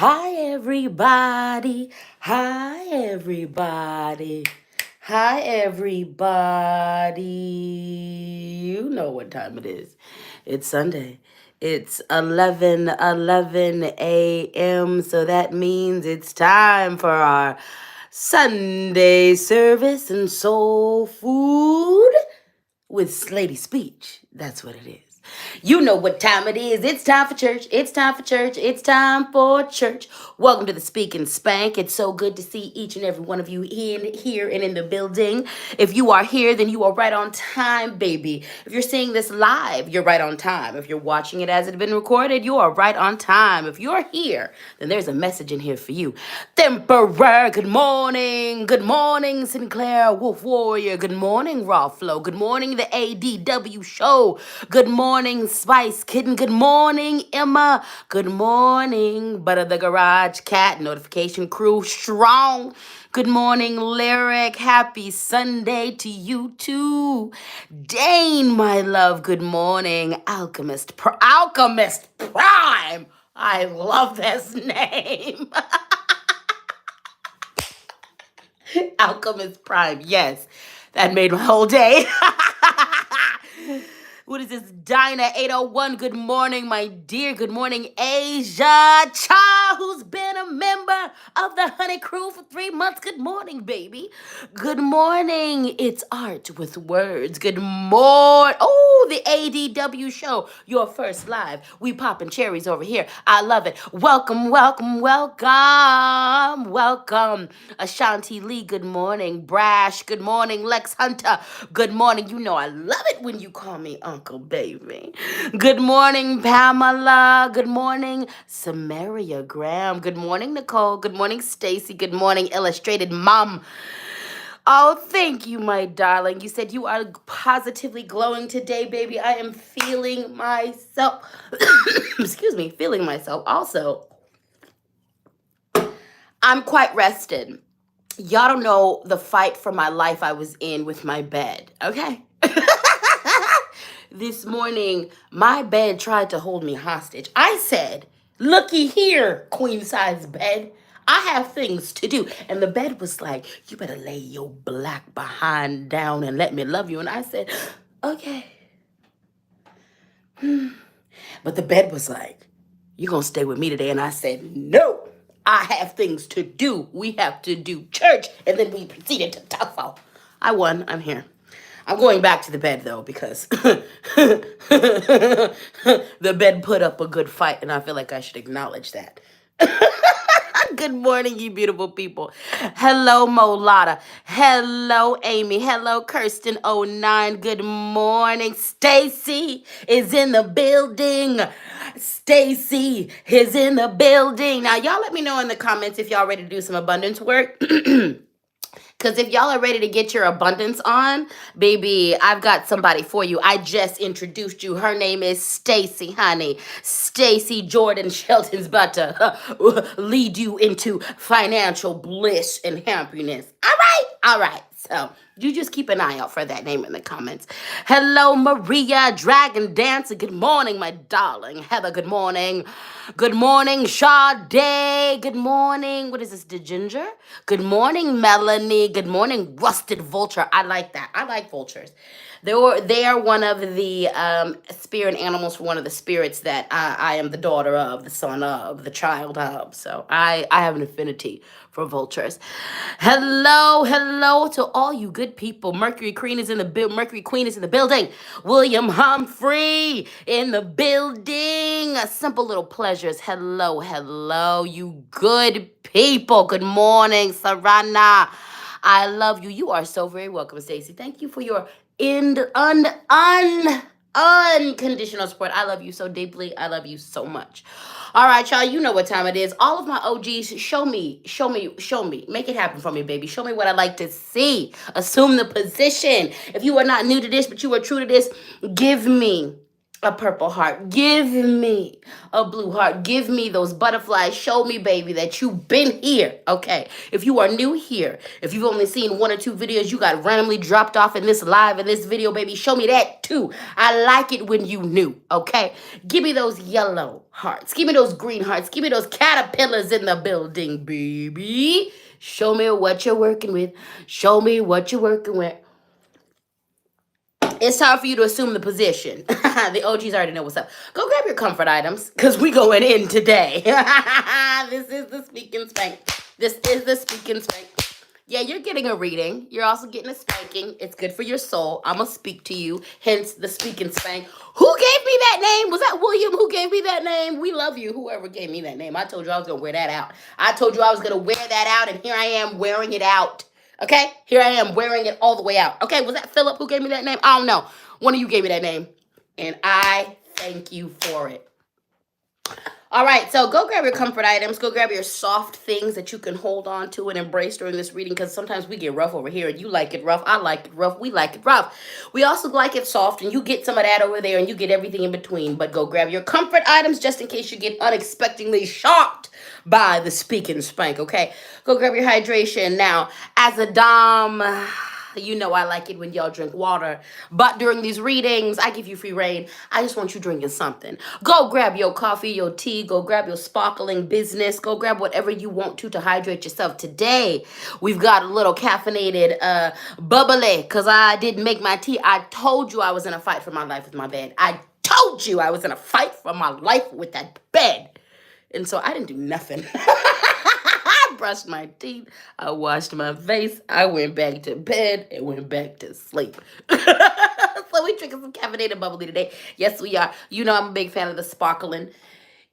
Hi, everybody. Hi, everybody. Hi, everybody. You know what time it is. It's Sunday. It's 11:11 a.m. So that means it's time for our Sunday service and soul food with LadySpeech. That's what it is. You know what time it is. It's time for church. It's time for church. It's time for church. Welcome to the Speak and Spank. It's so good to see each and every one of you here and in the building. If you are here, then you are right on time, baby. If you're seeing this live, you're right on time. If you're watching it as it's been recorded, you are right on time. If you're here, then there's a message in here for you. Temperor, good morning. Good morning, Sinclair Wolf Warrior. Good morning, Raw Flow. Good morning, the ADW Show. Good morning, Spice Kitten. Good morning, Emma. Good morning, Butter the Garage Cat. Notification Crew strong. Good morning, Lyric. Happy Sunday to you too. Dane, my love. Good morning, Alchemist Prime. I love this name. Alchemist Prime. Yes, that made my whole day. What is this? Dinah 801. Good morning, my dear. Good morning, Asia Cha, who's been a member of the Honey Crew for 3 months. Good morning, baby. Good morning. It's Art with Words. Good morning. Oh, the ADW show. Your first live. We popping cherries over here. I love it. Welcome, welcome, welcome. Welcome. Ashanti Lee, good morning. Brash, good morning. Lex Hunter, good morning. You know I love it when you call me Uncle Baby. Good morning, Pamela. Good morning, Samaria Graham. Good morning, Nicole. Good morning, Stacy. Good morning, Illustrated Mom. Oh, thank you, my darling. You said you are positively glowing today, baby. I am feeling myself. Excuse me, feeling myself. Also, I'm quite rested. Y'all don't know the fight for my life I was in with my bed, okay? This morning, my bed tried to hold me hostage. I said, looky here, queen size bed. I have things to do. And the bed was like, you better lay your black behind down and let me love you. And I said, okay. But the bed was like, you're going to stay with me today. And I said, no, I have things to do. We have to do church. And then we proceeded to tussle. I won. I'm here. I'm going back to the bed, though, because the bed put up a good fight, and I feel like I should acknowledge that. Good morning, you beautiful people. Hello, Molada. Hello, Amy. Hello, Kirsten09. Good morning. Stacy is in the building. Stacy is in the building. Now, y'all let me know in the comments if y'all ready to do some abundance work. Because if y'all are ready to get your abundance on, baby, I've got somebody for you. I just introduced you. Her name is Stacy, honey. Stacy Jordan Shelton's about to lead you into financial bliss and happiness. All right? All right. So you just keep an eye out for that name in the comments. Hello, Maria Dragon Dancer. Good morning, my darling. Heather, good morning. Good morning, Sade. Good morning. What is this, the ginger? Good morning, Melanie. Good morning, Rusted Vulture. I like that. I like vultures. They are one of the spirit animals for one of the spirits that I am the daughter of, the son of, the child of. So I have an affinity for vultures. Hello to all you good people. Mercury Queen is in the building. William Humphrey in the building. Simple little pleasures. Hello, you good people. Good morning, Sarana. I love you. You are so very welcome, Stacy. Thank you for your unconditional support. I love you so deeply. I love you so much. All right, y'all, you know what time it is. All of my OGs, show me. Make it happen for me, baby. Show me what I like to see. Assume the position. If you are not new to this, but you are true to this, give me a purple heart. Give me a blue heart. Give me those butterflies. Show me, baby, that you've been here. Okay. If you are new here, if you've only seen one or two videos, you got randomly dropped off in this live, in this video, baby, show me that too. I like it when you new. Okay. Give me those yellow hearts. Give me those green hearts. Give me those caterpillars in the building, baby. Show me what you're working with. Show me what you're working with. It's time for you to assume the position. The OGs already know what's up. Go grab your comfort items, because we going in today. This is the speak and spank. This is the speak and spank. Yeah, you're getting a reading. You're also getting a spanking. It's good for your soul. I'm going to speak to you, hence the speak and spank. Who gave me that name? Was that William who gave me that name? We love you, whoever gave me that name. I told you I was going to wear that out. I told you I was going to wear that out, and here I am wearing it out. Okay? Here I am wearing it all the way out. Okay? Was that Philip who gave me that name? I don't know. One of you gave me that name, and I thank you for it. All right, so go grab your comfort items. Go grab your soft things that you can hold on to and embrace during this reading, because sometimes we get rough over here, and you like it rough. I like it rough. We like it rough. We also like it soft, and you get some of that over there, and you get everything in between. But go grab your comfort items just in case you get unexpectedly shocked by the speak and spank, okay? Go grab your hydration. Now, as a dom, you know I like it when y'all drink water. But during these readings, I give you free reign. I just want you drinking something. Go grab your coffee, your tea. Go grab your sparkling business. Go grab whatever you want to hydrate yourself. Today, we've got a little caffeinated bubbly, because I didn't make my tea. I told you I was in a fight for my life with my bed. I told you I was in a fight for my life with that bed. And so I didn't do nothing. I brushed my teeth. I washed my face. I went back to bed and went back to sleep. So we drinking some caffeinated bubbly today. Yes, we are. You know I'm a big fan of the sparkling.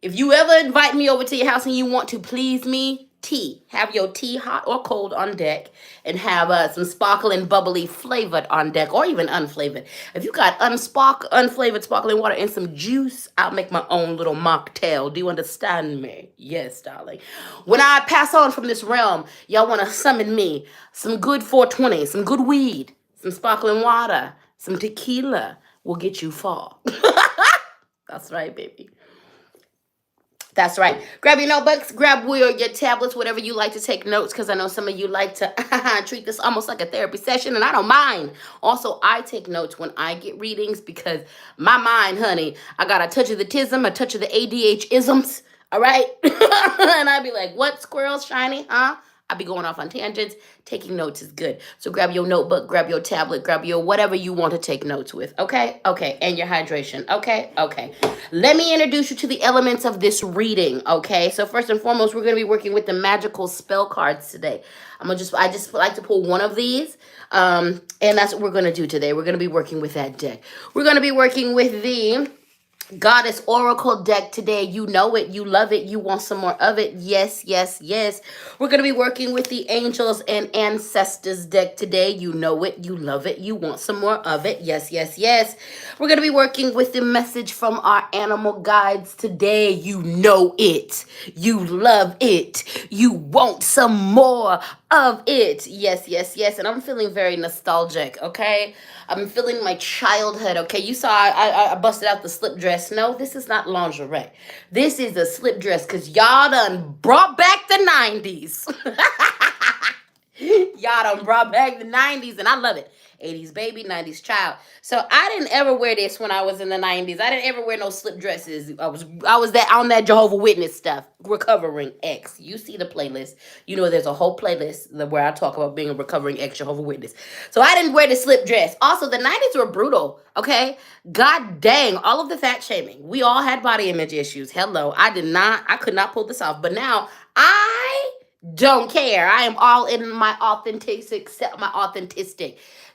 If you ever invite me over to your house and you want to please me, tea. Have your tea hot or cold on deck, and have some sparkling bubbly flavored on deck, or even unflavored. If you got unflavored sparkling water and some juice, I'll make my own little mocktail. Do you understand me? Yes, darling. When I pass on from this realm, y'all want to summon me some good 420, some good weed, some sparkling water, some tequila will get you far. That's right, baby. That's right. Grab your notebooks, grab your tablets, whatever you like to take notes, because I know some of you like to treat this almost like a therapy session, and I don't mind. Also, I take notes when I get readings, because my mind, honey, I got a touch of the tism, a touch of the ADH-isms, all right? And I'd be like, what, squirrels shiny, huh? I'll be going off on tangents. Taking notes is good. So grab your notebook, grab your tablet, grab your whatever you want to take notes with. Okay? Okay. And your hydration. Okay? Okay. Let me introduce you to the elements of this reading. Okay? So first and foremost, we're going to be working with the magical spell cards today. I just like to pull one of these. And that's what we're going to do today. We're going to be working with that deck. We're going to be working with the Goddess Oracle deck today. You know it. You love it. You want some more of it. Yes, yes, yes. We're going to be working with the Angels and Ancestors deck today. You know it. You love it. You want some more of it. Yes, yes, yes. We're going to be working with the message from our animal guides today. You know it. You love it. You want some more of it. Yes, yes, yes. And I'm feeling very nostalgic, okay? I'm feeling my childhood, okay? You saw I busted out the slip dress. No, this is not lingerie. This is a slip dress, because y'all done brought back the 90s. Y'all done brought back the 90s, and I love it. 80s baby, 90s child. So I didn't ever wear this when I was in the 90s. I didn't ever wear no slip dresses. I was that on that Jehovah Witness stuff. Recovering ex. You see the playlist. You know there's a whole playlist where I talk about being a recovering ex Jehovah Witness. So I didn't wear the slip dress. Also, the 90s were brutal, okay? God dang, all of the fat shaming. We all had body image issues. Hello. I could not pull this off. But now I don't care. I am all in my authentic.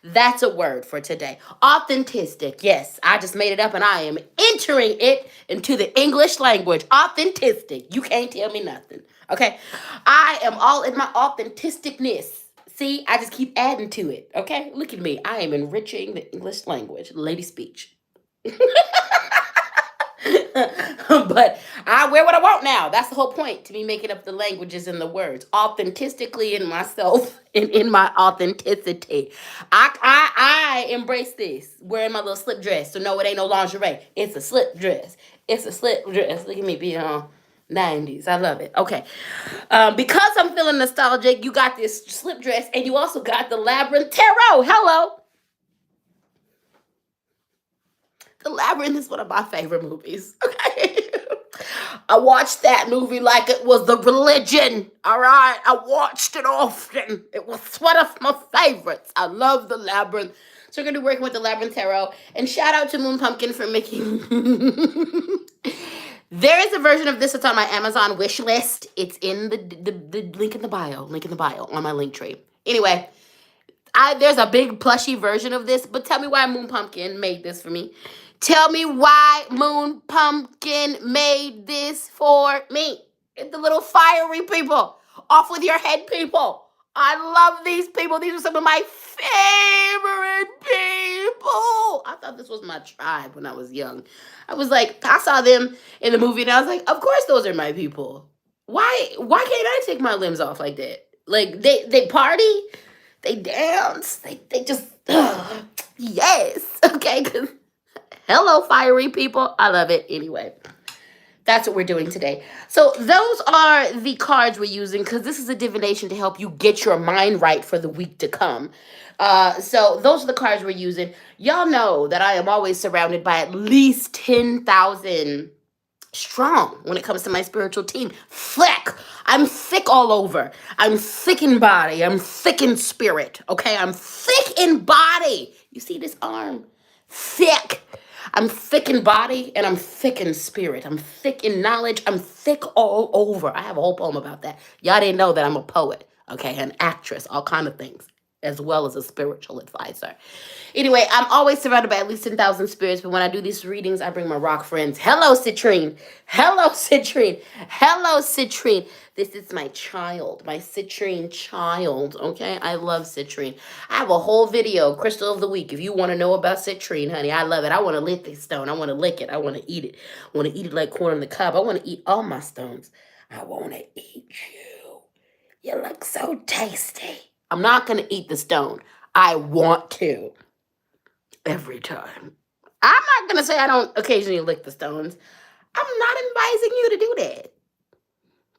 That's a word for today. Authentic. Yes, I just made it up, and I am entering it into the English language. Authentic. You can't tell me nothing. Okay? I am all in my authenticness. See, I just keep adding to it. Okay? Look at me. I am enriching the English language. LadySpeech. But I wear what I want now. That's the whole point, to me making up the languages and the words. Authentically in myself and in my authenticity. I embrace this. Wearing my little slip dress. So no, it ain't no lingerie. It's a slip dress. It's a slip dress. Look at me being on 90s. I love it. Okay. Because I'm feeling nostalgic, you got this slip dress and you also got the Labyrinth Tarot. Hello. The Labyrinth is one of my favorite movies. Okay. I watched that movie like it was the religion. All right. I watched it often. It was one of my favorites. I love the Labyrinth. So we're going to be working with the Labyrinth Tarot. And shout out to Moon Pumpkin for making... There is a version of this that's on my Amazon wish list. It's in the link in the bio. Link in the bio on my link tree. Anyway, there's a big plushy version of this, but tell me why Moon Pumpkin made this for me. Tell me why Moon Pumpkin made this for me. It's the little fiery people. Off with your head people. I love these people. These are some of my favorite people. I thought this was my tribe when I was young. I was like, I saw them in the movie and I was like, of course those are my people. Why can't I take my limbs off like that? Like they party, they dance, they just yes. Okay, 'cause hello, fiery people. I love it. Anyway, that's what we're doing today. So those are the cards we're using because this is a divination to help you get your mind right for the week to come. So those are the cards we're using. Y'all know that I am always surrounded by at least 10,000 strong when it comes to my spiritual team. Thick. I'm thick all over. I'm thick in body. I'm thick in spirit. Okay, I'm thick in body. You see this arm? Thick. I'm thick in body and I'm thick in spirit. I'm thick in knowledge. I'm thick all over. I have a whole poem about that. Y'all didn't know that I'm a poet, okay, an actress, all kind of things, as well as a spiritual advisor. Anyway, I'm always surrounded by at least 10,000 spirits, but when I do these readings, I bring my rock friends. Hello, citrine. Hello, citrine. Hello, citrine. This is my child, my citrine child, okay? I love citrine. I have a whole video, Crystal of the Week. If you want to know about citrine, honey, I love it. I want to lick this stone. I want to lick it. I want to eat it. I want to eat it like corn on the cob. I want to eat all my stones. I want to eat you. You look so tasty. I'm not going to eat the stone. I want to. Every time. I'm not going to say I don't occasionally lick the stones. I'm not advising you to do that.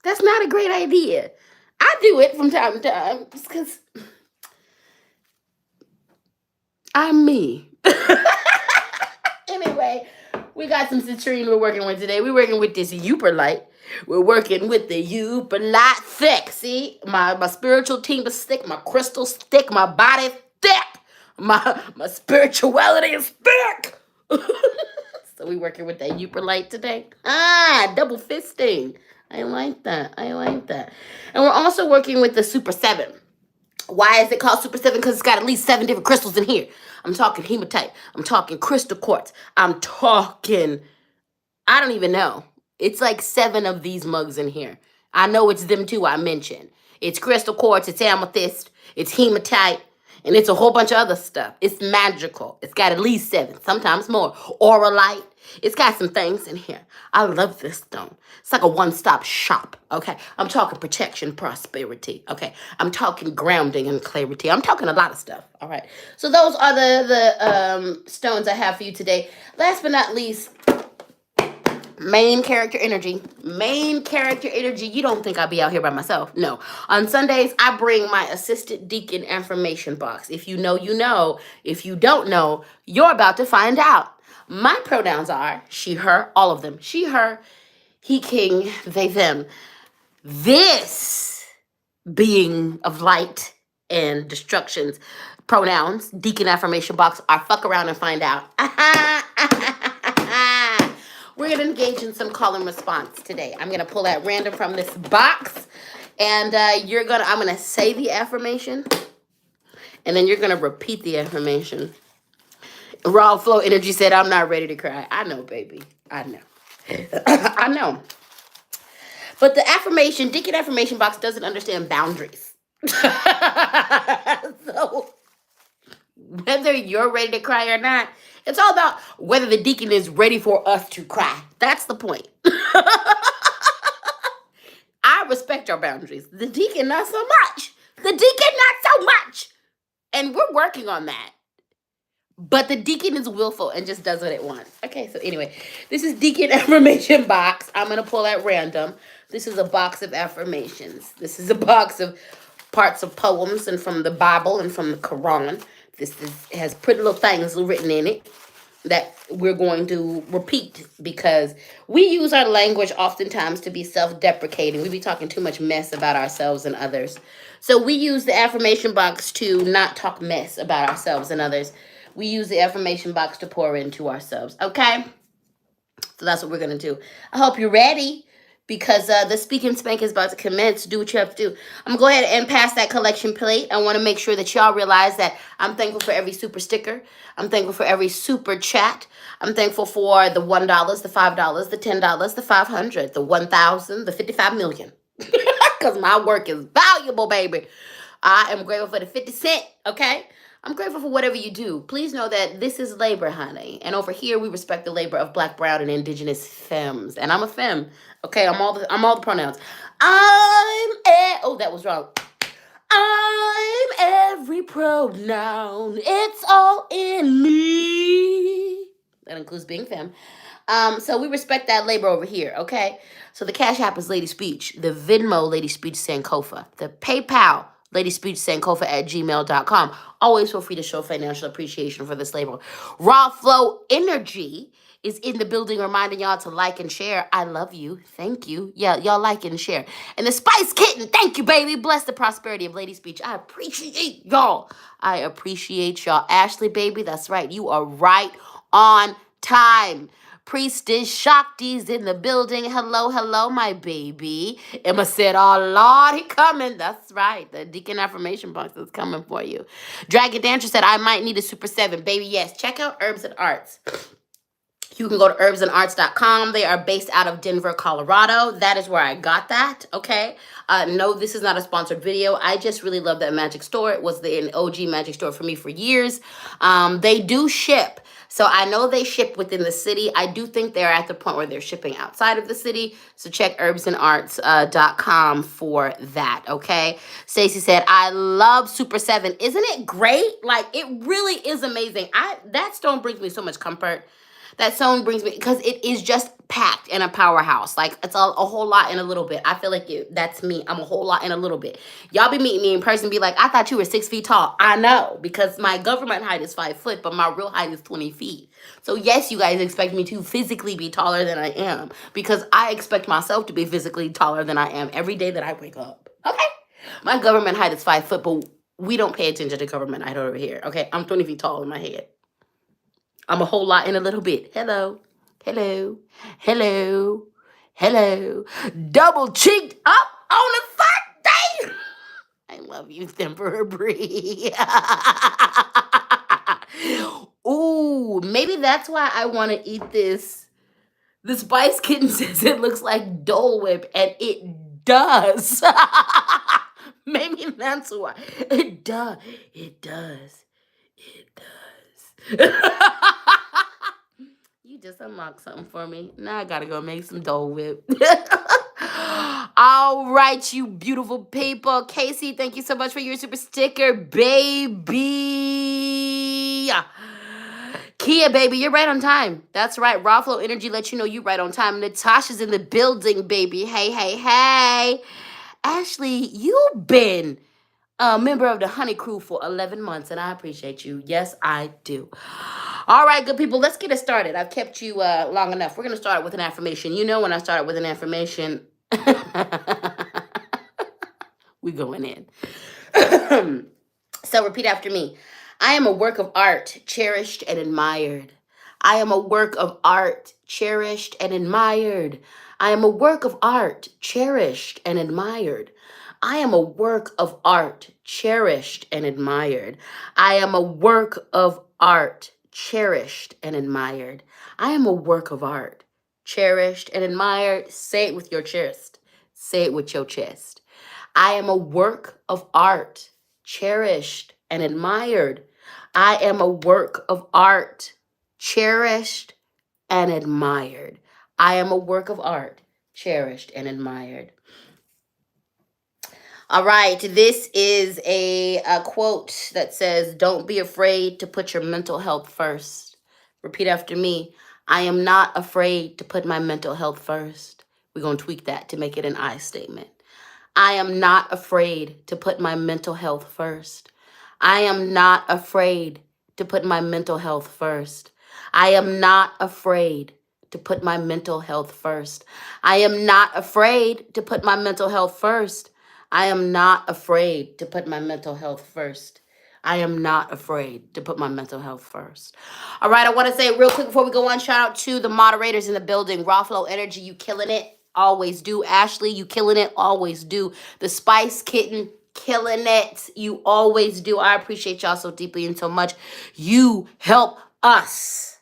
That's not a great idea. I do it from time to time because I'm me. Anyway, we got some citrine we're working with today. We're working with this yooperlite. We're working with the yooperlite thick. See, my spiritual team is thick. My crystal's thick. My body thick. My spirituality is thick. So we working with that yooperlite today. Double fisting. I like that. I like that. And we're also working with the Super 7. Why is it called Super 7? Because it's got at least 7 different crystals in here. I'm talking hematite. I'm talking crystal quartz. I'm talking, I don't even know. It's like 7 of these mugs in here. I know it's them too I mentioned. It's crystal quartz, it's amethyst, it's hematite, and it's a whole bunch of other stuff. It's magical. It's got at least 7, sometimes more. Auralite. It's got some things in here. I love this stone. It's like a one-stop shop, okay? I'm talking protection, prosperity, okay? I'm talking grounding and clarity. I'm talking a lot of stuff, all right? So those are the stones I have for you today. Last but not least, main character energy. Main character energy. You don't think I'll be out here by myself. No. On Sundays, I bring my assistant deacon affirmation box. If you know, you know. If you don't know, you're about to find out. My pronouns are she, her, all of them. She, her, he, king, they, them. This being of light and destructions pronouns, deacon affirmation box, are fuck around and find out. We're going to engage in some call and response today. I'm going to pull at random from this box, and I'm going to say the affirmation, and then you're going to repeat the affirmation. Raw Flow Energy said, I'm not ready to cry. I know, baby. I know. I know. But the affirmation, deacon affirmation box doesn't understand boundaries. So whether you're ready to cry or not. It's all about whether the deacon is ready for us to cry. That's the point. I respect your boundaries. The deacon, not so much. The deacon, not so much. And we're working on that. But the deacon is willful and just does what it wants. Okay, so anyway, this is Deacon Affirmation Box. I'm going to pull at random. This is a box of affirmations. This is a box of parts of poems and from the Bible and from the Quran. Has pretty little things written in it that we're going to repeat because we use our language oftentimes to be self-deprecating. We be talking too much mess about ourselves and others. So we use the affirmation box to not talk mess about ourselves and others. We use the affirmation box to pour into ourselves. Okay? So that's what we're going to do. I hope you're ready because the Speak and Spank is about to commence. Do what you have to do. I'm going to go ahead and pass that collection plate. I want to make sure that y'all realize that I'm thankful for every super sticker. I'm thankful for every super chat. I'm thankful for the $1, the $5, the $10, the $500, the 1,000, the 55 million. Because my work is valuable, baby. I am grateful for the 50 cent, okay? I'm grateful for whatever you do. Please know that this is labor, honey. And over here, we respect the labor of Black, brown, and indigenous femmes. And I'm a femme. Okay, I'm all the pronouns. Oh, that was wrong. I'm every pronoun. It's all in me. That includes being femme. So we respect that labor over here, okay? So the Cash App is LadySpeech. The Venmo, LadySpeech Sankofa. The PayPal, LadySpeechSankofa@gmail.com. Always feel free to show financial appreciation for this labor. Raw Flow Energy is in the building, reminding y'all to like and share. I love you. Thank you. Yeah, y'all like and share. And the Spice Kitten, thank you, baby. Bless the prosperity of LadySpeech. I appreciate y'all. I appreciate y'all. Ashley, baby, that's right. You are right on time. Priestess Shakti's in the building. Hello, hello, my baby. Emma said, oh, Lord, he coming. That's right. The Deacon Affirmation Box is coming for you. Dragon Dancer said, I might need a Super 7. Baby, yes. Check out Herbs and Arts. You can go to herbsandarts.com. They are based out of Denver, Colorado. That is where I got that, okay? No, this is not a sponsored video. I just really love that magic store. It was an OG magic store for me for years. They do ship. So I know they ship within the city. I do think they're at the point where they're shipping outside of the city. So check herbsandarts.com for that, okay? Staci said, I love Super 7. Isn't it great? Like, it really is amazing. That stone brings me so much comfort. That stone brings me, because it is just packed in a powerhouse. Like, it's a whole lot in a little bit. I feel like that's me. I'm a whole lot in a little bit. Y'all be meeting me in person, be like, I thought you were 6 feet tall. I know, because my government height is 5 foot, but my real height is 20 feet. So yes, you guys expect me to physically be taller than I am, because I expect myself to be physically taller than I am every day that I wake up. Okay? My government height is 5 foot, but we don't pay attention to government height over here. Okay? I'm 20 feet tall in my head. I'm a whole lot in a little bit. Hello. Hello. Hello. Hello. Double cheeked up on the first day. I love you, Emperor Bree. Ooh, maybe that's why I want to eat this. The Spice Kitten says it looks like Dole Whip, and it does. Maybe that's why. It does. It does. It does. You just unlocked something for me. Now I gotta go make some Dole Whip. All right, you beautiful people. Casey, thank you so much for your super sticker, baby. Kia, baby, you're right on time. That's right. Raw Flow Energy lets you know you're right on time. Natasha's in the building, baby. Hey, hey, hey. Ashley, you've been a member of the Honey Crew for 11 months, and I appreciate you. Yes, I do. All right, good people, let's get it started. I've kept you long enough. We're going to start with an affirmation. You know when I start with an affirmation, we going in. So repeat after me. I am a work of art, cherished and admired. I am a work of art, cherished and admired. I am a work of art, cherished and admired. I am a work of art, cherished and admired. I am a work of art, cherished and admired. I am a work of art, cherished and admired. Say it with your chest. Say it with your chest. I am a work of art, cherished and admired. I am a work of art, cherished and admired. I am a work of art, cherished and admired. All right, this is a quote that says, "Don't be afraid to put your mental health first." Repeat after me. I am not afraid to put my mental health first. We're going to tweak that to make it an I statement. I am not afraid to put my mental health first. I am not afraid to put my mental health first. I am not afraid to put my mental health first. I am not afraid to put my mental health first. I am not afraid to put my mental health first. I am not afraid to put my mental health first. All right, I want to say real quick before we go on, shout out to the moderators in the building. Raw Flow Energy, you killing it. Always do. Ashley, you killing it. Always do. The Spice Kitten, killing it. You always do. I appreciate y'all so deeply and so much. You help us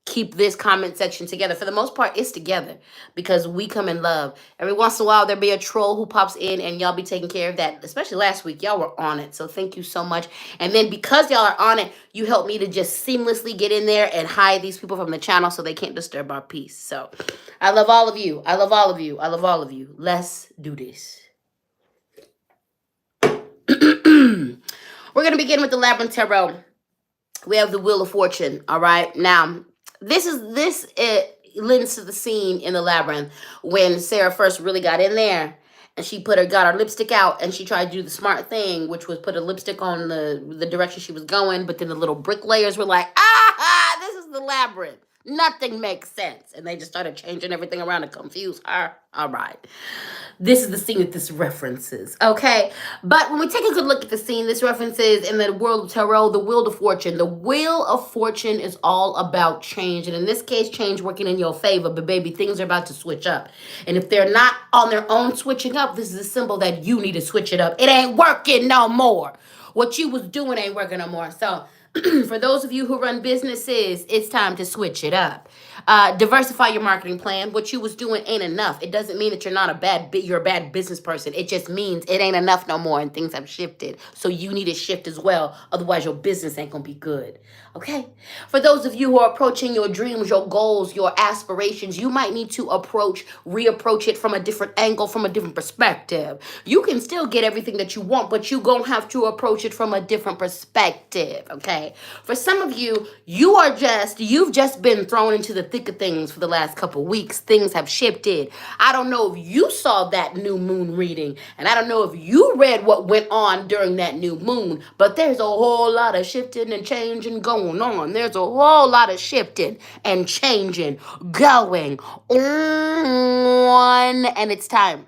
keep this comment section together. For the most part, it's together because we come in love. Every once in a while, there'll be a troll who pops in and y'all be taking care of that. Especially last week, y'all were on it. So thank you so much. And then because y'all are on it, you help me to just seamlessly get in there and hide these people from the channel so they can't disturb our peace. So I love all of you. I love all of you. I love all of you. Let's do this. We're going to begin with the Labyrinth Tarot. We have the Wheel of Fortune. All right. Now, this lends to the scene in the Labyrinth when Sarah first really got in there and she got her lipstick out and she tried to do the smart thing, which was put a lipstick on the direction she was going. But then the little bricklayers were like, this is the Labyrinth. Nothing makes sense. And they just started changing everything around to confuse her. All right. This is the scene that this references, okay? But when we take a good look at the scene, this references in the world of tarot, the Wheel of Fortune. The Wheel of Fortune is all about change. And in this case, change working in your favor. But baby, things are about to switch up. And if they're not on their own switching up, this is a symbol that you need to switch it up. It ain't working no more. What you was doing ain't working no more. So for those of you who run businesses, it's time to switch it up. Diversify your marketing plan. What you was doing ain't enough. It doesn't mean that you're a bad business person. It just means it ain't enough no more and things have shifted. So you need to shift as well. Otherwise your business ain't gonna be good. Okay? For those of you who are approaching your dreams, your goals, your aspirations, you might need to reapproach it from a different angle, from a different perspective. You can still get everything that you want, but you gonna have to approach it from a different perspective. Okay? For some of you, you've just been thrown into the thick of things for the last couple weeks. Things have shifted. I don't know if you saw that new moon reading, and I don't know if you read what went on during that new moon, but there's a whole lot of shifting and changing going on. There's a whole lot of shifting and changing going on, and it's time.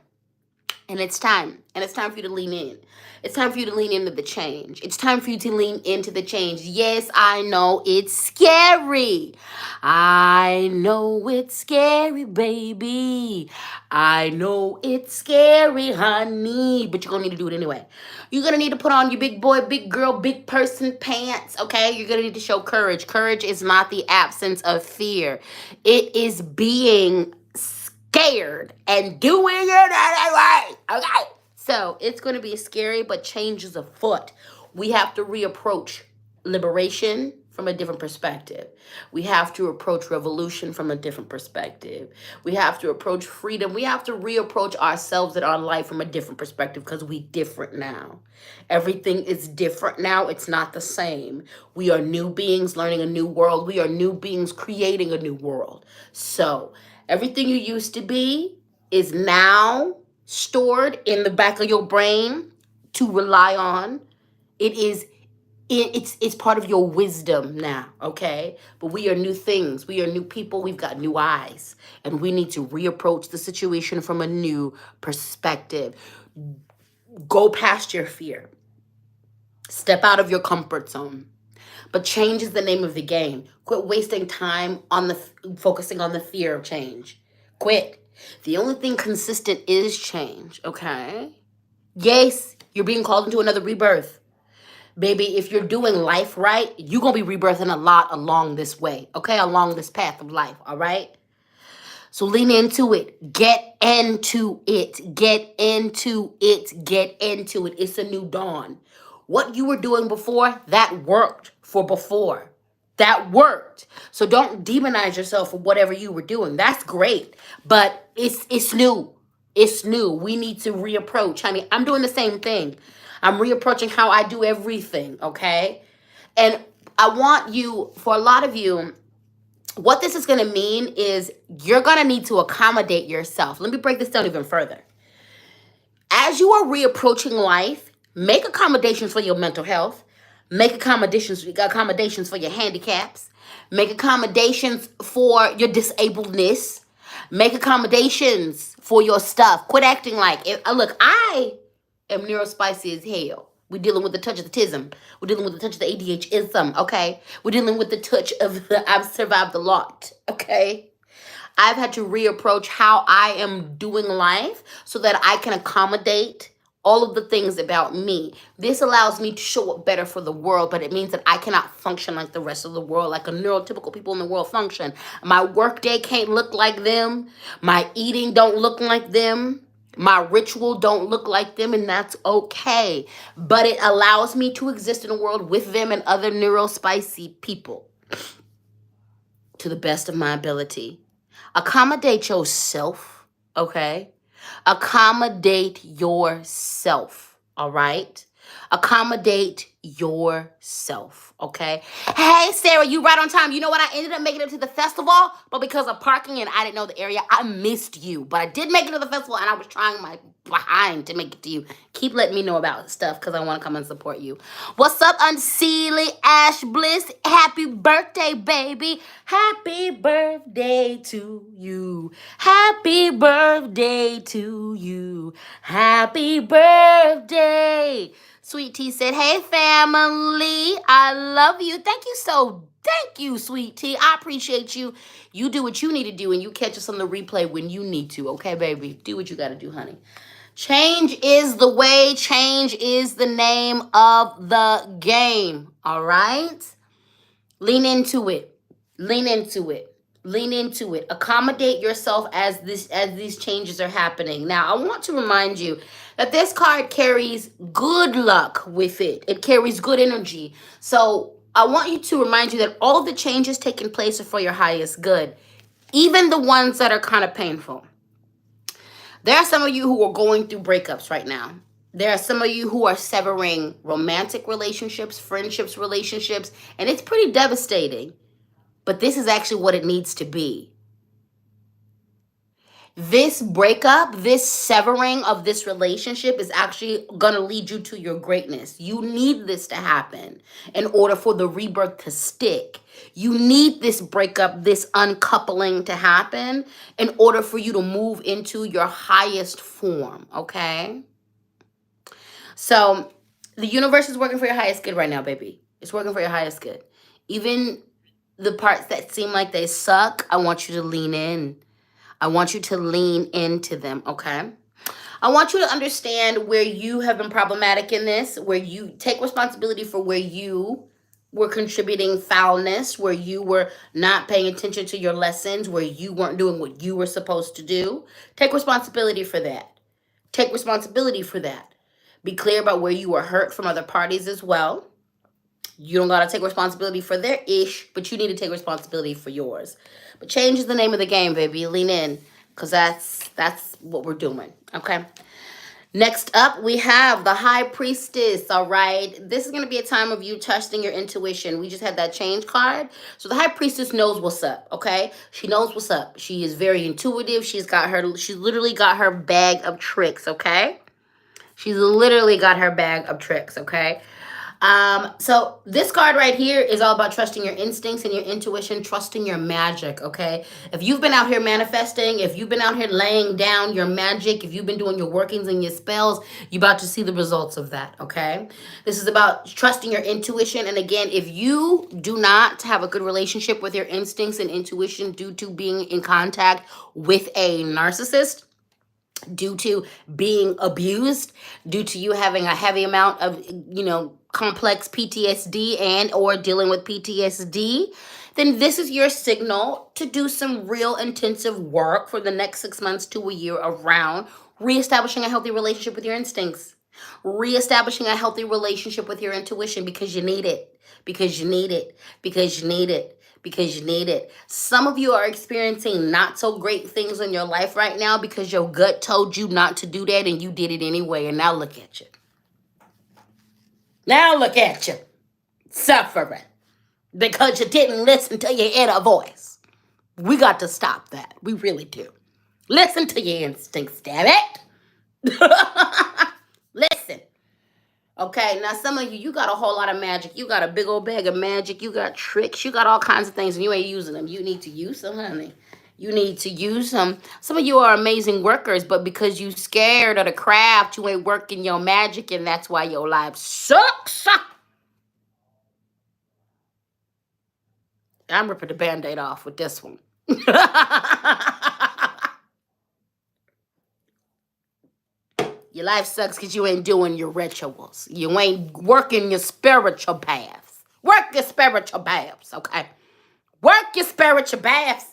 And it's time. And it's time for you to lean in. It's time for you to lean into the change. It's time for you to lean into the change. Yes, I know it's scary. I know it's scary, baby. I know it's scary, honey. But you're going to need to do it anyway. You're going to need to put on your big boy, big girl, big person pants, okay? You're going to need to show courage. Courage is not the absence of fear. It is being scared and doing it anyway. Okay? So it's going to be scary, but change is afoot. We have to reapproach liberation from a different perspective. We have to approach revolution from a different perspective. We have to approach freedom. We have to reapproach ourselves and our life from a different perspective because we different now. Everything is different now. It's not the same. We are new beings learning a new world. We are new beings creating a new world. So everything you used to be is now stored in the back of your brain to rely on. It's part of your wisdom now, okay? But we are new things. We are new people. We've got new eyes. And we need to reapproach the situation from a new perspective. Go past your fear. Step out of your comfort zone. But change is the name of the game. Quit wasting time on focusing on the fear of change. Quit. The only thing consistent is change, okay? Yes, you're being called into another rebirth. Baby, if you're doing life right, you're going to be rebirthing a lot along this way, okay? Along this path of life, all right? So lean into it. Get into it. Get into it. Get into it. It's a new dawn. what you were doing before, that worked for before. That worked. So don't demonize yourself for whatever you were doing. That's great. But it's new. It's new. We need to reapproach. Honey, I'm doing the same thing. I'm reapproaching how I do everything, okay? And I want you, for a lot of you, what this is going to mean is you're going to need to accommodate yourself. Let me break this down even further. As you are reapproaching life, make accommodations for your mental health. Make accommodations for your handicaps. Make accommodations for your disabledness. Make accommodations for your stuff. Quit acting like, look, I am neurospicy as hell. We're dealing with the touch of the tism. We're dealing with the touch of the ADHDism, okay? We're dealing with the touch of the I've survived a lot, okay? I've had to reapproach how I am doing life so that I can accommodate all of the things about me. This allows me to show up better for the world, but it means that I cannot function like the rest of the world, like a neurotypical people in the world function. My work day can't look like them. My eating don't look like them. My ritual don't look like them, and that's okay. But it allows me to exist in a world with them and other neurospicy people to the best of my ability. Accommodate yourself, okay? Accommodate yourself, all right? Accommodate yourself, okay? Hey, Sarah, you right on time. You know what? I ended up making it to the festival, but because of parking and I didn't know the area, I missed you. But I did make it to the festival, and I was trying my behind to make it to you. Keep letting me know about stuff because I want to come and support you. What's up, Unseelie Ash Bliss? Happy birthday, baby. Happy birthday to you. Happy birthday to you. Happy birthday. Sweet Tea said, hey, family. I love you. Thank you, Sweet Tea. I appreciate you. You do what you need to do, and you catch us on the replay when you need to. Okay, baby? Do what you got to do, honey. Change is the way. Change is the name of the game. All right? Lean into it. Lean into it. Lean into it. Accommodate yourself as these changes are happening. Now, I want to remind you that this card carries good luck with it. It carries good energy. So I want you to remind you that all the changes taking place are for your highest good, even the ones that are kind of painful. There are some of you who are going through breakups right now. There are some of you who are severing romantic relationships, friendships, relationships, and it's pretty devastating. But this is actually what it needs to be. This breakup, this severing of this relationship is actually going to lead you to your greatness. You need this to happen in order for the rebirth to stick. You need this breakup, this uncoupling to happen in order for you to move into your highest form, okay? So the universe is working for your highest good right now, baby. It's working for your highest good. Even the parts that seem like they suck, I want you to lean in. I want you to lean into them, okay? I want you to understand where you have been problematic in this, where you take responsibility for where you were contributing foulness, where you were not paying attention to your lessons, where you weren't doing what you were supposed to do. Take responsibility for that. Take responsibility for that. Be clear about where you were hurt from other parties as well. You don't got to take responsibility for their ish, but you need to take responsibility for yours. But change is the name of the game, baby. Lean in, because that's what we're doing, okay? Next up, we have the High Priestess, all right? This is going to be a time of you trusting your intuition. We just had that change card. So the High Priestess knows what's up, okay? She knows what's up. She is very intuitive. She's literally got her bag of tricks, okay? She's literally got her bag of tricks, okay? So this card right here is all about trusting your instincts and your intuition, trusting your magic, okay? If you've been out here manifesting, if you've been out here laying down your magic, if you've been doing your workings and your spells, you're about to see the results of that, okay? This is about trusting your intuition. And again, if you do not have a good relationship with your instincts and intuition due to being in contact with a narcissist, due to being abused, due to you having a heavy amount of, complex PTSD and or dealing with PTSD, then this is your signal to do some real intensive work for the next 6 months to a year around reestablishing a healthy relationship with your instincts. Reestablishing a healthy relationship with your intuition because you need it, because you need it, because you need it, because you need it. Some of you are experiencing not so great things in your life right now because your gut told you not to do that and you did it anyway. And now look at you. Now look at you, suffering because you didn't listen to your inner voice. We got to stop that. We really do. Listen to your instincts, damn it. Listen. Okay, now some of you, you got a whole lot of magic. You got a big old bag of magic. You got tricks. You got all kinds of things and you ain't using them. You need to use them, honey. You need to use them. Some of you are amazing workers, but because you scared of the craft, you ain't working your magic and that's why your life sucks. I'm ripping the Band-Aid off with this one. Your life sucks because you ain't doing your rituals. You ain't working your spiritual paths. Work your spiritual paths, okay? Work your spiritual paths.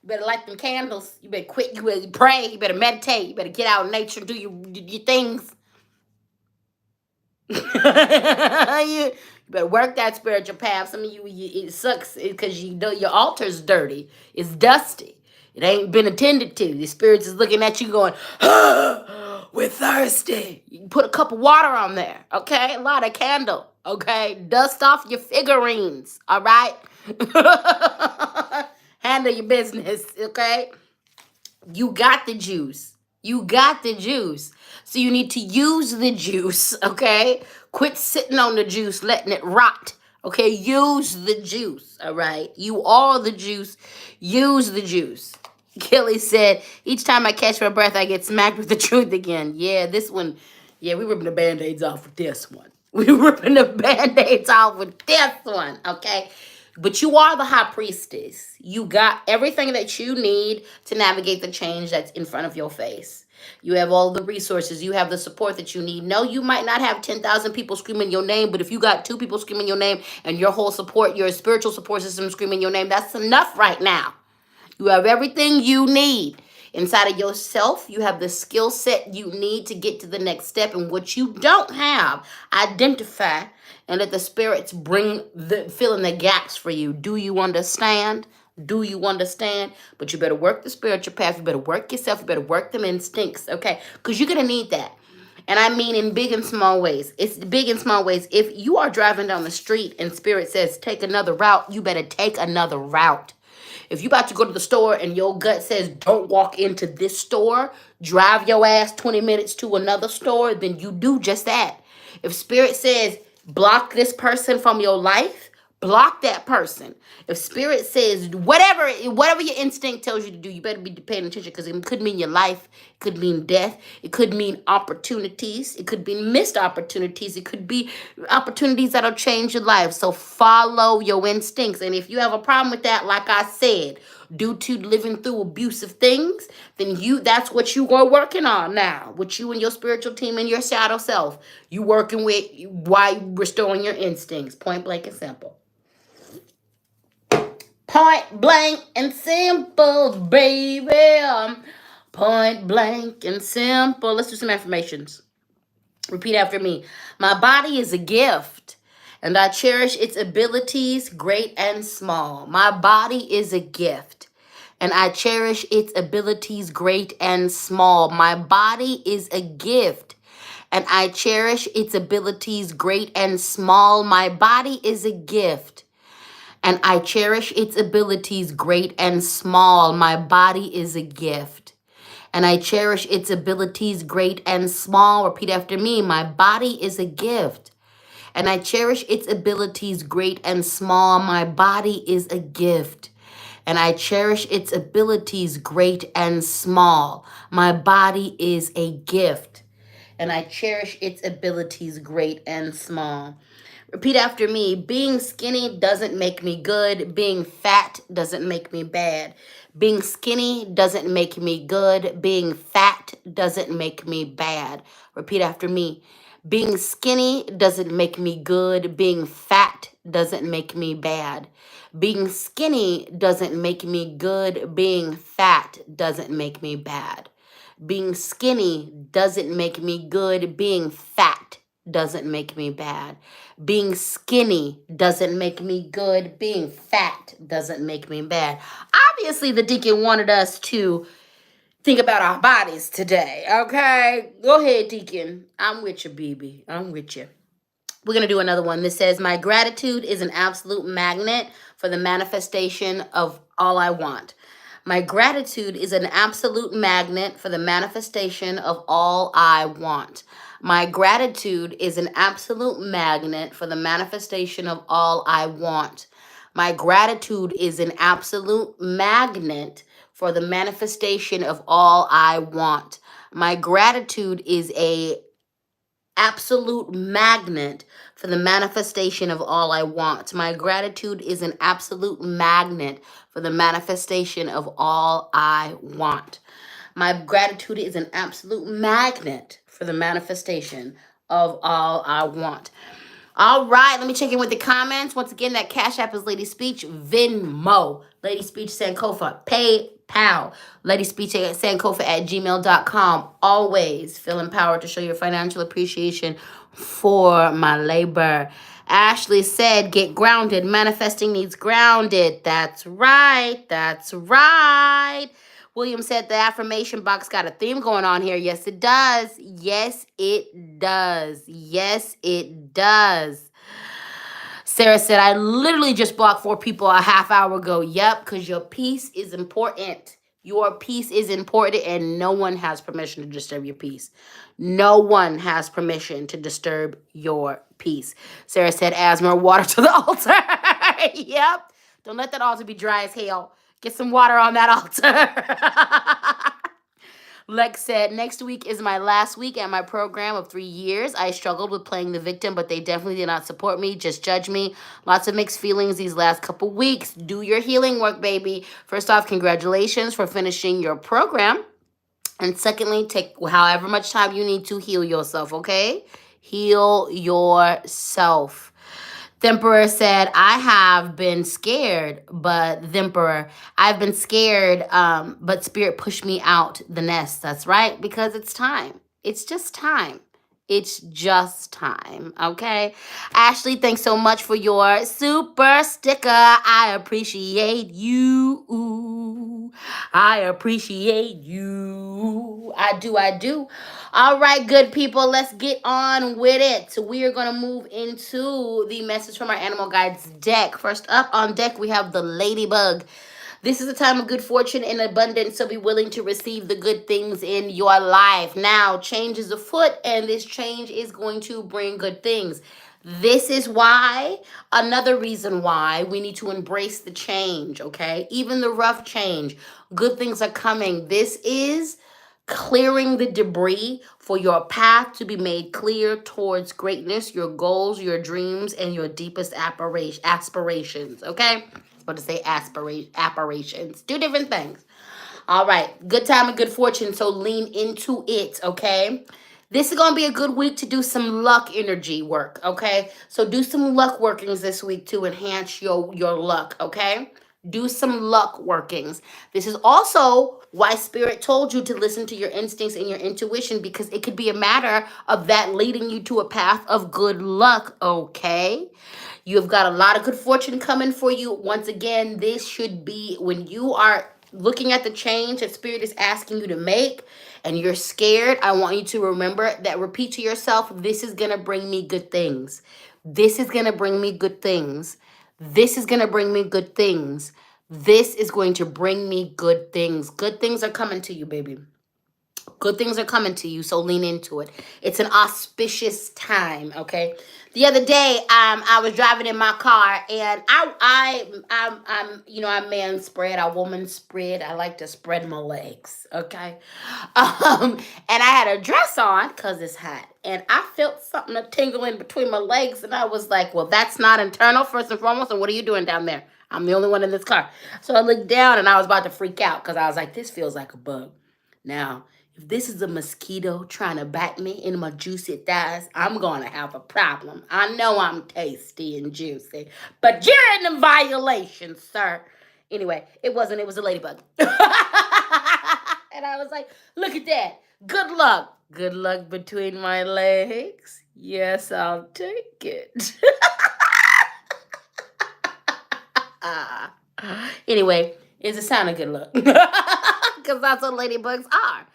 You better light them candles. You better quit. You better pray. You better meditate. You better get out in nature and do your things. You better work that spiritual path. Some of you, it sucks because your altar's dirty. It's dusty. It ain't been attended to. The spirits is looking at you going, we're thirsty. You can put a cup of water on there, okay? Light a candle, okay? Dust off your figurines, all right? Handle your business, okay? You got the juice. You got the juice. So you need to use the juice, okay? Quit sitting on the juice, letting it rot. Okay, use the juice, all right? You are the juice. Use the juice. Kelly said, each time I catch my breath, I get smacked with the truth again. Yeah, this one, yeah, we ripping the Band-Aids off with this one. We ripping the Band-Aids off with this one, okay? But you are the high priestess. You got everything that you need to navigate the change that's in front of your face. You have all the resources. You have the support that you need. No, you might not have 10,000 people screaming your name, but if you got 2 people screaming your name and your whole support, your spiritual support system screaming your name, that's enough right now. You have everything you need. Inside of yourself, you have the skill set you need to get to the next step. And what you don't have, identify and let the spirits fill in the gaps for you. Do you understand? Do you understand? But you better work the spiritual path. You better work yourself. You better work them instincts, okay? Because you're going to need that. And I mean in big and small ways. It's big and small ways. If you are driving down the street and spirit says, take another route, you better take another route. If you about to go to the store and your gut says, don't walk into this store, drive your ass 20 minutes to another store, then you do just that. If spirit says, block this person from your life, block that person. If spirit says, whatever your instinct tells you to do, you better be paying attention because it could mean your life. It could mean death. It could mean opportunities. It could be missed opportunities. It could be opportunities that'll change your life. So follow your instincts. And if you have a problem with that, like I said, due to living through abusive things, then that's what you are working on now. With you and your spiritual team and your shadow self. You working with why restoring your instincts. Point blank and simple. Point blank and simple, baby. Point blank and simple. Let's do some affirmations. Repeat after me. My body is a gift, and I cherish its abilities, great and small. My body is a gift, and I cherish its abilities, great and small. My body is a gift, and I cherish its abilities, great and small. My body is a gift, and I cherish its abilities, great and small. My body is a gift, and I cherish its abilities, great and small. Repeat after me. My body is a gift, and I cherish its abilities, great and small. My body is a gift, and I cherish its abilities, great and small. My body is a gift, and I cherish its abilities, great and small. Repeat after me. Being skinny doesn't make me good. Being fat doesn't make me bad. Being skinny doesn't make me good. Being fat doesn't make me bad. Repeat after me. Being skinny doesn't make me good. Being fat doesn't make me bad. Being skinny doesn't make me good. Being fat doesn't make me bad. Being skinny doesn't make me good. Being fat doesn't make me bad. Being skinny doesn't make me good. Being fat doesn't make me bad. Obviously, the deacon wanted us to think about our bodies today, okay? Go ahead, deacon. I'm with you, BB. I'm with you. We're going to do another one. This says, my gratitude is an absolute magnet for the manifestation of all I want. My gratitude is an absolute magnet for the manifestation of all I want. My gratitude is an absolute magnet for the manifestation of all I want. My gratitude is an absolute magnet for the manifestation of all I want. My gratitude is a absolute magnet for the manifestation of all I want. My gratitude is an absolute magnet for the manifestation of all I want. My gratitude is an absolute magnet for the manifestation of all I want. All right, let me check in with the comments. Once again, that Cash App is LadySpeech, Venmo, LadySpeech Sankofa, PayPal, LadySpeech Sankofa at gmail.com. Always feel empowered to show your financial appreciation for my labor. Ashley said, get grounded. Manifesting needs grounded. That's right. That's right. William said the affirmation box got a theme going on here. Yes, it does. Yes, it does. Yes, it does. Sarah said, I literally just blocked 4 people a half hour ago. Yep, because your peace is important. Your peace is important, and no one has permission to disturb your peace. No one has permission to disturb your peace. Sarah said, asthma, water to the altar. Yep. Don't let that altar be dry as hell. Get some water on that altar. Lex said, next week is my last week at my program of 3 years. I struggled with playing the victim, but they definitely did not support me, just judge me. Lots of mixed feelings these last couple weeks. Do your healing work, baby. First off, congratulations for finishing your program. And secondly, take however much time you need to heal yourself, okay? Heal yourself. The Emperor said, I have been scared, but the Emperor, I've been scared, but Spirit pushed me out the nest. That's right, because it's time. It's just time. It's just time, okay? Ashley, thanks so much for your super sticker. I appreciate you. I appreciate you. I do, I do. All right, good people, let's get on with it. So we are going to move into the message from our animal guides deck. First up on deck, we have the ladybug. This is a time of good fortune and abundance, so be willing to receive the good things in your life. Now, change is afoot, and this change is going to bring good things. This is why, another reason why we need to embrace the change, okay? Even the rough change. Good things are coming. This is clearing the debris for your path to be made clear towards greatness, your goals, your dreams, and your deepest aspirations, okay? I was about to say aspirations. 2 different things. All right. Good time and good fortune, so lean into it, okay? This is going to be a good week to do some luck energy work, okay? So do some luck workings this week to enhance your luck, okay? Do some luck workings. This is also why Spirit told you to listen to your instincts and your intuition, because it could be a matter of that leading you to a path of good luck, okay? You've got a lot of good fortune coming for you. Once again, this should be when you are looking at the change that Spirit is asking you to make and you're scared. I want you to remember that, repeat to yourself, this is going to bring me good things. This is going to bring me good things. This is going to bring me good things. This is going to bring me good things. Good things are coming to you, baby. Good things are coming to you, so lean into it. It's an auspicious time, okay? The other day, I was driving in my car, and I'm man spread, I woman spread. I like to spread my legs, okay? And I had a dress on because it's hot, and I felt something tingling between my legs, and I was like, well, that's not internal, first and foremost, and what are you doing down there? I'm the only one in this car. So I looked down, and I was about to freak out because I was like, this feels like a bug. Now, if this is a mosquito trying to bite me in my juicy thighs, I'm going to have a problem. I know I'm tasty and juicy, but you're in the violation, sir. Anyway, it wasn't. It was a ladybug. And I was like, look at that. Good luck. Good luck between my legs. Yes, I'll take it. Anyway, it's a sign of good luck. Because that's what ladybugs are.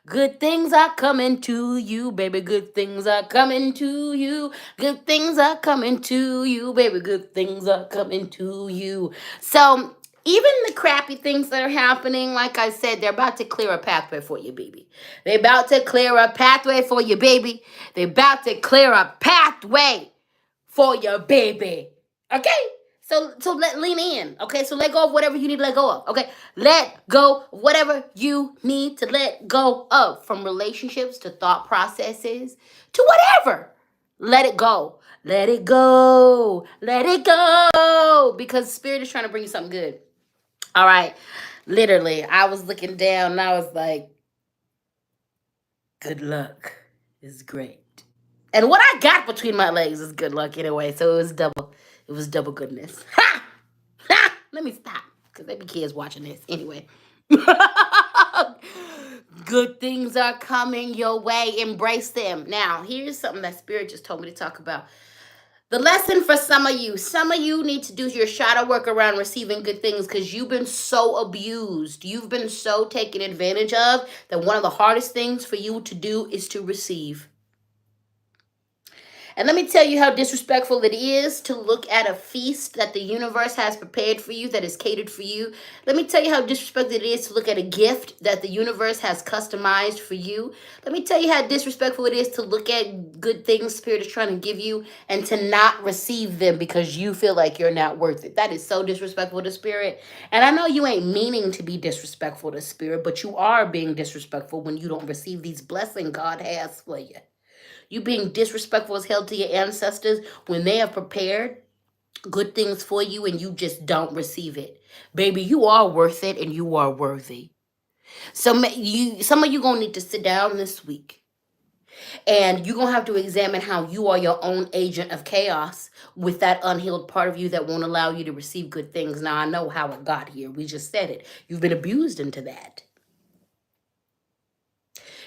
Good things are coming to you, baby. Good things are coming to you. Good things are coming to you, baby. Good things are coming to you. So, even the crappy things that are happening, like I said, they're about to clear a pathway for you, baby. They're about to clear a pathway for you, baby. They're about to clear a pathway for your baby. Okay? So lean in. Okay? So let go of whatever you need to let go of. Okay? Let go of whatever you need to let go of. From relationships to thought processes to whatever. Let it go. Let it go. Let it go. Because Spirit is trying to bring you something good. All right. Literally, I was looking down and I was like, good luck is great. And what I got between my legs is good luck anyway. So it was double goodness. Ha! Ha! Let me stop. Because there be kids watching this anyway. Good things are coming your way. Embrace them. Now, here's something that Spirit just told me to talk about. The lesson for some of you need to do your shadow work around receiving good things because you've been so abused. You've been so taken advantage of that one of the hardest things for you to do is to receive. And let me tell you how disrespectful it is to look at a feast that the universe has prepared for you, that is catered for you. Let me tell you how disrespectful it is to look at a gift that the universe has customized for you. Let me tell you how disrespectful it is to look at good things Spirit is trying to give you and to not receive them because you feel like you're not worth it. That is so disrespectful to Spirit. And I know you ain't meaning to be disrespectful to Spirit, but you are being disrespectful when you don't receive these blessings God has for you. You being disrespectful as hell to your ancestors when they have prepared good things for you and you just don't receive it. Baby, you are worth it and you are worthy. So some of you going to need to sit down this week and you're going to have to examine how you are your own agent of chaos with that unhealed part of you that won't allow you to receive good things. Now, I know how it got here. We just said it. You've been abused into that.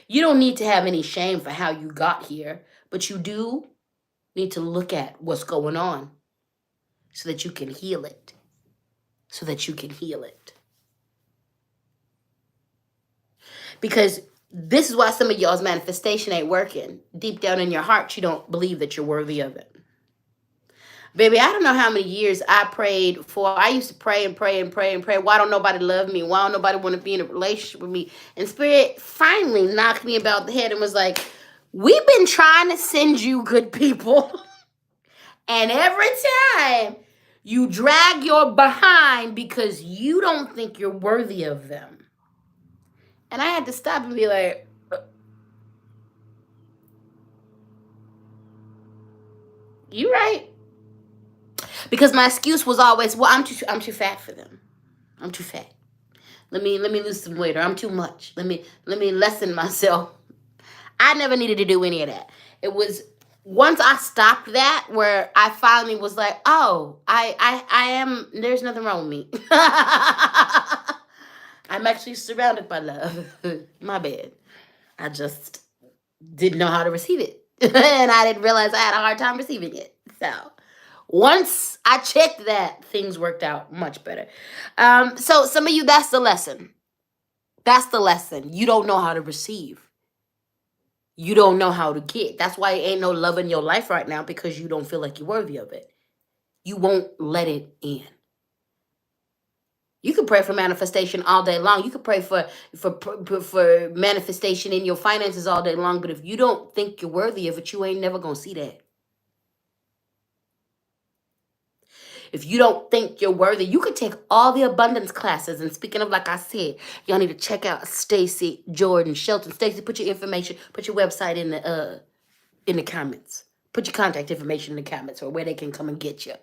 You don't need to have any shame for how you got here, but you do need to look at what's going on so that you can heal it. So that you can heal it. Because this is why some of y'all's manifestation ain't working. Deep down in your heart, you don't believe that you're worthy of it. Baby, I don't know how many years I prayed for. I used to pray and pray and pray and pray. Why don't nobody love me? Why don't nobody want to be in a relationship with me? And Spirit finally knocked me about the head and was like, we've been trying to send you good people. And every time you drag your behind because you don't think you're worthy of them. And I had to stop and be like, you right. Because my excuse was always, well, I'm too fat for them. I'm too fat. Let me lose some weight, or I'm too much. Let me lessen myself. I never needed to do any of that. It was once I stopped that where I finally was like, oh, I am, there's nothing wrong with me. I'm actually surrounded by love. My bad. I just didn't know how to receive it. And I didn't realize I had a hard time receiving it. So once I checked that, things worked out much better. So some of you, that's the lesson. That's the lesson. You don't know how to receive. You don't know how to get. That's why ain't no love in your life right now, because you don't feel like you're worthy of it. You won't let it in. You can pray for manifestation all day long. You can pray for manifestation in your finances all day long. But if you don't think you're worthy of it, you ain't never going to see that. If you don't think you're worthy, you could take all the abundance classes. And speaking of, like I said, y'all need to check out Staci, Jordan, Shelton. Staci, put your information, put your website in the comments. Put your contact information in the comments or where they can come and get you.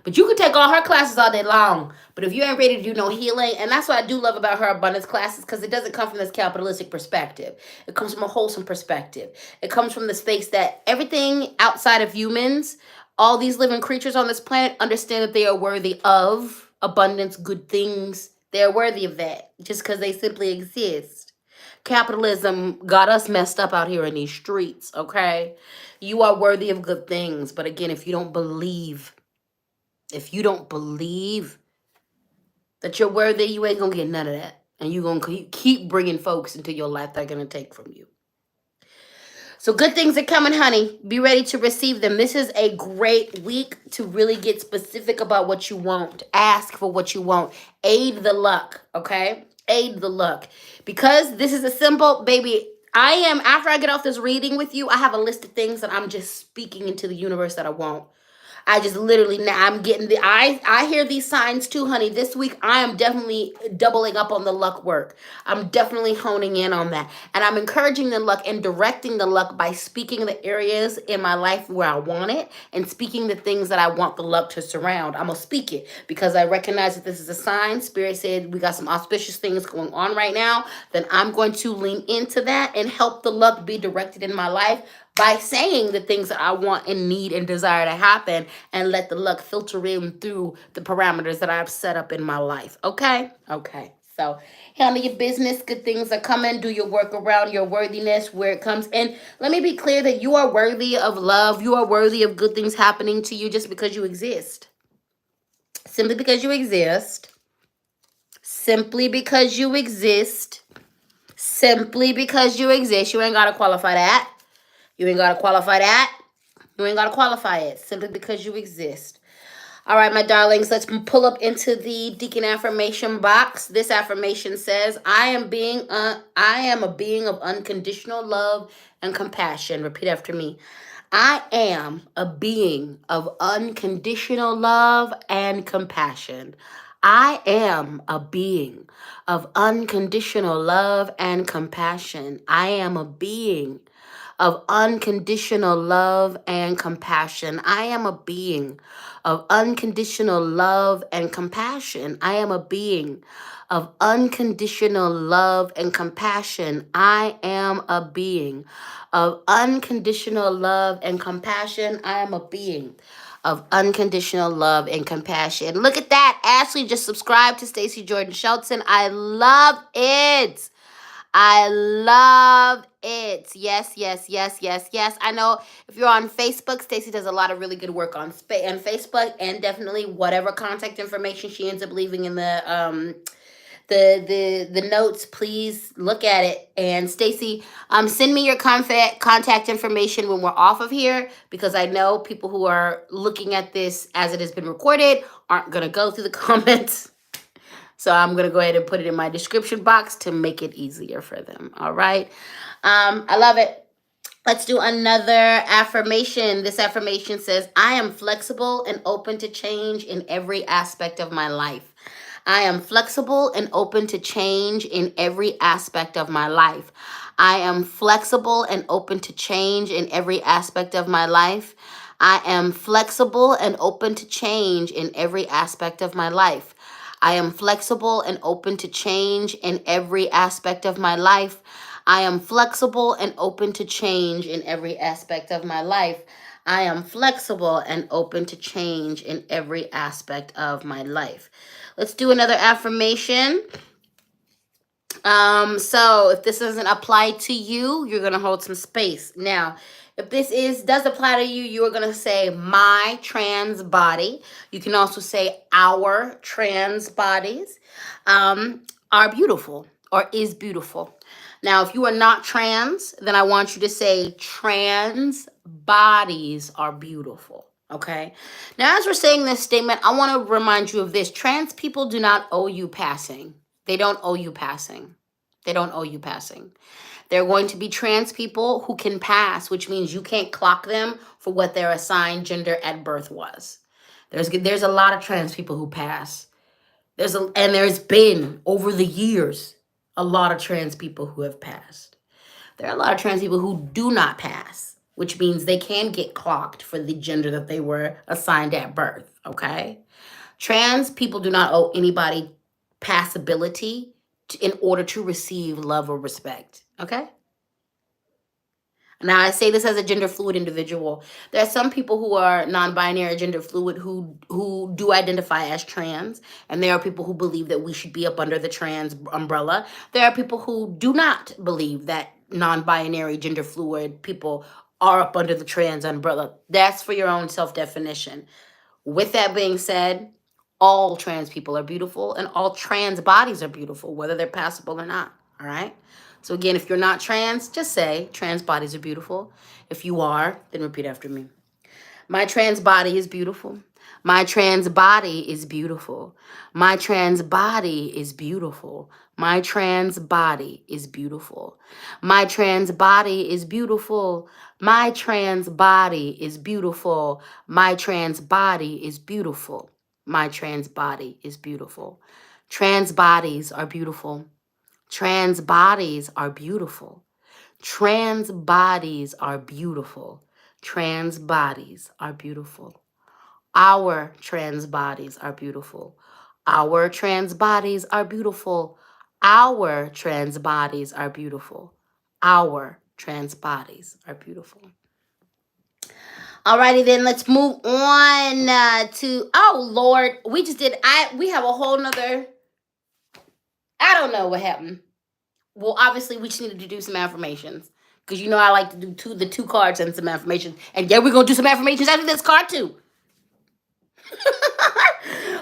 But you can take all her classes all day long. But if you ain't ready to do no healing, and that's what I do love about her abundance classes, because it doesn't come from this capitalistic perspective. It comes from a wholesome perspective. It comes from the space that everything outside of humans, all these living creatures on this planet, understand that they are worthy of abundance, good things, They're worthy of that just because they simply exist. Capitalism got us messed up out here in these streets, okay? You are worthy of good things. But again, if you don't believe that you're worthy, you ain't gonna get none of that. And you're gonna keep bringing folks into your life that are gonna take from you. So good things are coming, honey. Be ready to receive them. This is a great week to really get specific about what you want. Ask for what you want. Aid the luck, okay? Aid the luck. Because this is a symbol, baby, after I get off this reading with you, I have a list of things that I'm just speaking into the universe that I want. I just literally now I'm getting I hear these signs too, honey. This week I am definitely doubling up on the luck work. I'm definitely honing in on that. And I'm encouraging the luck and directing the luck by speaking the areas in my life where I want it and speaking the things that I want the luck to surround. I'm gonna speak it because I recognize that this is a sign. Spirit said we got some auspicious things going on right now. Then I'm going to lean into that and help the luck be directed in my life by saying the things that I want and need and desire to happen, and let the luck filter in through the parameters that I've set up in my life. Okay? Okay. So handle your business. Good things are coming. Do your work around your worthiness where it comes. And let me be clear that you are worthy of love. You are worthy of good things happening to you just because you exist. Simply because you exist. Simply because you exist. Simply because you exist. You ain't got to qualify that. You ain't got to qualify that. You ain't got to qualify it simply because you exist. All right, my darlings, let's pull up into the Deacon affirmation box. This affirmation says, I am a being of unconditional love and compassion. Repeat after me. I am a being of unconditional love and compassion. I am a being of unconditional love and compassion. I am a being of unconditional love and compassion. I am a being of unconditional love and compassion. I am a being of unconditional love and compassion. I am a being of unconditional love and compassion. I am a being of unconditional love and compassion. Look at that. Ashley just subscribed to Staci Jordan Shelton. I love it. I love it. Yes, yes, yes, yes, yes. I know if you're on Facebook, Staci does a lot of really good work on Facebook, and definitely whatever contact information she ends up leaving in the notes, please look at it. And Staci, send me your contact information when we're off of here, because I know people who are looking at this as it has been recorded aren't gonna go through the comments. So I'm going to go ahead and put it in my description box to make it easier for them. All right. I love it. Let's do another affirmation. This affirmation says, I am flexible and open to change in every aspect of my life. I am flexible and open to change in every aspect of my life. I am flexible and open to change in every aspect of my life. I am flexible and open to change in every aspect of my life. I am flexible and open to change in every aspect of my life. I am flexible and open to change in every aspect of my life. I am flexible and open to change in every aspect of my life. Let's do another affirmation. So if this doesn't apply to you, you're going to hold some space. Now, if this does apply to you, you are going to say my trans body. You can also say our trans bodies are beautiful or is beautiful. Now, if you are not trans, then I want you to say trans bodies are beautiful. Okay. Now, as we're saying this statement, I want to remind you of this. Trans people do not owe you passing. They don't owe you passing. They don't owe you passing. There are going to be trans people who can pass, which means you can't clock them for what their assigned gender at birth was. There's a lot of trans people who pass. There's been over the years a lot of trans people who have passed. There are a lot of trans people who do not pass, which means they can get clocked for the gender that they were assigned at birth, okay? Trans people do not owe anybody passability in order to receive love or respect, okay? Now, I say this as a gender fluid individual. There are some people who are non-binary, gender fluid, who do identify as trans, and there are people who believe that we should be up under the trans umbrella. There are people who do not believe that non-binary, gender fluid people are up under the trans umbrella. That's for your own self-definition. With that being said, all trans people are beautiful, and all trans bodies are beautiful, whether they're passable or not. All right? So again, if you're not trans, just say trans bodies are beautiful. If you are, then repeat after me. My trans body is beautiful. My trans body is beautiful. My trans body is beautiful. My trans body is beautiful. My trans body is beautiful. My trans body is beautiful. My trans body is beautiful. My trans body is beautiful. Trans bodies are beautiful. Trans bodies are beautiful. Trans bodies are beautiful. Trans bodies are beautiful. Our trans bodies are beautiful. Our trans bodies are beautiful. Our trans bodies are beautiful. Our trans bodies are beautiful. Alrighty then, let's move on to, oh Lord, we have a whole nother, I don't know what happened. Well, obviously, we just needed to do some affirmations. Because you know I like to do the two cards and some affirmations. And yeah, we're going to do some affirmations after this card, too.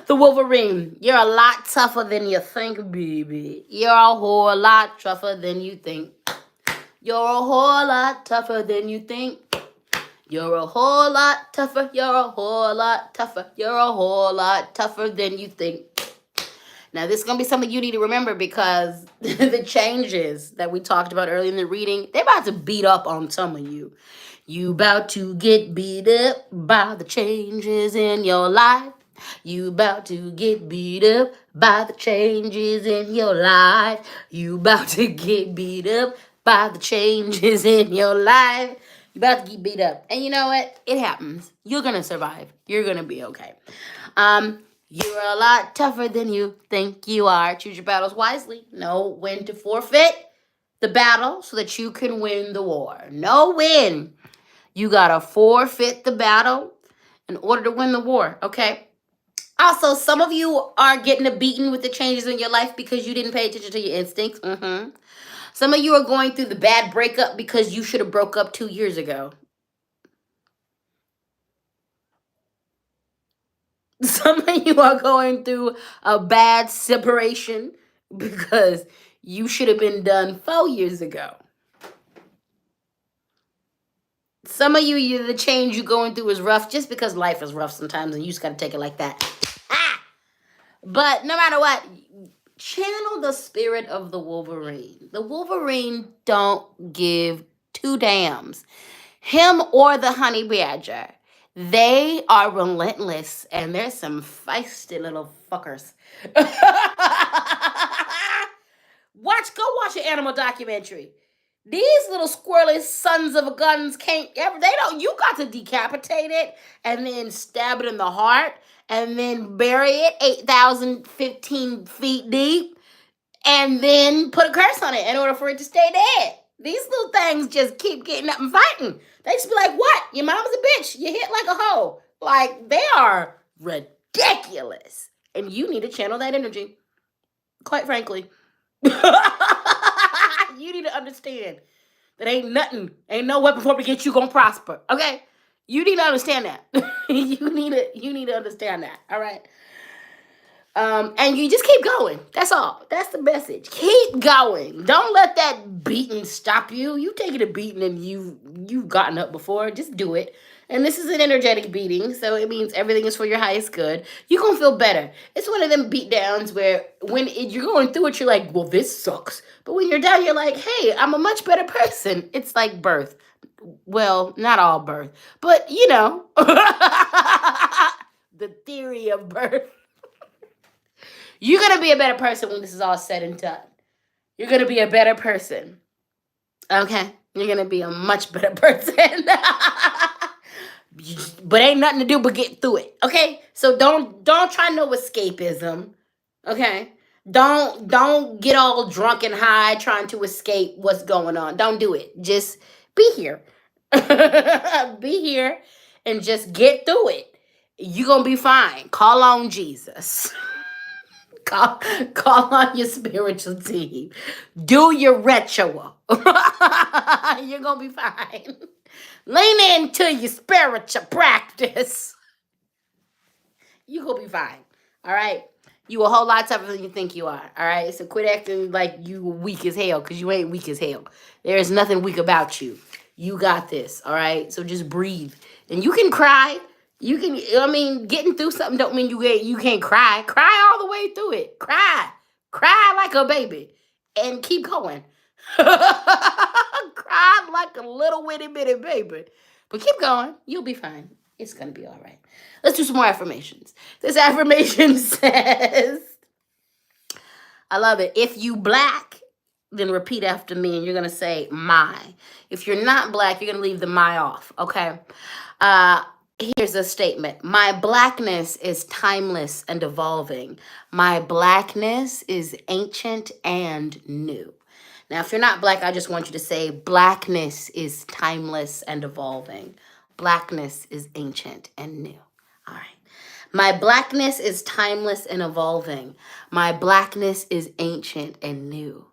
The Wolverine. You're a lot tougher than you think, baby. You're a whole lot tougher than you think. You're a whole lot tougher than you think. You're a whole lot tougher. You're a whole lot tougher. You're a whole lot tougher than you think. Now, this is going to be something you need to remember because the changes that we talked about earlier in the reading, they're about to beat up on some of you. You about to get beat up by the changes in your life. You about to get beat up by the changes in your life. You about to get beat up by the changes in your life. You about to get beat up. And you know what? It happens. You're going to survive. You're going to be okay. You're a lot tougher than you think you are. Choose your battles wisely. Know when to forfeit the battle so that you can win the war. Know when you gotta forfeit the battle in order to win the war, okay? Also, some of you are getting a beating with the changes in your life because you didn't pay attention to your instincts. Some of you are going through the bad breakup because you should have broke up 2 years ago. Some of you are going through a bad separation because you should have been done 4 years ago. Some of you, the change you're going through is rough just because life is rough sometimes and you just got to take it like that. But no matter what, channel the spirit of the Wolverine. The Wolverine don't give two damns. Him or the honey badger. They are relentless and they're some feisty little fuckers. Go watch an animal documentary. These little squirrely sons of guns you got to decapitate it and then stab it in the heart and then bury it 8,015 feet deep and then put a curse on it in order for it to stay dead. These little things just keep getting up and fighting. They just be like, what? Your mom's a bitch. You hit like a hoe. Like, they are ridiculous. And you need to channel that energy. Quite frankly. You need to understand that ain't no weapon formed against you gonna prosper. Okay? You need to understand that. you need to understand that. All right. And you just keep going. That's all. That's the message. Keep going. Don't let that beating stop you. You taking a beating and you've gotten up before. Just do it. And this is an energetic beating, so it means everything is for your highest good. You're going to feel better. It's one of them beat downs where when you're going through it, you're like, well, this sucks. But when you're down, you're like, hey, I'm a much better person. It's like birth. Well, not all birth, but you know, the theory of birth. You're going to be a better person when this is all said and done. You're going to be a better person. Okay? You're going to be a much better person. But ain't nothing to do but get through it. Okay? So don't try no escapism. Okay? Don't get all drunk and high trying to escape what's going on. Don't do it. Just Be here. Be here and just get through it. You're going to be fine. Call on Jesus. call, call on your spiritual team. Do your ritual. You're going to be fine. Lean into your spiritual practice. You're going to be fine. All right? You a whole lot tougher than you think you are. All right? So quit acting like you weak as hell, because you ain't weak as hell. There's nothing weak about you. You got this. All right? So just breathe. And you can cry. You can, I mean, getting through something don't mean you can't cry. Cry all the way through it. Cry. Cry like a baby. And keep going. Cry like a little witty bitty baby. But keep going. You'll be fine. It's going to be all right. Let's do some more affirmations. This affirmation says, I love it. If you black, then repeat after me, and you're going to say my. If you're not black, you're going to leave the my off, okay? Here's a statement. My blackness is timeless and evolving. My blackness is ancient and new. Now, if you're not black, I just want you to say blackness is timeless and evolving. Blackness is ancient and new. All right. My blackness is timeless and evolving. My blackness is ancient and new.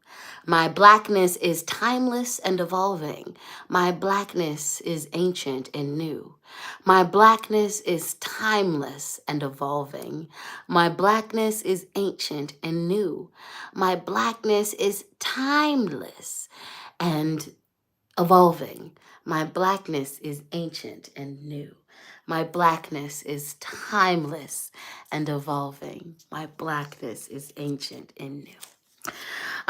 My blackness is timeless and evolving. My blackness is ancient and new. My blackness is timeless and evolving. My blackness is ancient and new. My blackness is timeless and evolving. My blackness is ancient and new. My blackness is timeless and evolving. My blackness is ancient and new.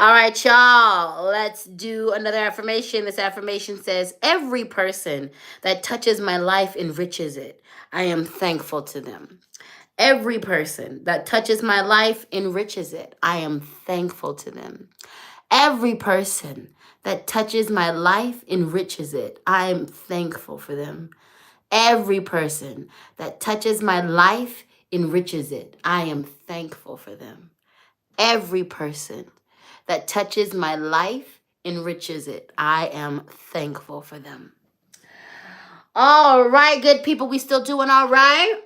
All right, y'all, let's do another affirmation. This affirmation says, every person that touches my life enriches it. I am thankful to them. Every person that touches my life enriches it. I am thankful to them. Every person that touches my life enriches it. I am thankful for them. Every person that touches my life enriches it. I am thankful for them. Every person that touches my life enriches it. I am thankful for them. All right, good people. We still doing all right?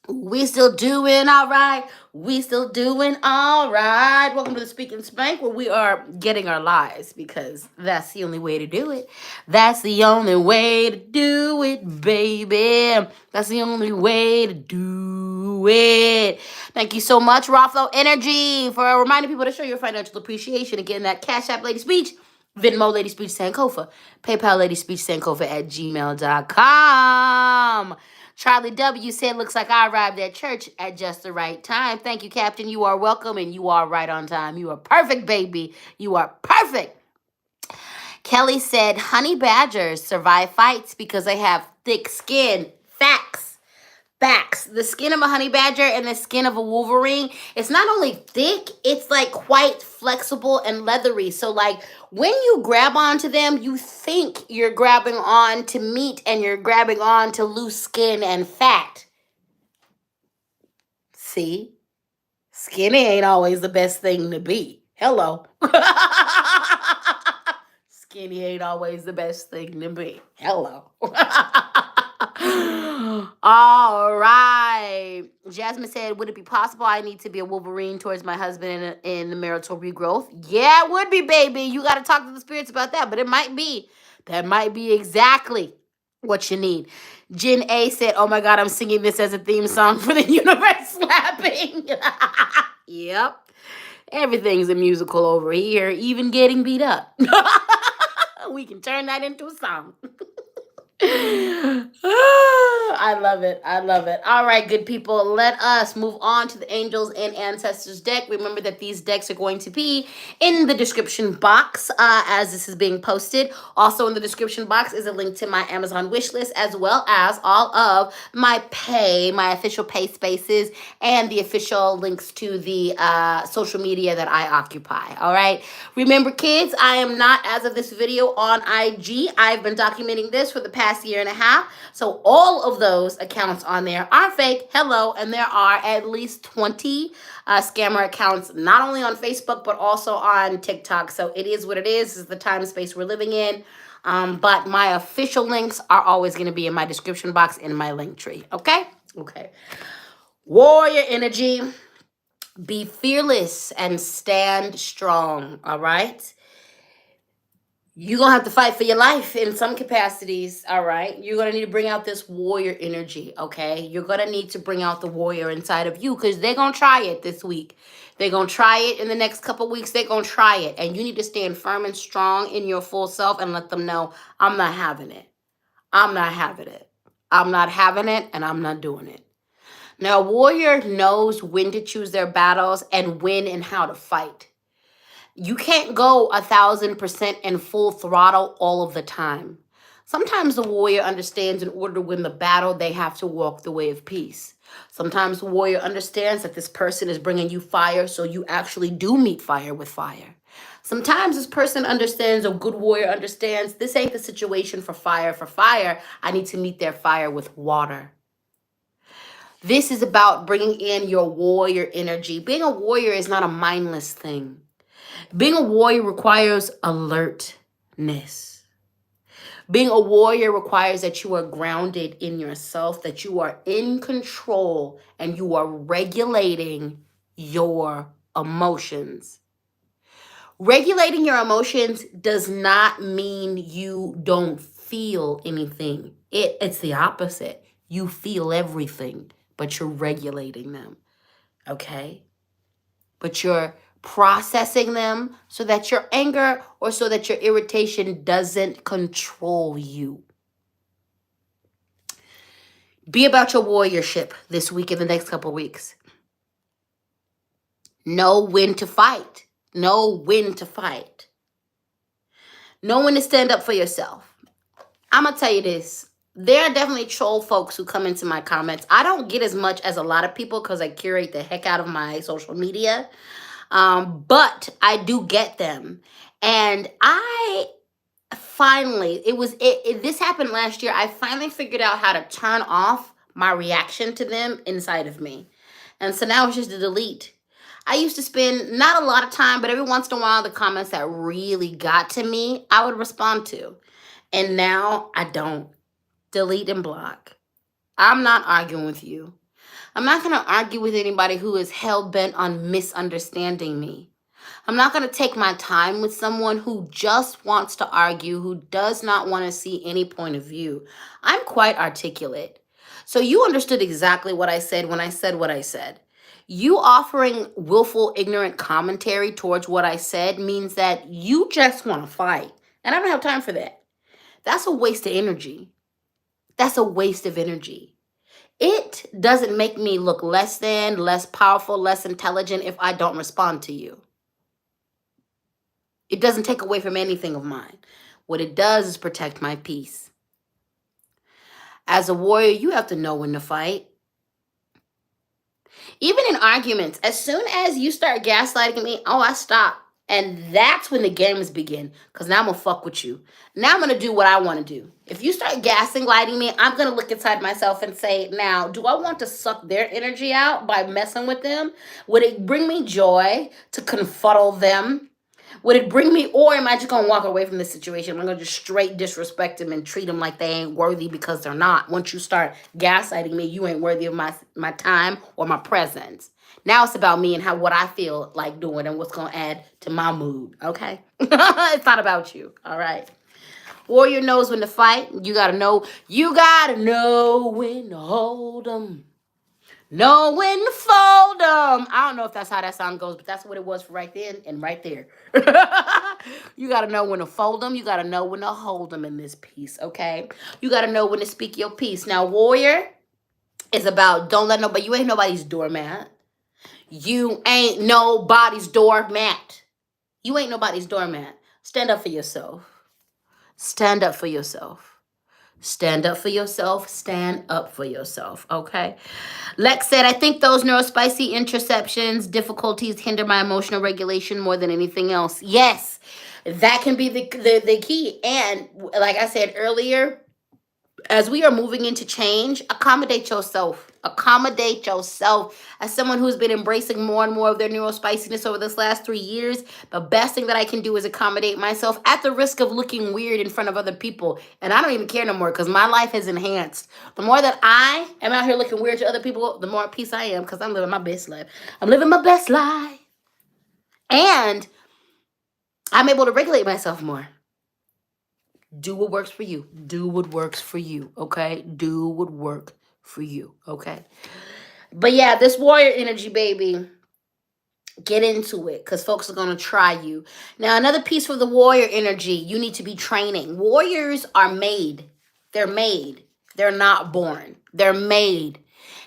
We still doing all right. We still doing all right. Welcome to the Speak and Spank, where we are getting our lives, because that's the only way to do it. That's the only way to do it, baby. That's the only way to do it. Thank you so much, Rotho Energy, for reminding people to show your financial appreciation. Again, that Cash App LadySpeech, Venmo LadySpeech Sankofa, PayPal LadySpeech Sankofa at gmail.com. Charlie W. said, looks like I arrived at church at just the right time. Thank you, Captain. You are welcome, and you are right on time. You are perfect, baby. You are perfect. Kelly said, honey badgers survive fights because they have thick skin. Facts. Facts. The skin of a honey badger and the skin of a Wolverine, it's not only thick, it's like quite flexible and leathery. So like when you grab onto them, you think you're grabbing on to meat and you're grabbing on to loose skin and fat. See? Skinny ain't always the best thing to be. Hello. Skinny ain't always the best thing to be. Hello. All right. Jasmine said, would it be possible I need to be a Wolverine towards my husband in the marital regrowth? Yeah, it would be, baby. You got to talk to the spirits about that, but it might be. That might be exactly what you need. Jen A said, oh my God, I'm singing this as a theme song for the universe slapping. Yep. Everything's a musical over here, even getting beat up. We can turn that into a song. I love it. I love it. All right, good people. Let us move on to the Angels and Ancestors deck. Remember that these decks are going to be in the description box as this is being posted. Also in the description box is a link to my Amazon wish list, as well as all of my official pay spaces, and the official links to the social media that I occupy. All right. Remember, kids, I am not, as of this video, on IG. I've been documenting this for the past year and a half. So all of those accounts on there are fake. Hello. And there are at least 20 scammer accounts, not only on Facebook, but also on TikTok. So it is what it is. This is the time and space we're living in. But my official links are always going to be in my description box in my link tree. Okay? Okay. Warrior energy. Be fearless and stand strong. All right? You're going to have to fight for your life in some capacities, all right? You're going to need to bring out this warrior energy, okay? You're going to need to bring out the warrior inside of you because they're going to try it this week. They're going to try it in the next couple weeks. They're going to try it. And you need to stand firm and strong in your full self and let them know, I'm not having it. I'm not having it. I'm not having it, and I'm not doing it. Now, a warrior knows when to choose their battles and when and how to fight. You can't go 1,000% in full throttle all of the time. Sometimes the warrior understands in order to win the battle, they have to walk the way of peace. Sometimes the warrior understands that this person is bringing you fire, so you actually do meet fire with fire. Sometimes this person understands, a good warrior understands, this ain't the situation for fire. For fire, I need to meet their fire with water. This is about bringing in your warrior energy. Being a warrior is not a mindless thing. Being a warrior requires alertness. Being a warrior requires that you are grounded in yourself, that you are in control, and you are regulating your emotions. Regulating your emotions does not mean you don't feel anything. It's the opposite. You feel everything, but you're regulating them, okay? But you're processing them so that your anger or so that your irritation doesn't control you. Be about your warriorship this week and the next couple of weeks. Know when to fight. Know when to fight. Know when to stand up for yourself. I'm going to tell you this. There are definitely troll folks who come into my comments. I don't get as much as a lot of people because I curate the heck out of my social media. But I do get them. And I finally, this happened last year. I finally figured out how to turn off my reaction to them inside of me. And so now it's just a delete. I used to spend not a lot of time, but every once in a while, the comments that really got to me, I would respond to. And now I don't. Delete and block. I'm not arguing with you. I'm not going to argue with anybody who is hell-bent on misunderstanding me. I'm not going to take my time with someone who just wants to argue, who does not want to see any point of view. I'm quite articulate. So you understood exactly what I said when I said what I said. You offering willful, ignorant commentary towards what I said means that you just want to fight. And I don't have time for that. That's a waste of energy. That's a waste of energy. It doesn't make me look less than, less powerful, less intelligent if I don't respond to you. It doesn't take away from anything of mine. What it does is protect my peace. As a warrior, you have to know when to fight. Even in arguments, as soon as you start gaslighting me, I stop. And that's when the games begin. Because now I'm going to fuck with you. Now I'm going to do what I want to do. If you start gaslighting me, I'm going to look inside myself and say, now, do I want to suck their energy out by messing with them? Would it bring me joy to confuddle them? Would it bring me, or am I just going to walk away from this situation? I'm going to just straight disrespect them and treat them like they ain't worthy because they're not. Once you start gaslighting me, you ain't worthy of my time or my presence. Now it's about me and what I feel like doing and what's going to add to my mood, okay? It's not about you, all right? Warrior knows when to fight. You got to know when to hold them. Know when to fold them. I don't know if that's how that song goes, but that's what it was for right then and right there. You got to know when to fold them. You got to know when to hold them in this piece, okay? You got to know when to speak your piece. Now, warrior is about don't let nobody, you ain't nobody's doormat. You ain't nobody's doormat. You ain't nobody's doormat. Stand up for yourself. Stand up for yourself. Stand up for yourself. Stand up for yourself, okay? Lex said, I think those neurospicy interceptions, difficulties hinder my emotional regulation more than anything else. Yes, that can be the key. And like I said earlier, As we are moving into change, accommodate yourself. Accommodate yourself. As someone who's been embracing more and more of their neurospiciness over this last 3 years, the best thing that I can do is accommodate myself at the risk of looking weird in front of other people. And I don't even care no more because my life has enhanced. The more that I am out here looking weird to other people, the more at peace I am because I'm living my best life. I'm living my best life. And I'm able to regulate myself more. Do what works for you. Do what works for you, okay? Do what works for you, okay? But yeah, this warrior energy, baby, get into it because folks are going to try you. Now, another piece for the warrior energy, you need to be training. Warriors are made. They're made. They're not born. They're made.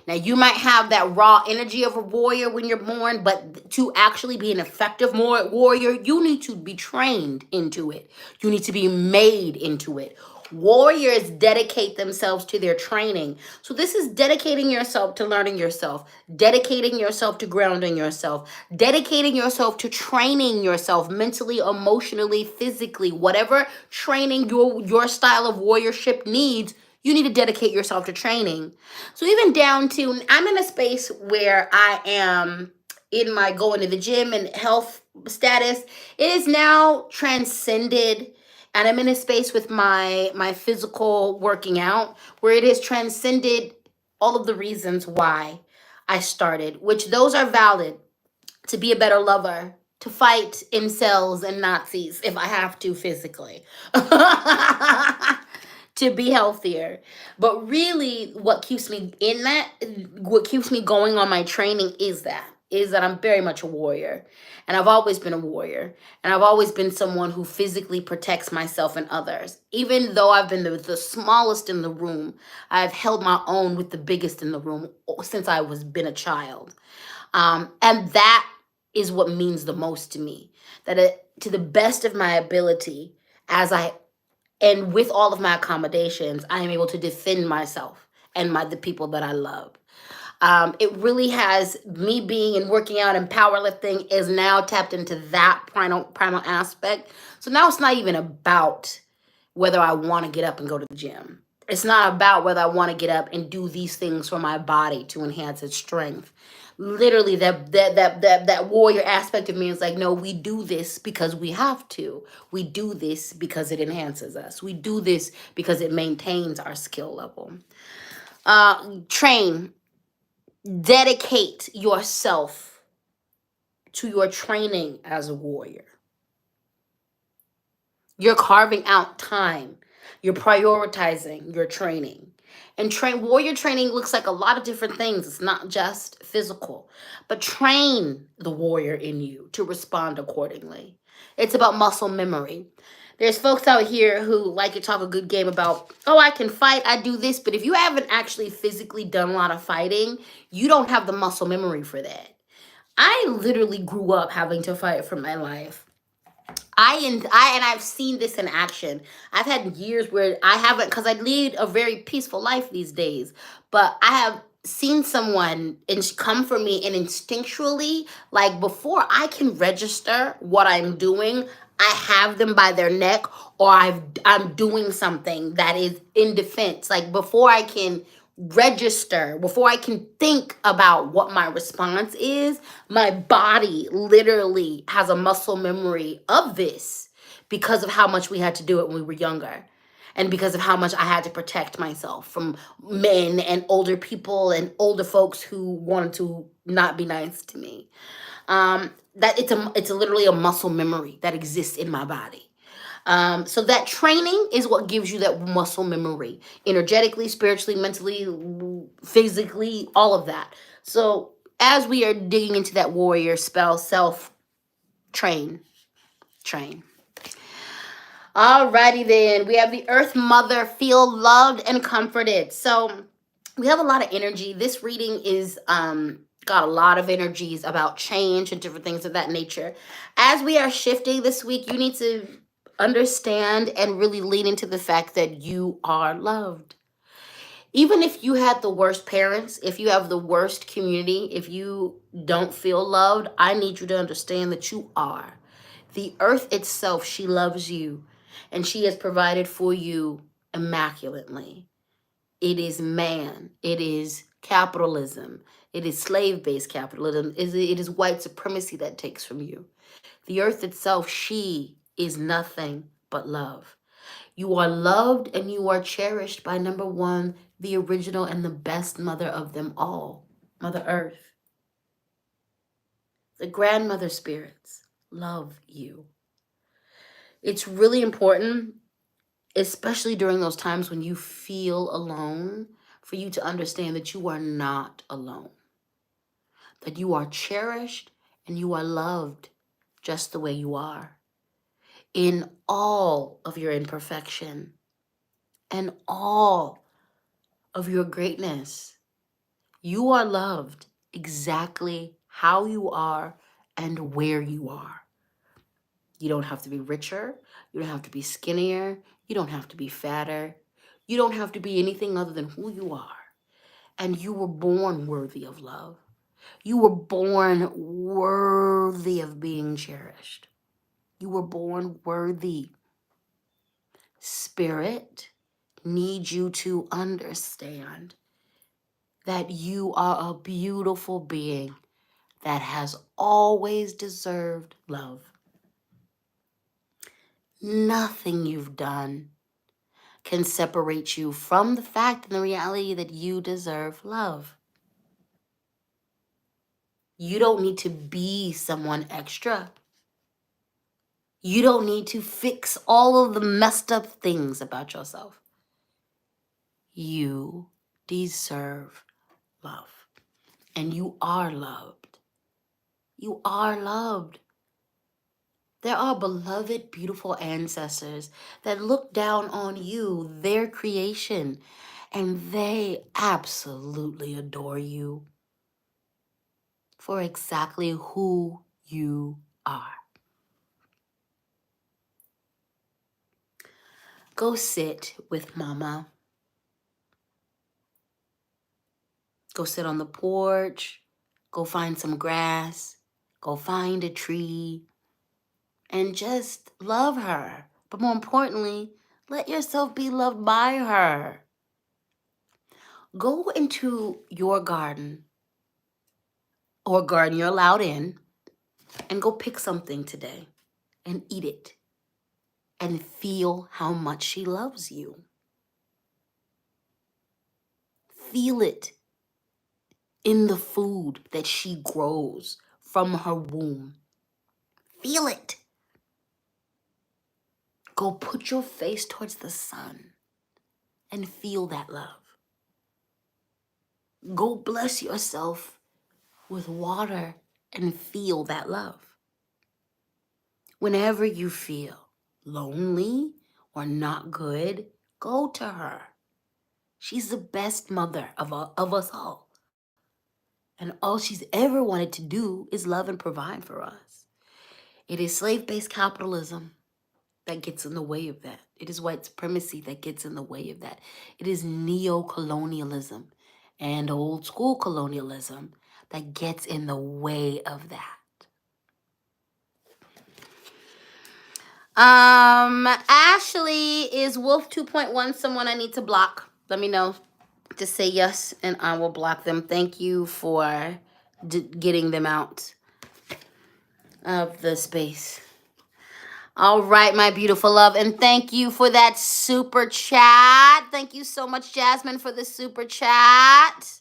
Now, you might have that raw energy of a warrior when you're born, but to actually be an effective warrior, you need to be trained into it. You need to be made into it. Warriors dedicate themselves to their training. So this is dedicating yourself to learning yourself, dedicating yourself to grounding yourself, dedicating yourself to training yourself mentally, emotionally, physically, whatever training your style of warriorship needs. You need to dedicate yourself to training. So even down to, I'm in a space where I am in my going to the gym and health status. It is now transcended, and I'm in a space with my physical working out where it has transcended all of the reasons why I started, which those are valid. To be a better lover, to fight incels and Nazis if I have to physically. To be healthier. But really what keeps me in that, what keeps me going on my training is that I'm very much a warrior. And I've always been a warrior. And I've always been someone who physically protects myself and others. Even though I've been the smallest in the room, I've held my own with the biggest in the room since I was been a child. And that is what means the most to me. That to the best of my ability, and with all of my accommodations, I am able to defend myself and the people that I love. It really has, me being and working out and powerlifting is now tapped into that primal aspect. So now it's not even about whether I want to get up and go to the gym. It's not about whether I want to get up and do these things for my body to enhance its strength. Literally, that warrior aspect of me is like, no, we do this because we have to. We do this because it enhances us. We do this because it maintains our skill level. Train. Dedicate yourself to your training as a warrior. You're carving out time. You're prioritizing your training. And warrior training looks like a lot of different things. It's not just physical, but train the warrior in you to respond accordingly. It's about muscle memory. There's folks out here who like to talk a good game about, oh, I can fight, I do this. But if you haven't actually physically done a lot of fighting, you don't have the muscle memory for that. I literally grew up having to fight for my life. I've seen this in action. I've had years where I haven't, because I lead a very peaceful life these days, but I have seen someone come for me and instinctually, like before I can register what I'm doing, I have them by their neck, or I'm doing something that is in defense. Like before I can register, before I can think about what my response is, my body literally has a muscle memory of this because of how much we had to do it when we were younger. And because of how much I had to protect myself from men and older people and older folks who wanted to not be nice to me. That it's literally a muscle memory that exists in my body. So that training is what gives you that muscle memory, energetically, spiritually, mentally, physically, all of that. So as we are digging into that warrior spell, train. Alrighty then, we have the Earth Mother, feel loved and comforted. So we have a lot of energy. This reading is got a lot of energies about change and different things of that nature. As we are shifting this week, you need to understand and really lean into the fact that you are loved. Even if you had the worst parents, if you have the worst community, if you don't feel loved, I need you to understand that you are. The earth itself, she loves you, and she has provided for you immaculately. It is man. It is capitalism. It is slave-based capitalism. It is white supremacy that takes from you. The earth itself, she is nothing but love. You are loved and you are cherished by number one, the original and the best mother of them all, Mother Earth. The grandmother spirits love you. It's really important, especially during those times when you feel alone, for you to understand that you are not alone, that you are cherished and you are loved just the way you are, in all of your imperfection and all of your greatness. You are loved exactly how you are and where you are. You don't have to be richer. You don't have to be skinnier. You don't have to be fatter. You don't have to be anything other than who you are. And you were born worthy of love. You were born worthy of being cherished. You were born worthy. Spirit needs you to understand that you are a beautiful being that has always deserved love. Nothing you've done can separate you from the fact and the reality that you deserve love. You don't need to be someone extra. You don't need to fix all of the messed up things about yourself. You deserve love. And you are loved. You are loved. There are beloved, beautiful ancestors that look down on you, their creation, and they absolutely adore you for exactly who you are. Go sit with mama. Go sit on the porch. Go find some grass. Go find a tree. And just love her. But more importantly, let yourself be loved by her. Go into your garden or garden you're allowed in and go pick something today and eat it and feel how much she loves you. Feel it in the food that she grows from her womb. Feel it. Go put your face towards the sun and feel that love. Go bless yourself with water and feel that love. Whenever you feel lonely or not good, go to her. She's the best mother of us all. And all she's ever wanted to do is love and provide for us. It is slave-based capitalism that gets in the way of that. It is white supremacy that gets in the way of that. It is neo-colonialism and old school colonialism that gets in the way of that. Ashley, is Wolf 2.1 someone I need to block? Let me know. Just say yes and I will block them. Thank you for getting them out of the space. All right, my beautiful love. And thank you for that super chat. Thank you so much, Jasmine, for the super chat.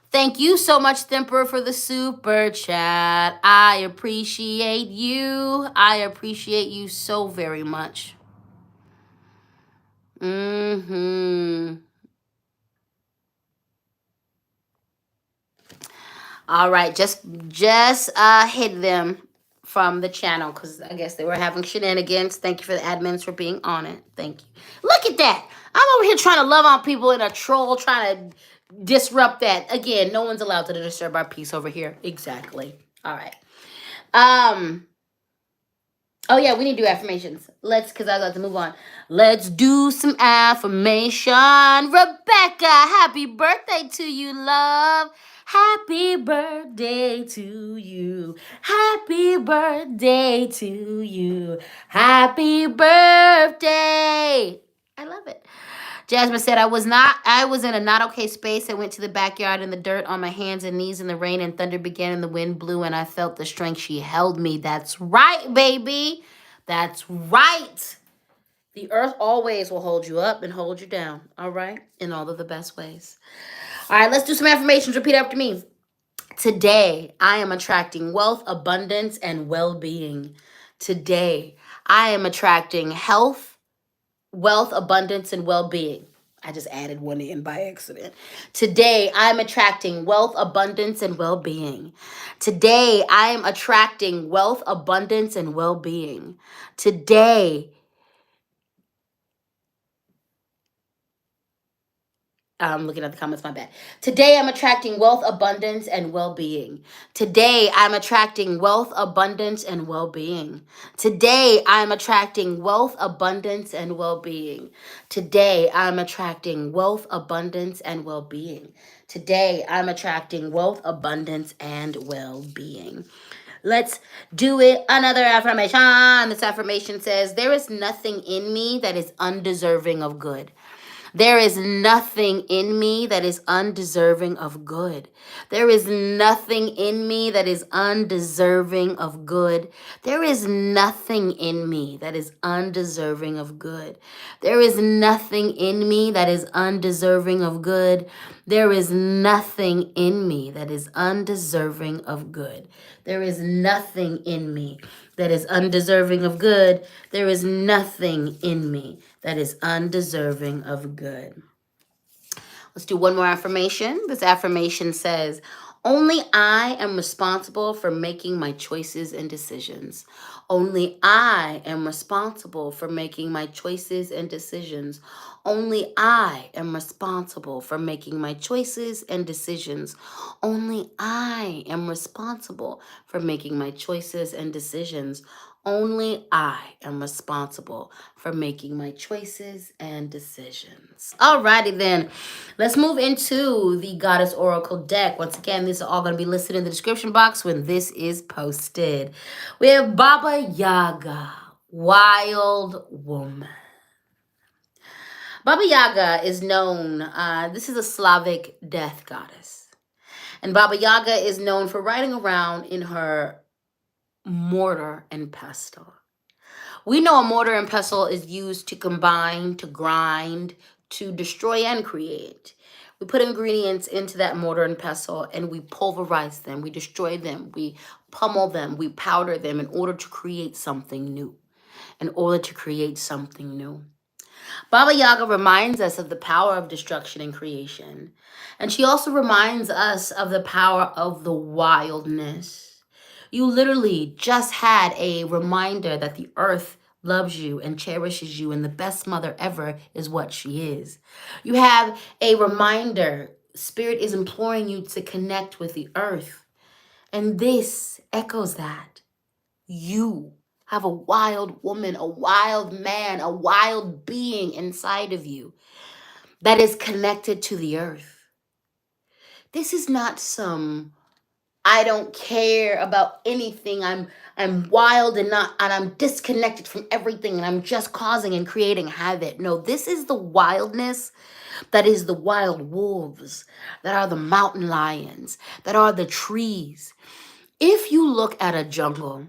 Thank you so much, Thimper, for the super chat. I appreciate you. I appreciate you so very much. All right, just hid them from the channel because I guess they were having shenanigans. Thank you for the admins for being on it. Thank you. Look at that. I'm over here trying to love on people and a troll trying to disrupt that. Again, no one's allowed to disturb our peace over here. Exactly. All right. Oh yeah, we need to do affirmations. Because I got to move on. Let's do some affirmation. Rebecca, happy birthday to you, love. Happy birthday to you. Happy birthday to you. Happy birthday. I love it. Jasmine said, I was in a not okay space. I went to the backyard in the dirt on my hands and knees in the rain, and thunder began and the wind blew, and I felt the strength. She held me. That's right, baby. That's right. The earth always will hold you up and hold you down. All right. In all of the best ways. All right. Let's do some affirmations. Repeat after me. Today, I am attracting wealth, abundance, and well-being. Today, I am attracting health, wealth, abundance, and well-being. I just added one in by accident. Today, I'm attracting wealth, abundance, and well-being. Today, I am attracting wealth, abundance, and well-being. Today, I'm looking at the comments, my bad. Today, I'm attracting wealth, abundance, and well-being. Today, I'm attracting wealth, abundance, and well-being. Today, I'm attracting wealth, abundance, and well-being. Today, I'm attracting wealth, abundance, and well-being. Today, I'm attracting wealth, abundance, and well-being. Let's do it. Another affirmation. This affirmation says, there is nothing in me that is undeserving of good. There is nothing in me that is undeserving of good. There is nothing in me that is undeserving of good. There is nothing in me that is undeserving of good. There is nothing in me that is undeserving of good. There is nothing in me that is undeserving of good. There is nothing in me that is undeserving of good. There is nothing in me that is undeserving of good. Let's do one more affirmation. This affirmation says, only I am responsible for making my choices and decisions. Only I am responsible for making my choices and decisions. Only I am responsible for making my choices and decisions. Only I am responsible for making my choices and decisions. Only I am responsible for making my choices and decisions. Alrighty then. Let's move into the Goddess Oracle deck. Once again, these are all going to be listed in the description box when this is posted. We have Baba Yaga, Wild Woman. Baba Yaga is known, this is a Slavic death goddess. And Baba Yaga is known for riding around in her mortar and pestle. We know a mortar and pestle is used to combine, to grind, to destroy and create. We put ingredients into that mortar and pestle and we pulverize them, we destroy them, we pummel them, we powder them in order to create something new. In order to create something new. Baba Yaga reminds us of the power of destruction and creation. And she also reminds us of the power of the wildness. You literally just had a reminder that the earth loves you and cherishes you, and the best mother ever is what she is. You have a reminder. Spirit is imploring you to connect with the earth. And this echoes that. You have a wild woman, a wild man, a wild being inside of you that is connected to the earth. This is not some I don't care about anything. I'm wild and I'm disconnected from everything and I'm just causing and creating havoc. No, this is the wildness that is the wild wolves, that are the mountain lions, that are the trees. If you look at a jungle,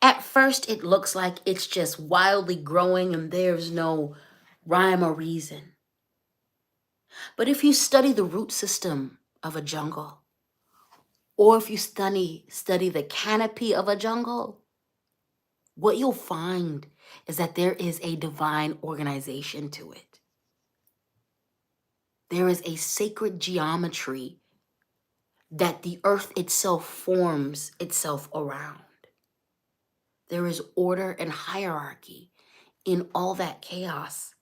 at first it looks like it's just wildly growing and there's no rhyme or reason. But if you study the root system of a jungle, or if you study the canopy of a jungle, what you'll find is that there is a divine organization to it. There is a sacred geometry that the earth itself forms itself around. There is order and hierarchy in all that chaos.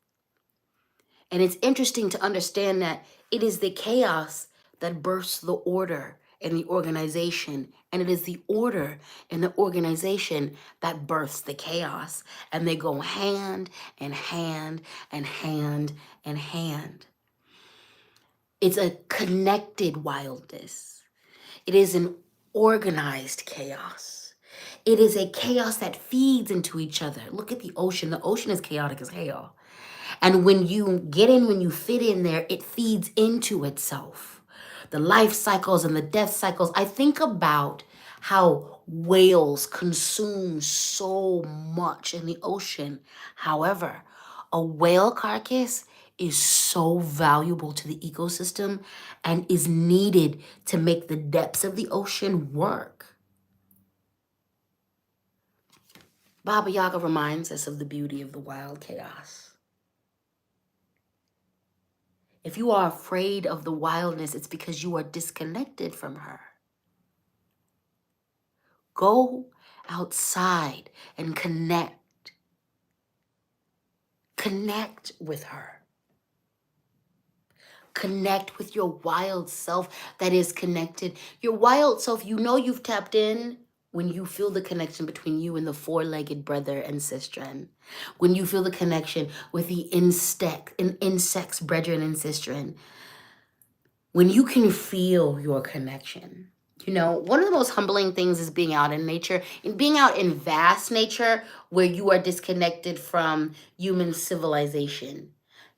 And it's interesting to understand that it is the chaos that births the order and the organization. And it is the order and the organization that births the chaos. And they go hand in hand and hand in hand. It's a connected wildness. It is an organized chaos. It is a chaos that feeds into each other. Look at the ocean. The ocean is chaotic as hell. And when you get in, when you fit in there, it feeds into itself. The life cycles and the death cycles. I think about how whales consume so much in the ocean. However, a whale carcass is so valuable to the ecosystem and is needed to make the depths of the ocean work. Baba Yaga reminds us of the beauty of the wild chaos. If you are afraid of the wildness, it's because you are disconnected from her. Go outside and connect. Connect with her. Connect with your wild self that is connected. Your wild self, you know you've tapped in when you feel the connection between you and the four-legged brother and sister. When you feel the connection with the insects, brethren and sister. When you can feel your connection. You know, one of the most humbling things is being out in nature, and being out in vast nature where you are disconnected from human civilization.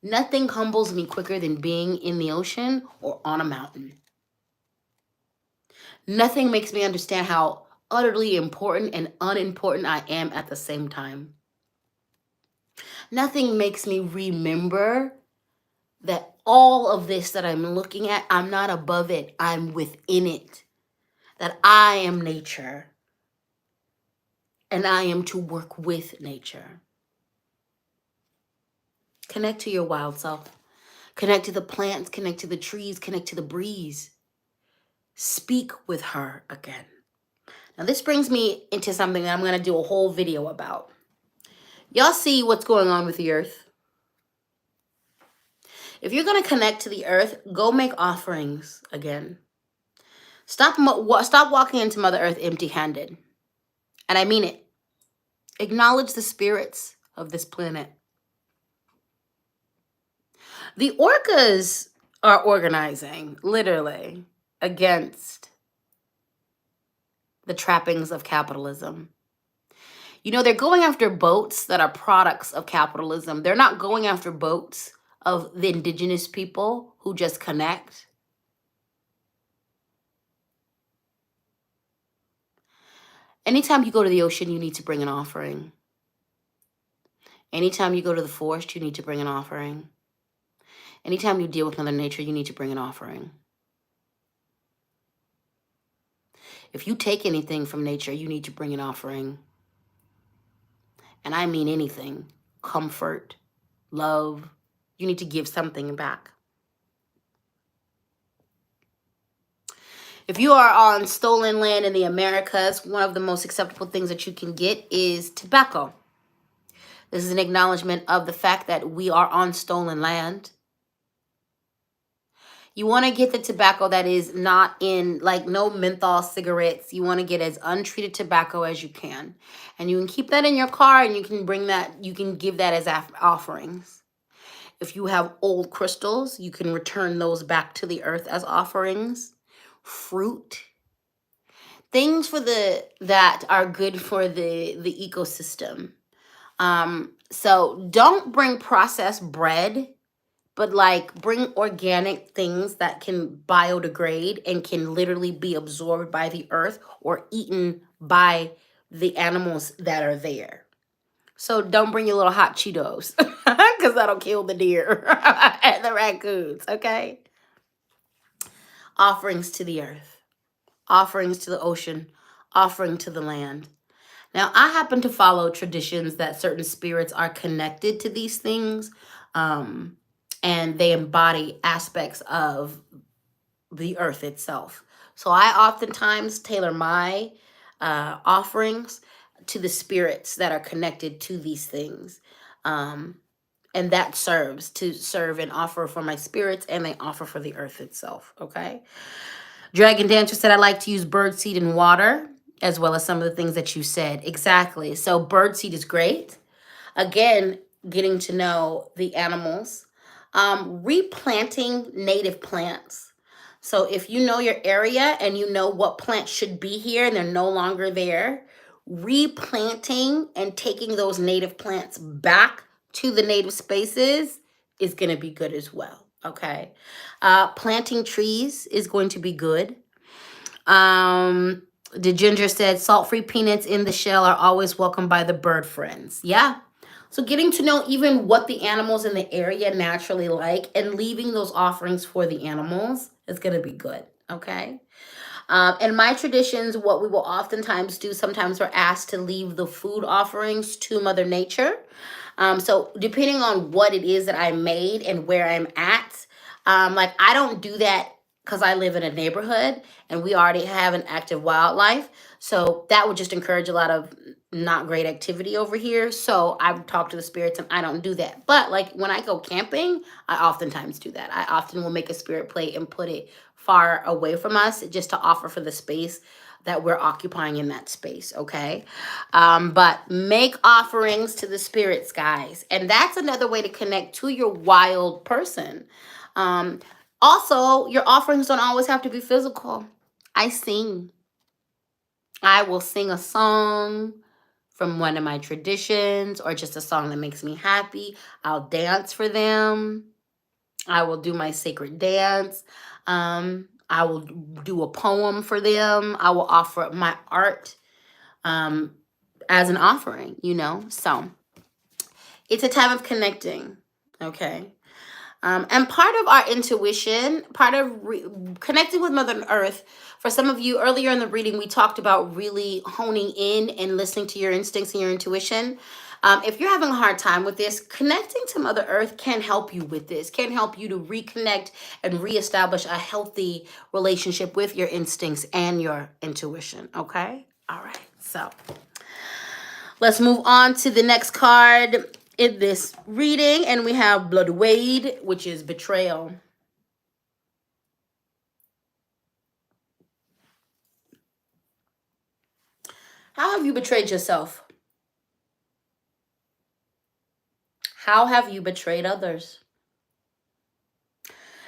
Nothing humbles me quicker than being in the ocean or on a mountain. Nothing makes me understand how utterly important and unimportant I am at the same time. Nothing makes me remember that all of this that I'm looking at, I'm not above it, I'm within it. That I am nature and I am to work with nature. Connect to your wild self. Connect to the plants, connect to the trees, connect to the breeze. Speak with her again. Now this brings me into something that I'm going to do a whole video about. Y'all see what's going on with the earth? If you're going to connect to the earth, go make offerings again. Stop walking into Mother Earth empty-handed. And I mean it. Acknowledge the spirits of this planet. The orcas are organizing, literally, against the trappings of capitalism. You know, they're going after boats that are products of capitalism. They're not going after boats of the indigenous people who just connect. Anytime you go to the ocean, you need to bring an offering. Anytime you go to the forest, you need to bring an offering. Anytime you deal with Mother Nature, you need to bring an offering. If you take anything from nature, you need to bring an offering. And I mean anything. Comfort, love. You need to give something back. If you are on stolen land in the Americas, one of the most acceptable things that you can get is tobacco. This is an acknowledgement of the fact that we are on stolen land. You want to get the tobacco that is not in, like, no menthol cigarettes. You want to get as untreated tobacco as you can. And you can keep that in your car and you can bring that, you can give that as offerings. If you have old crystals, you can return those back to the earth as offerings. Fruit. Things for that are good for the ecosystem. So don't bring processed bread, but like bring organic things that can biodegrade and can literally be absorbed by the earth or eaten by the animals that are there. So don't bring your little hot Cheetos because that'll kill the deer and the raccoons, okay? Offerings to the earth, offerings to the ocean, offering to the land. Now, I happen to follow traditions that certain spirits are connected to these things, and they embody aspects of the earth itself. So I oftentimes tailor my offerings to the spirits that are connected to these things. And that serves to serve and offer for my spirits, and they offer for the earth itself, okay? Dragon Dancer said, I like to use birdseed and water, as well as some of the things that you said. Exactly. So birdseed is great. Again, getting to know the animals. Replanting native plants. So if you know your area and you know what plants should be here and they're no longer there, replanting and taking those native plants back to the native spaces is going to be good as well. Okay. Planting trees is going to be good. The ginger said salt-free peanuts in the shell are always welcomed by the bird friends. Yeah. So getting to know even what the animals in the area naturally like and leaving those offerings for the animals is going to be good. Okay. In my traditions, what we will oftentimes do, sometimes we're asked to leave the food offerings to Mother Nature. So depending on what it is that I made and where I'm at, like I don't do that because I live in a neighborhood and we already have an active wildlife. So that would just encourage a lot of not great activity over here. So I've talked to the spirits and I don't do that. But like when I go camping, I oftentimes do that. I often will make a spirit plate and put it far away from us just to offer for the space that we're occupying in that space, okay? But make offerings to the spirits, guys. And that's another way to connect to your wild person. Also, your offerings don't always have to be physical. I sing. I will sing a song from one of my traditions or just a song that makes me happy. I'll dance for them. I will do my sacred dance. I will do a poem for them. I will offer up my art as an offering, you know? So it's a time of connecting, okay? And part of our intuition, part of connecting with Mother Earth, for some of you earlier in the reading, we talked about really honing in and listening to your instincts and your intuition. If you're having a hard time with this, connecting to Mother Earth can help you with this, can help you to reconnect and reestablish a healthy relationship with your instincts and your intuition, okay? All right, so let's move on to the next card in this reading, and we have Blood Wade, which is betrayal. How have you betrayed yourself? How have you betrayed others?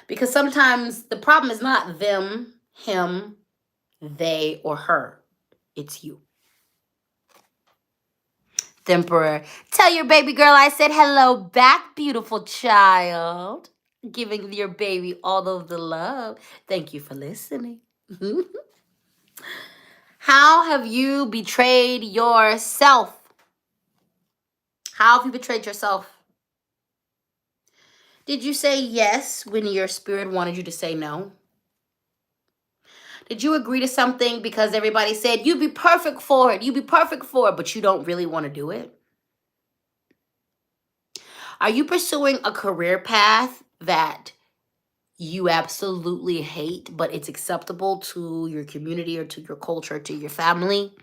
Because sometimes the problem is not them, him, they, or her. It's you. The Emperor, tell your baby girl I said hello back, beautiful child. Giving your baby all of the love. Thank you for listening. How have you betrayed yourself? How have you betrayed yourself? Did you say yes when your spirit wanted you to say no? Did you agree to something because everybody said you'd be perfect for it, you'd be perfect for it, but you don't really want to do it? Are you pursuing a career path that you absolutely hate, but it's acceptable to your community or to your culture, to your family?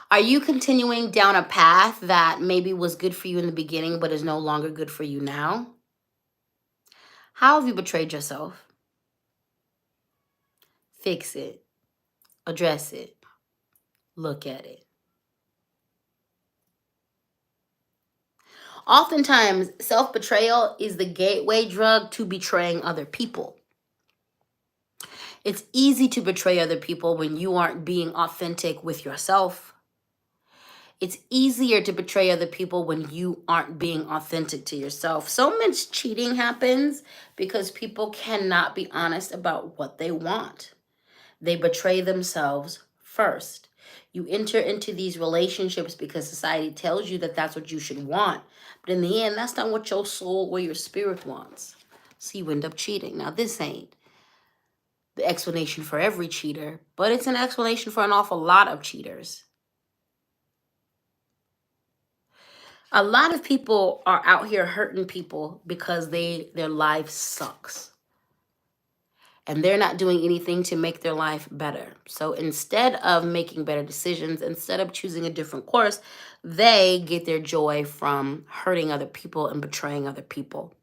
Are you continuing down a path that maybe was good for you in the beginning, but is no longer good for you now? How have you betrayed yourself? Fix it. Address it. Look at it. Oftentimes, self-betrayal is the gateway drug to betraying other people. It's easy to betray other people when you aren't being authentic with yourself. It's easier to betray other people when you aren't being authentic to yourself. So much cheating happens because people cannot be honest about what they want. They betray themselves first. You enter into these relationships because society tells you that that's what you should want. But in the end, that's not what your soul or your spirit wants. So you end up cheating. Now, this ain't the explanation for every cheater, but it's an explanation for an awful lot of cheaters. A lot of people are out here hurting people because their life sucks. And they're not doing anything to make their life better. So instead of making better decisions, instead of choosing a different course, they get their joy from hurting other people and betraying other people.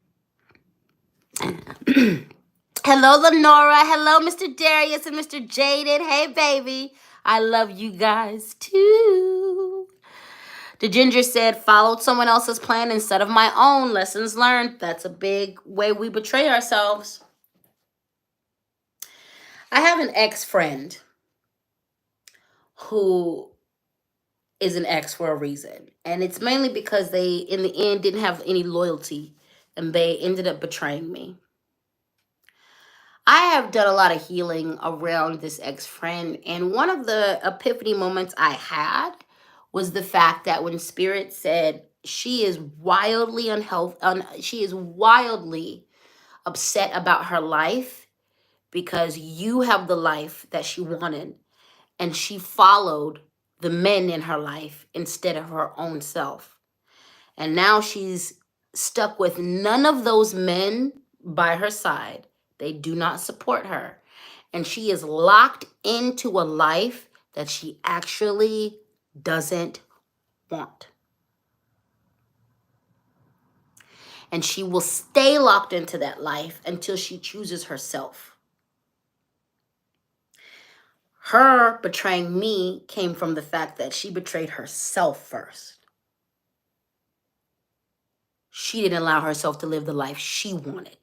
Hello, Lenora. Hello, Mr. Darius and Mr. Jaden. Hey, baby. I love you guys, too. The Ginger said, followed someone else's plan instead of my own. Lessons learned. That's a big way we betray ourselves. I have an ex-friend who is an ex for a reason. And it's mainly because they, in the end, didn't have any loyalty and they ended up betraying me. I have done a lot of healing around this ex-friend, and one of the epiphany moments I had was the fact that when Spirit said she is wildly she is wildly upset about her life because you have the life that she wanted, and she followed the men in her life instead of her own self. And now she's stuck with none of those men by her side. They do not support her. And she is locked into a life that she actually doesn't want. And she will stay locked into that life until she chooses herself. Her betraying me came from the fact that she betrayed herself first. She didn't allow herself to live the life she wanted.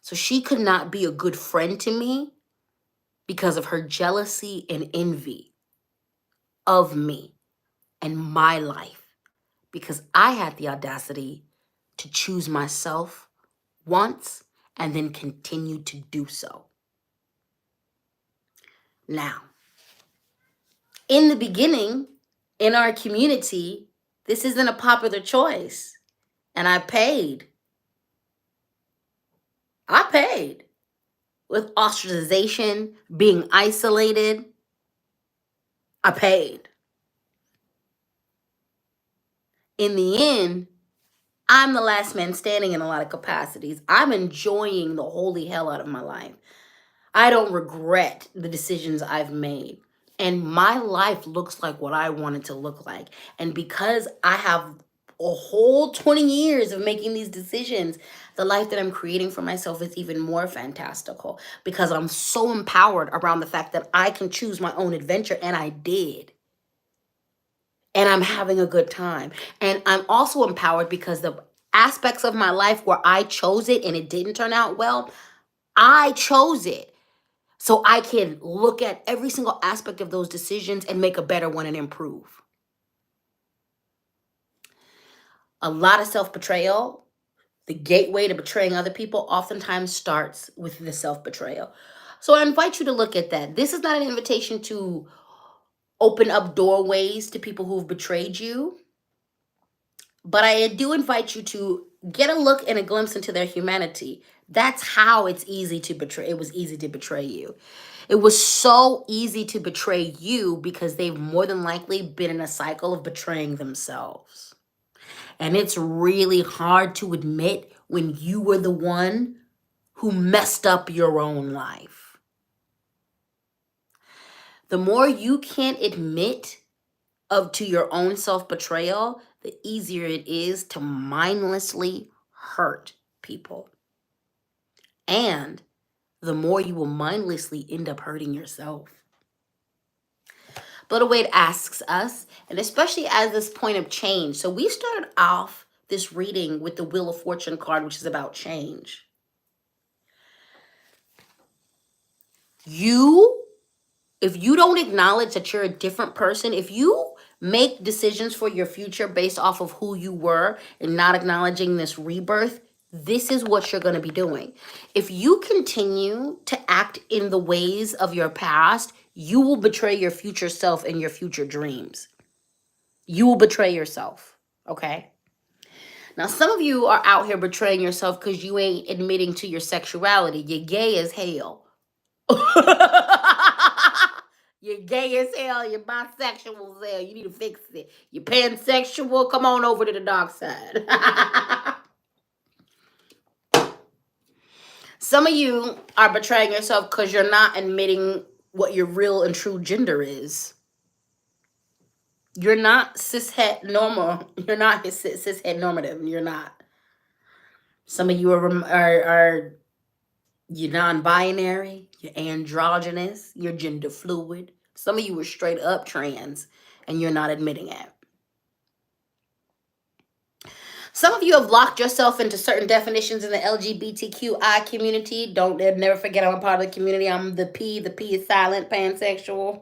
So she could not be a good friend to me because of her jealousy and envy of me and my life, because I had the audacity to choose myself once and then continue to do so. Now, in the beginning, in our community, this isn't a popular choice. And I paid. With ostracization, being isolated. I paid. In the end, I'm the last man standing in a lot of capacities. I'm enjoying the holy hell out of my life. I don't regret the decisions I've made. And my life looks like what I want it to look like. And because I have a whole 20 years of making these decisions, the life that I'm creating for myself is even more fantastical because I'm so empowered around the fact that I can choose my own adventure, and I did. And I'm having a good time. And I'm also empowered because the aspects of my life where I chose it and it didn't turn out well, I chose it. So I can look at every single aspect of those decisions and make a better one and improve. A lot of self-betrayal, the gateway to betraying other people, oftentimes starts with the self-betrayal. So I invite you to look at that. This is not an invitation to open up doorways to people who've betrayed you, but I do invite you to get a look and a glimpse into their humanity. That's how it's easy to betray. It was easy to betray you. It was so easy to betray you because they've more than likely been in a cycle of betraying themselves. And it's really hard to admit when you were the one who messed up your own life. The more you can't admit to your own self-betrayal, the easier it is to mindlessly hurt people. And the more you will mindlessly end up hurting yourself. But the way it asks us, and especially at this point of change. So we started off this reading with the Wheel of Fortune card, which is about change. If you don't acknowledge that you're a different person, if you make decisions for your future based off of who you were and not acknowledging this rebirth, this is what you're going to be doing. If you continue to act in the ways of your past, you will betray your future self and your future dreams. You will betray yourself, okay? Now, some of you are out here betraying yourself because you ain't admitting to your sexuality. You're gay as hell. You're gay as hell. You're bisexual as hell. You need to fix it. You're pansexual. Come on over to the dark side. Some of you are betraying yourself because you're not admitting what your real and true gender is. You're not cishet normal. You're not cishet normative. You're not. Some of you are you're non-binary, you're androgynous, you're gender fluid. Some of you are straight up trans and you're not admitting it. Some of you have locked yourself into certain definitions in the LGBTQI community. Don't never forget I'm a part of the community. I'm the P. The P is silent, pansexual.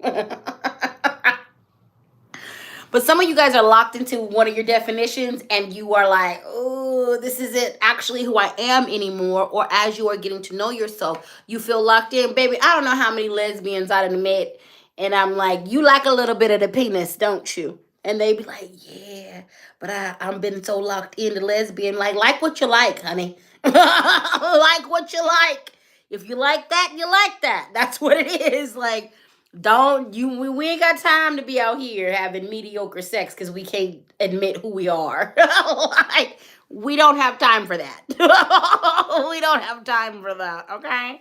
But some of you guys are locked into one of your definitions and you are like, oh, this isn't actually who I am anymore. Or as you are getting to know yourself, you feel locked in. Baby, I don't know how many lesbians I done met. And I'm like, you like a little bit of the penis, don't you? And they be like, yeah, but I'm been so locked into lesbian. Like what you like, honey. Like what you like. If you like that, you like that. That's what it is. Like, don't you we ain't got time to be out here having mediocre sex because we can't admit who we are. Like, we don't have time for that. We don't have time for that, okay?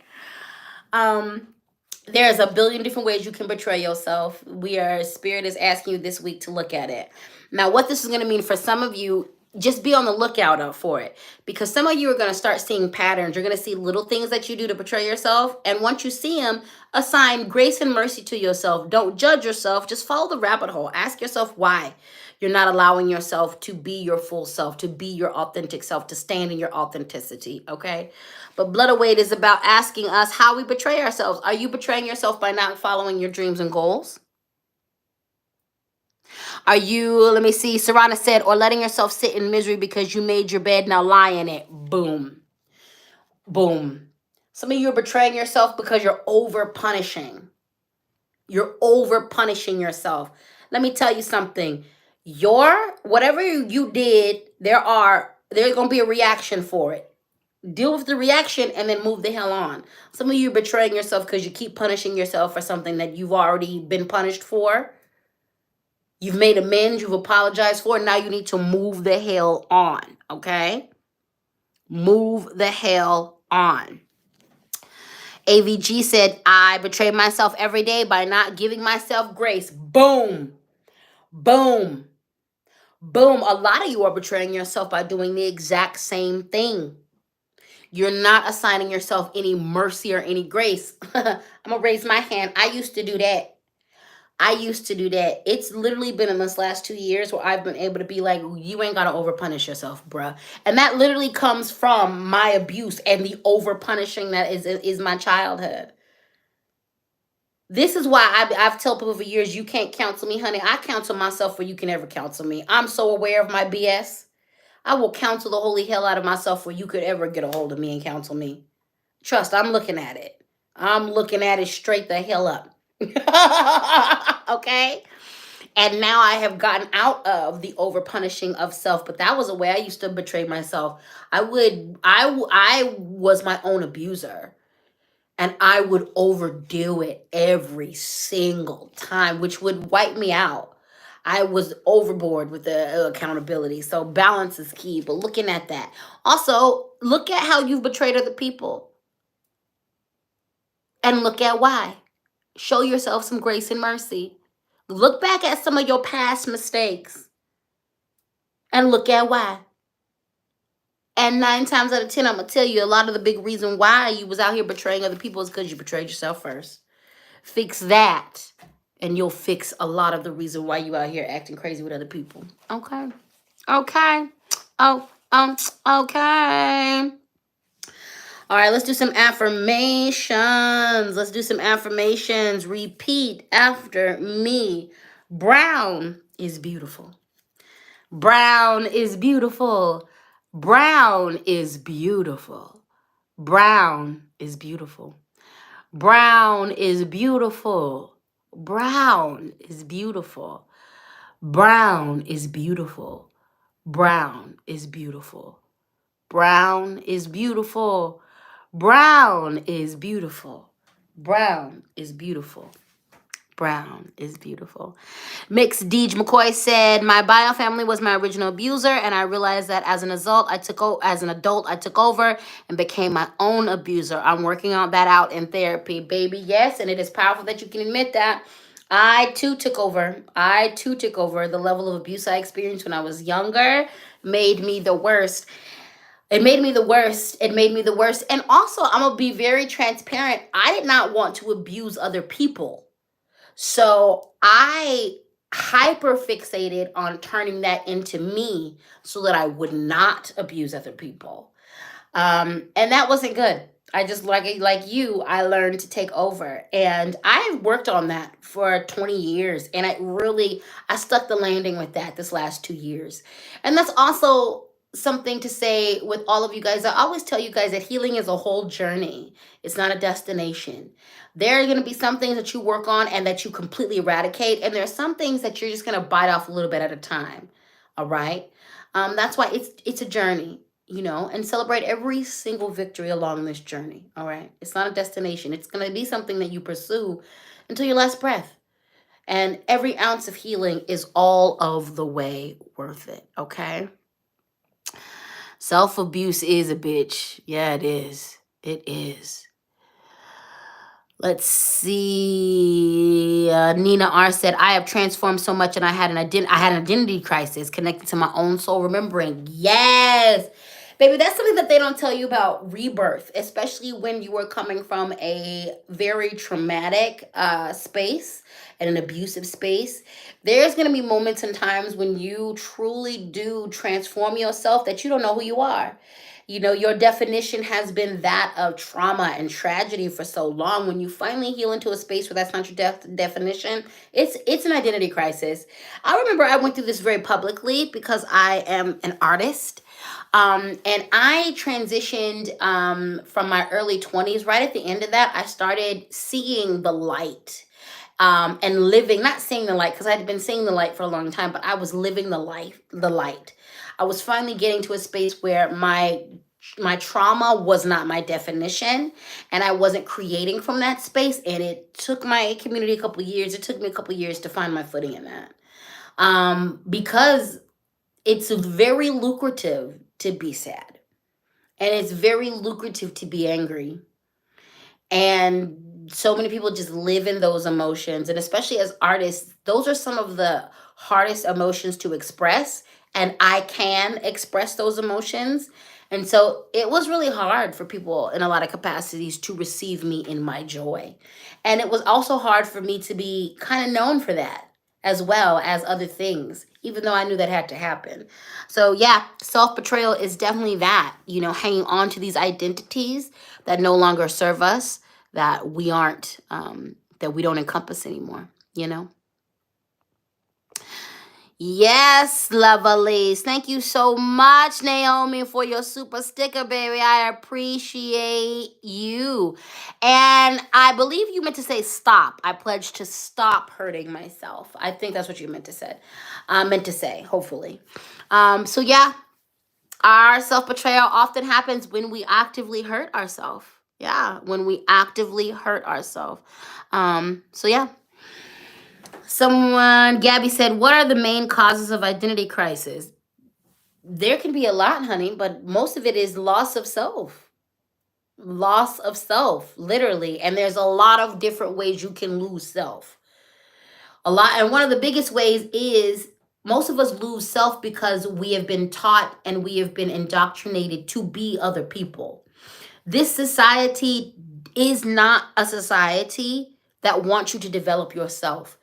Um there's a billion different ways you can betray yourself. Spirit is asking you this week to look at it. Now, what this is going to mean for some of you, just be on the lookout for it. Because some of you are going to start seeing patterns. You're going to see little things that you do to betray yourself. And once you see them, assign grace and mercy to yourself. Don't judge yourself. Just follow the rabbit hole. Ask yourself why you're not allowing yourself to be your full self, to be your authentic self, to stand in your authenticity, okay? But Blood Await is about asking us how we betray ourselves. Are you betraying yourself by not following your dreams and goals? Are you, let me see, Sarana said, or letting yourself sit in misery because you made your bed, now lie in it. Boom. Boom. Some of you are betraying yourself because you're over punishing. You're over punishing yourself. Let me tell you something. Whatever you did, there's going to be a reaction for it. Deal with the reaction and then move the hell on. Some of you are betraying yourself because you keep punishing yourself for something that you've already been punished for. You've made amends, you've apologized for, now you need to move the hell on, okay? Move the hell on. AVG said, I betray myself every day by not giving myself grace. Boom. Boom. Boom. A lot of you are betraying yourself by doing the exact same thing. You're not assigning yourself any mercy or any grace. I'm going to raise my hand. I used to do that. It's literally been in this last 2 years where I've been able to be like, you ain't got to overpunish yourself, bruh. And that literally comes from my abuse and the overpunishing that is my childhood. This is why I've told people for years, you can't counsel me, honey. I counsel myself where you can never counsel me. I'm so aware of my BS. I will counsel the holy hell out of myself where you could ever get a hold of me and counsel me. Trust, I'm looking at it. I'm looking at it straight the hell up. Okay? And now I have gotten out of the over punishing of self, but that was a way I used to betray myself. I was my own abuser, and I would overdo it every single time, which would wipe me out. I was overboard with the accountability. So balance is key, but looking at that. Also, look at how you've betrayed other people and look at why. Show yourself some grace and mercy. Look back at some of your past mistakes and look at why. And 9 times out of 10, I'm going to tell you a lot of the big reason why you was out here betraying other people is because you betrayed yourself first. Fix that, and you'll fix a lot of the reason why you out here acting crazy with other people. Okay? Okay. Okay. All right, let's do some affirmations. Repeat after me. Brown is beautiful. Brown is beautiful. Brown is beautiful. Brown is beautiful. Brown is beautiful. Brown is beautiful. Brown is beautiful. Brown is beautiful. Brown is beautiful. Brown is beautiful. Brown is beautiful. Brown is beautiful. Mix Deej McCoy said, my bio family was my original abuser, and I realized that as an adult, I took over and became my own abuser. I'm working on that out in therapy, baby. Yes, and it is powerful that you can admit that. I too took over. The level of abuse I experienced when I was younger made me the worst. It made me the worst. And also, I'm going to be very transparent. I did not want to abuse other people. So I hyper fixated on turning that into me so that I would not abuse other people. And that wasn't good. I just like you, I learned to take over. And I've worked on that for 20 years. And I stuck the landing with that this last 2 years. And that's also something to say with all of you guys. I always tell you guys that healing is a whole journey. It's not a destination. There are going to be some things that you work on and that you completely eradicate. And there are some things that you're just going to bite off a little bit at a time. All right. That's why it's a journey, and celebrate every single victory along this journey. All right. It's not a destination. It's going to be something that you pursue until your last breath. And every ounce of healing is all of the way worth it. Okay. Self-abuse is a bitch. Yeah, it is. It is. Let's see. Nina R said, "I have transformed so much, and I had an identity crisis connected to my own soul, remembering." Yes, baby, that's something that they don't tell you about rebirth, especially when you are coming from a very traumatic space and an abusive space. There's gonna be moments and times when you truly do transform yourself that you don't know who you are. Your definition has been that of trauma and tragedy for so long. When you finally heal into a space where that's not your definition, it's an identity crisis. I remember I went through this very publicly because I am an artist. And I transitioned from my early 20s. Right at the end of that, I started seeing the light, and living, not seeing the light because I had been seeing the light for a long time, but I was living the light. I was finally getting to a space where my trauma was not my definition, and I wasn't creating from that space. And it took my community a couple years. It took me a couple years to find my footing in that, because it's very lucrative to be sad, and it's very lucrative to be angry. And so many people just live in those emotions. And especially as artists, those are some of the hardest emotions to express. And I can express those emotions. And so it was really hard for people in a lot of capacities to receive me in my joy. And it was also hard for me to be kind of known for that as well as other things, even though I knew that had to happen. So yeah, self-betrayal is definitely that, hanging on to these identities that no longer serve us, that we aren't, that we don't encompass anymore, Yes, lovelies. Thank you so much, Naomi, for your super sticker, baby. I appreciate you. And I believe you meant to say stop. I pledge to stop hurting myself. I think that's what you meant to say, hopefully. So yeah, our self-betrayal often happens when we actively hurt ourselves. Yeah, when we actively hurt ourselves. So yeah. Gabby said, "What are the main causes of identity crisis?" There can be a lot, honey, but most of it is loss of self. Loss of self, literally. And there's a lot of different ways you can lose self. And one of the biggest ways is most of us lose self because we have been taught and we have been indoctrinated to be other people. This society is not a society that wants you to develop yourself.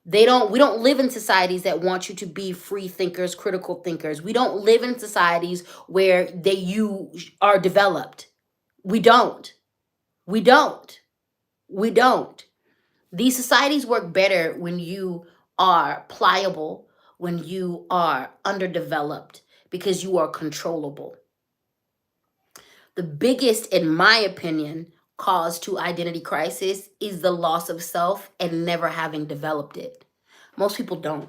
We don't live in societies that want you to be free thinkers, critical thinkers. We don't live in societies where you are developed. We don't. We don't. We don't. These societies work better when you are pliable, when you are underdeveloped, because you are controllable. The biggest, in my opinion, cause to identity crisis is the loss of self and never having developed it. Most people don't.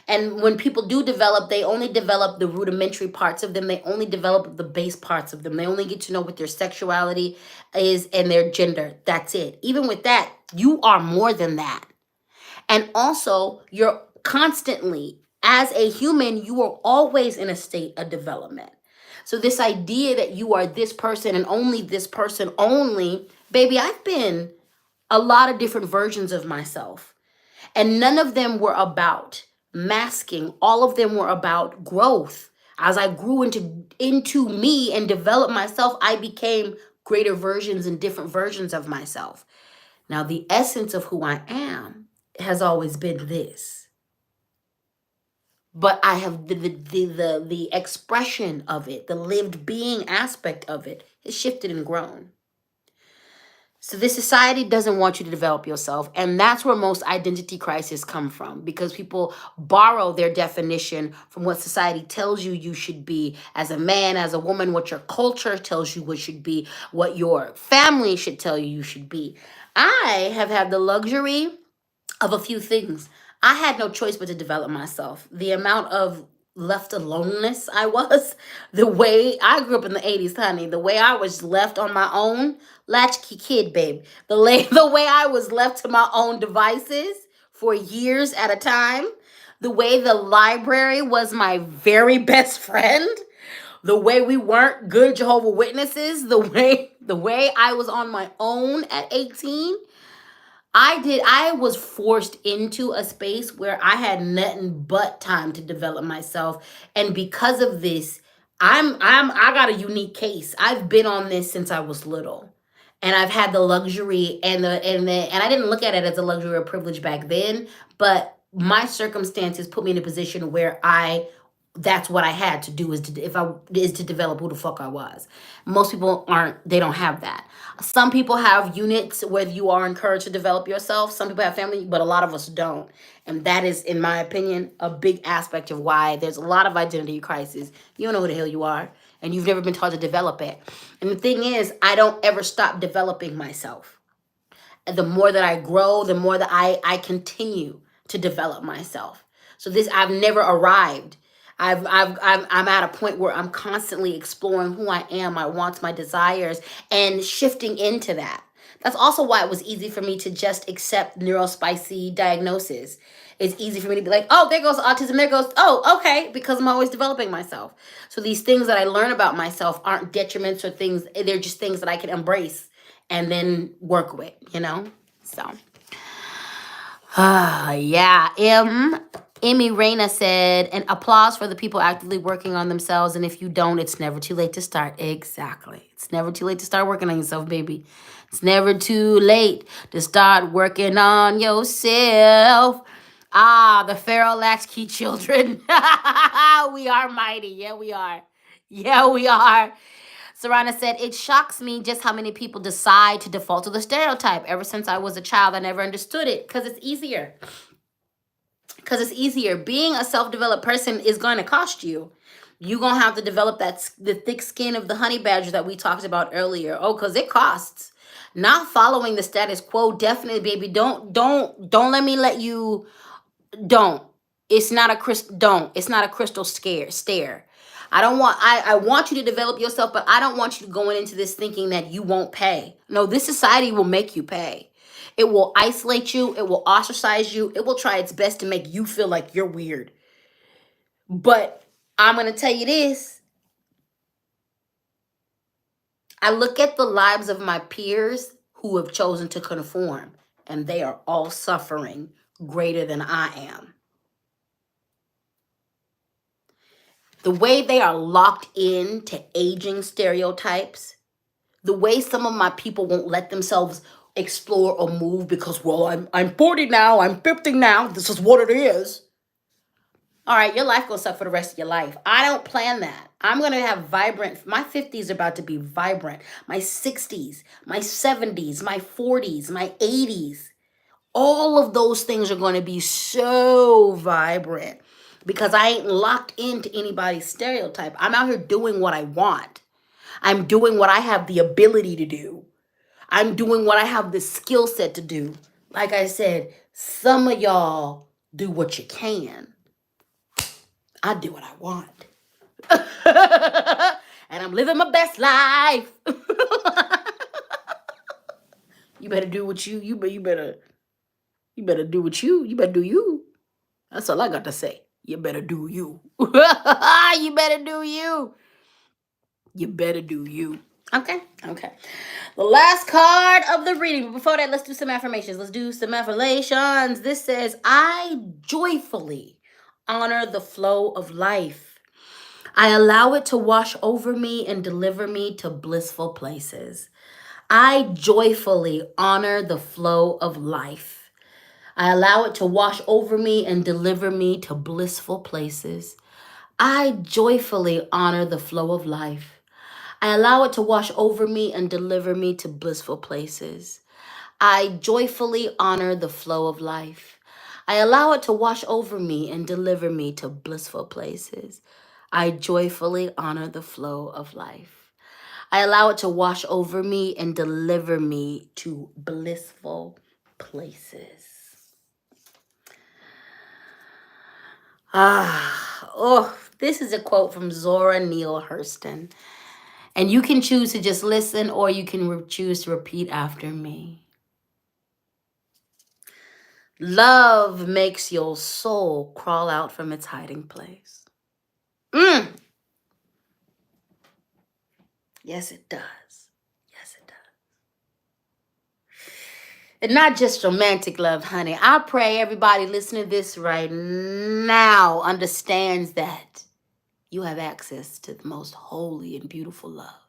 And when people do develop, they only develop the rudimentary parts of them. They only develop the base parts of them. They only get to know what their sexuality is and their gender. That's it. Even with that, you are more than that. And also, you're constantly, as a human, you are always in a state of development. So this idea that you are this person and only this person only, baby, I've been a lot of different versions of myself. And none of them were about masking. All of them were about growth. As I grew into me and developed myself, I became greater versions and different versions of myself. Now, the essence of who I am has always been this. but I have the expression of it, the lived being aspect of it has shifted and grown. So this society doesn't want you to develop yourself. And that's where most identity crises come from, because people borrow their definition from what society tells you you should be as a man, as a woman, what your culture tells you what should be, what your family should tell you you should be. I have had the luxury of a few things. I had no choice but to develop myself. The amount of left aloneness I was, the way I grew up in the 80s, honey, the way I was left on my own, latchkey kid, babe. The way I was left to my own devices for years at a time, the way the library was my very best friend, the way we weren't good Jehovah's Witnesses, the way I was on my own at 18. I was forced into a space where I had nothing but time to develop myself. And because of this, I got a unique case. I've been on this since I was little. And I've had the luxury and I didn't look at it as a luxury or privilege back then, but my circumstances put me in a position where that's what I had to do, is to develop who the fuck I was. Most people they don't have that. Some people have units where you are encouraged to develop yourself. Some people have family, but a lot of us don't. And that is, in my opinion, a big aspect of why there's a lot of identity crisis. You don't know who the hell you are, and you've never been taught to develop it. And the thing is, I don't ever stop developing myself. And the more that I grow, the more that I continue to develop myself. So I've never arrived. I'm at a point where I'm constantly exploring who I am, my wants, my desires, and shifting into that. That's also why it was easy for me to just accept neurospicy diagnosis. It's easy for me to be like, oh, there goes autism, there goes, oh, okay, because I'm always developing myself. So these things that I learn about myself aren't detriments or things, they're just things that I can embrace and then work with, So, yeah. Emmy Reyna said, and applause for the people actively working on themselves. And if you don't, it's never too late to start. Exactly. It's never too late to start working on yourself, baby. It's never too late to start working on yourself. The Pharaoh latchkey children. We are mighty. Yeah, we are. Yeah, we are. Sarana said, it shocks me just how many people decide to default to the stereotype. Ever since I was a child, I never understood it because it's easier. Being a self-developed person is going to cost you. You're going to have to develop the thick skin of the honey badger that we talked about earlier. Oh, because it costs. Not following the status quo, definitely, baby. Don't let me let you. Don't. It's not a crystal stare. I want you to develop yourself, but I don't want you going into this thinking that you won't pay. No, this society will make you pay. It will isolate you. It will ostracize you. It will try its best to make you feel like you're weird. But I'm going to tell you this. I look at the lives of my peers who have chosen to conform, and they are all suffering greater than I am. The way they are locked in to aging stereotypes, the way some of my people won't let themselves explore or move because, well, I'm 40 now, I'm 50 now, this is what it is. All right, your life goes up for the rest of your life. I don't plan that. I'm going to have my 50s are about to be vibrant. My 60s, my 70s, my 40s, my 80s. All of those things are going to be so vibrant because I ain't locked into anybody's stereotype. I'm out here doing what I want. I'm doing what I have the ability to do. I'm doing what I have the skill set to do. Like I said, some of y'all do what you can. I do what I want. And I'm living my best life. You better do what you better do what you better do you. That's all I got to say. You better do you. You better do you. You better do you. Okay. The last card of the reading. But before that, let's do some affirmations. This says, I joyfully honor the flow of life. I allow it to wash over me and deliver me to blissful places. I joyfully honor the flow of life. I allow it to wash over me and deliver me to blissful places. I joyfully honor the flow of life. I allow it to wash over me and deliver me to blissful places. I joyfully honor the flow of life. I allow it to wash over me and deliver me to blissful places. I joyfully honor the flow of life. I allow it to wash over me and deliver me to blissful places. This is a quote from Zora Neale Hurston. And you can choose to just listen or you can choose to repeat after me. Love makes your soul crawl out from its hiding place. Yes, it does. Yes, it does. And not just romantic love, honey. I pray everybody listening to this right now understands that you have access to the most holy and beautiful love.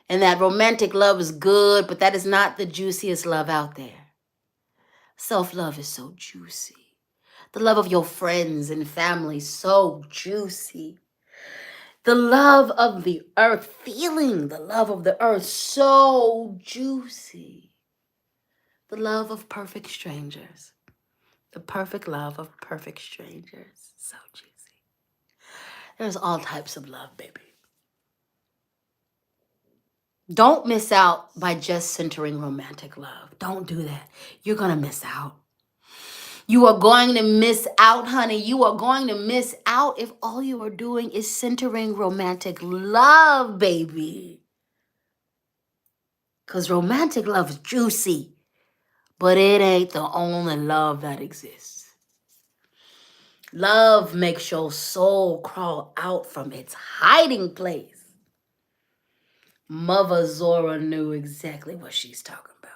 And that romantic love is good, but that is not the juiciest love out there. Self-love is so juicy. The love of your friends and family, so juicy. The love of the earth, feeling the love of the earth, so juicy. The love of perfect strangers. The perfect love of perfect strangers, so juicy. There's all types of love, baby. Don't miss out by just centering romantic love. Don't do that. You're going to miss out. You are going to miss out, honey. You are going to miss out if all you are doing is centering romantic love, baby. Because romantic love is juicy, but it ain't the only love that exists. Love makes your soul crawl out from its hiding place. Mother Zora knew exactly what she's talking about.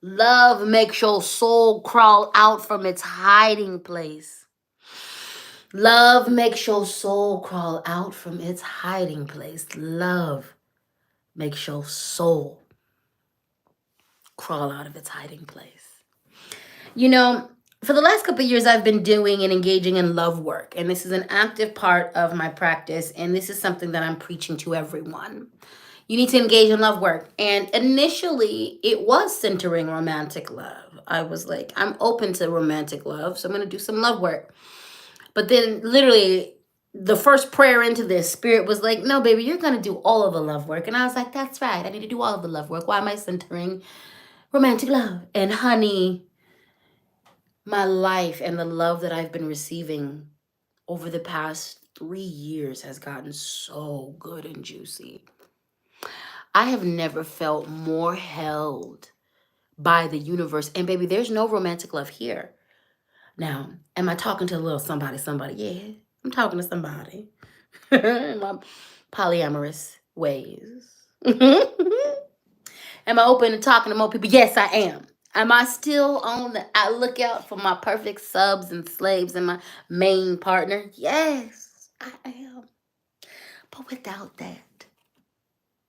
Love makes your soul crawl out from its hiding place. Love makes your soul crawl out from its hiding place. Love makes your soul crawl out of its hiding place. You know, for the last couple of years, I've been doing and engaging in love work. And this is an active part of my practice. And this is something that I'm preaching to everyone. You need to engage in love work. And initially, it was centering romantic love. I was like, I'm open to romantic love, so I'm going to do some love work. But then literally, the first prayer into this, Spirit was like, no, baby, you're going to do all of the love work. And I was like, that's right. I need to do all of the love work. Why am I centering romantic love? And honey, my life and the love that I've been receiving over the past 3 years has gotten so good and juicy. I have never felt more held by the universe. And baby, there's no romantic love here. Now, am I talking to a little somebody? Yeah, I'm talking to somebody. In my polyamorous ways. Am I open to talking to more people? Yes, I am. Am I still on the lookout for my perfect subs and slaves and my main partner? Yes, I am. But without that,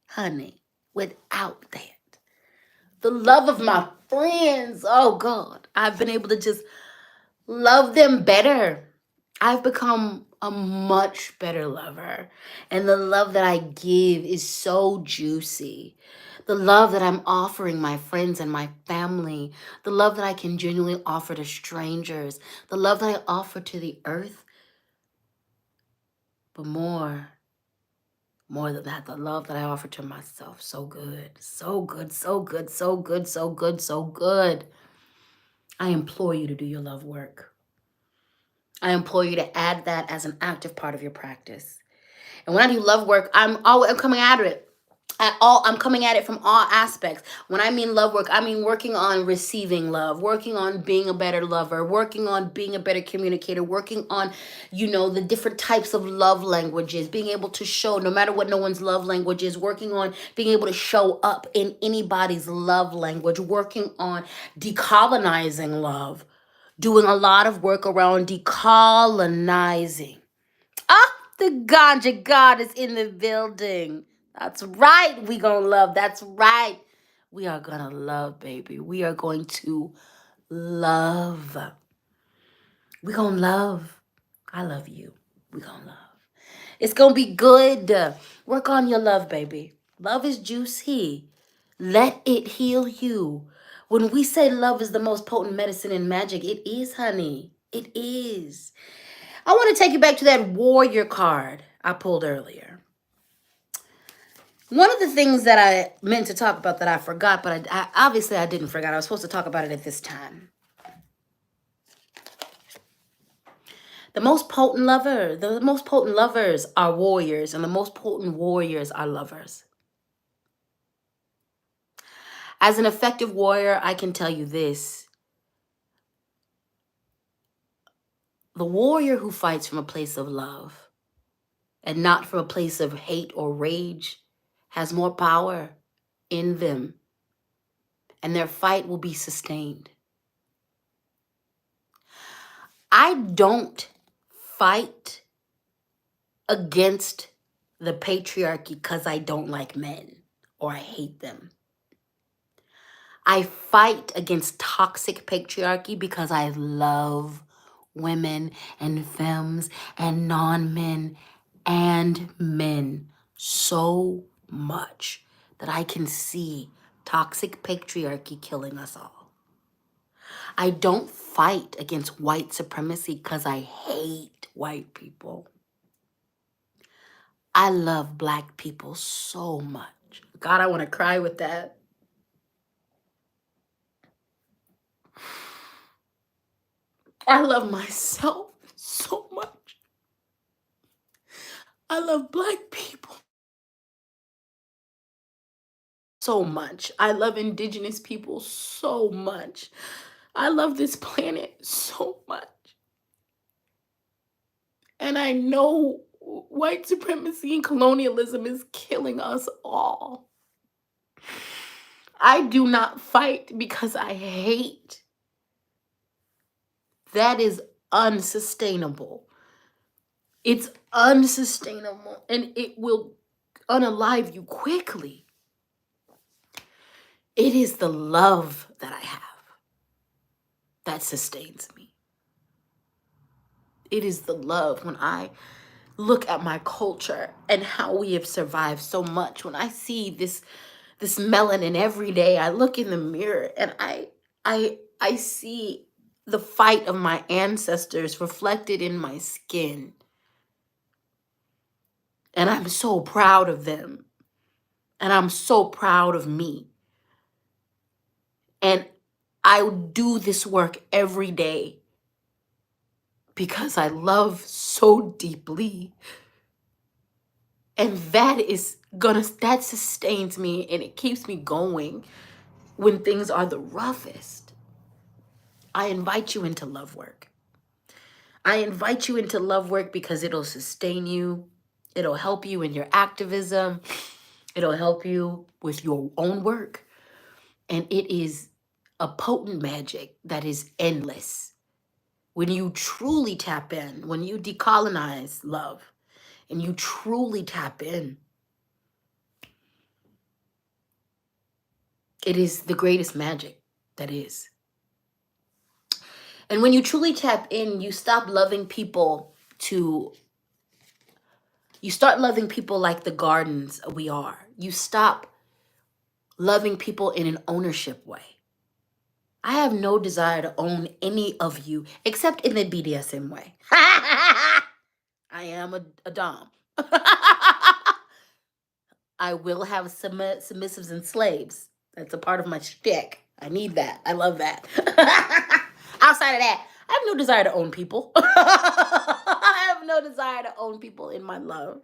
honey, without that, the love of my friends, oh God, I've been able to just love them better. I've become a much better lover. And the love that I give is so juicy. The love that I'm offering my friends and my family. The love that I can genuinely offer to strangers. The love that I offer to the earth. But more than that, the love that I offer to myself. So good, so good, so good, so good, so good, so good. I implore you to do your love work. I implore you to add that as an active part of your practice. And when I do love work, I'm coming at it. I'm coming at it from all aspects. When I mean love work, I mean working on receiving love, working on being a better lover, working on being a better communicator, working on, the different types of love languages, being able to show, no matter what no one's love language is, working on being able to show up in anybody's love language, working on decolonizing love, doing a lot of work around decolonizing. The ganja God is in the building. That's right. We gonna love. That's right. We are gonna love, baby. We are going to love. We gonna love. I love you. We gonna love. It's gonna be good. Work on your love, baby. Love is juicy. Let it heal you. When we say love is the most potent medicine in magic, it is, honey. It is. I want to take you back to that warrior card I pulled earlier. One of the things that I meant to talk about that I forgot, but I obviously I didn't forget. I was supposed to talk about it at this time. The most potent lovers are warriors, and the most potent warriors are lovers. As an effective warrior, I can tell you this. The warrior who fights from a place of love and not from a place of hate or rage has more power in them, and their fight will be sustained. I don't fight against the patriarchy because I don't like men or I hate them. I fight against toxic patriarchy because I love women and femmes and non-men and men so much that I can see toxic patriarchy killing us all. I don't fight against white supremacy because I hate white people. I love Black people so much. God, I want to cry with that. I love myself so much. I love Black people so much. I love Indigenous people so much. I love this planet so much. And I know white supremacy and colonialism is killing us all. I do not fight because I hate. That is unsustainable. It's unsustainable, and it will unalive you quickly. It is the love that I have that sustains me. It is the love. When I look at my culture and how we have survived so much, when I see this melanin every day, I look in the mirror and I see the fight of my ancestors reflected in my skin. And I'm so proud of them. And I'm so proud of me. And I do this work every day because I love so deeply. And that sustains me, and it keeps me going when things are the roughest. I invite you into love work. I invite you into love work because it'll sustain you. It'll help you in your activism. It'll help you with your own work. And it is a potent magic that is endless. When you truly tap in, when you decolonize love, and you truly tap in, it is the greatest magic that is. And when you truly tap in, you stop loving people you start loving people like the gardens we are. You stop loving people in an ownership way. I have no desire to own any of you except in the BDSM way. I am a dom. I will have submissives and slaves. That's a part of my shtick. I need that. I love that. Outside of that, I have no desire to own people. I have no desire to own people in my love.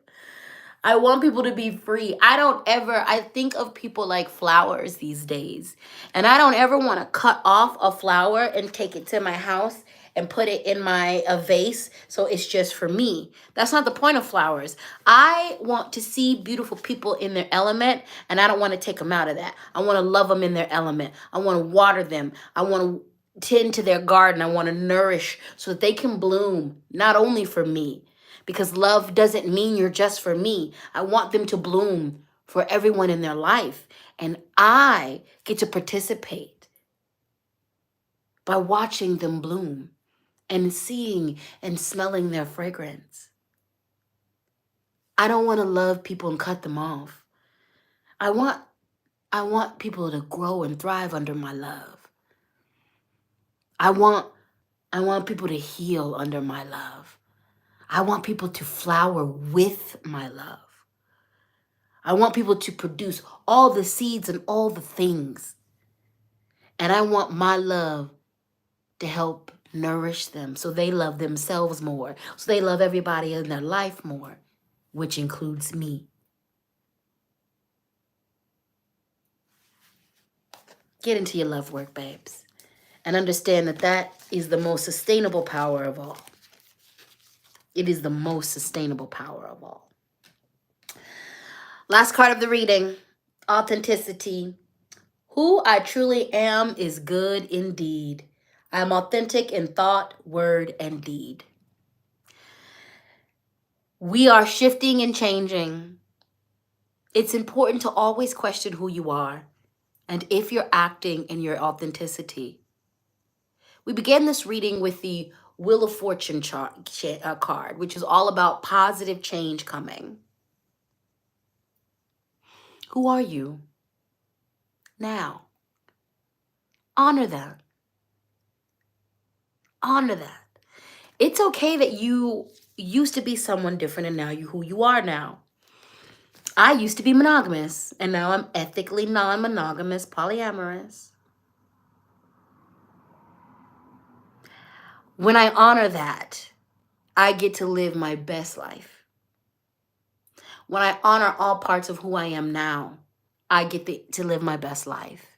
I want people to be free. I think of people like flowers these days. And I don't ever want to cut off a flower and take it to my house and put it in a vase so it's just for me. That's not the point of flowers. I want to see beautiful people in their element, and I don't want to take them out of that. I want to love them in their element. I want to water them. I want to tend to their garden. I want to nourish so that they can bloom, not only for me, because love doesn't mean you're just for me. I want them to bloom for everyone in their life, and I get to participate by watching them bloom and seeing and smelling their fragrance. I don't want to love people and cut them off. I want people to grow and thrive under my love. I want people to heal under my love. I want people to flower with my love. I want people to produce all the seeds and all the things. And I want my love to help nourish them so they love themselves more, so they love everybody in their life more, which includes me. Get into your love work, babes, and understand that that is the most sustainable power of all. It is the most sustainable power of all. Last card of the reading, authenticity. Who I truly am is good indeed. I am authentic in thought, word, and deed. We are shifting and changing. It's important to always question who you are and if you're acting in your authenticity. We began this reading with the Wheel of Fortune card, which is all about positive change coming. Who are you now? Honor that. Honor that. It's okay that you used to be someone different and now you who you are now. I used to be monogamous and now I'm ethically non-monogamous, polyamorous. When I honor that, I get to live my best life. When I honor all parts of who I am now, I get to live my best life.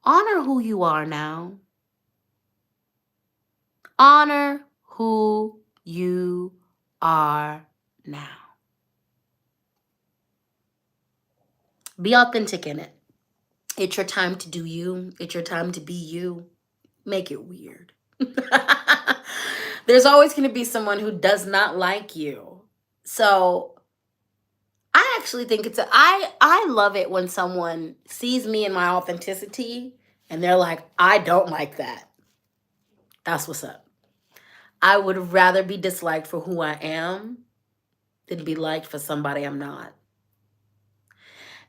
Honor who you are now. Honor who you are now. Be authentic in it. It's your time to do you. It's your time to be you. Make it weird. There's always going to be someone who does not like you. So I actually think I love it when someone sees me in my authenticity and they're like, I don't like that. That's what's up. I would rather be disliked for who I am than be liked for somebody I'm not.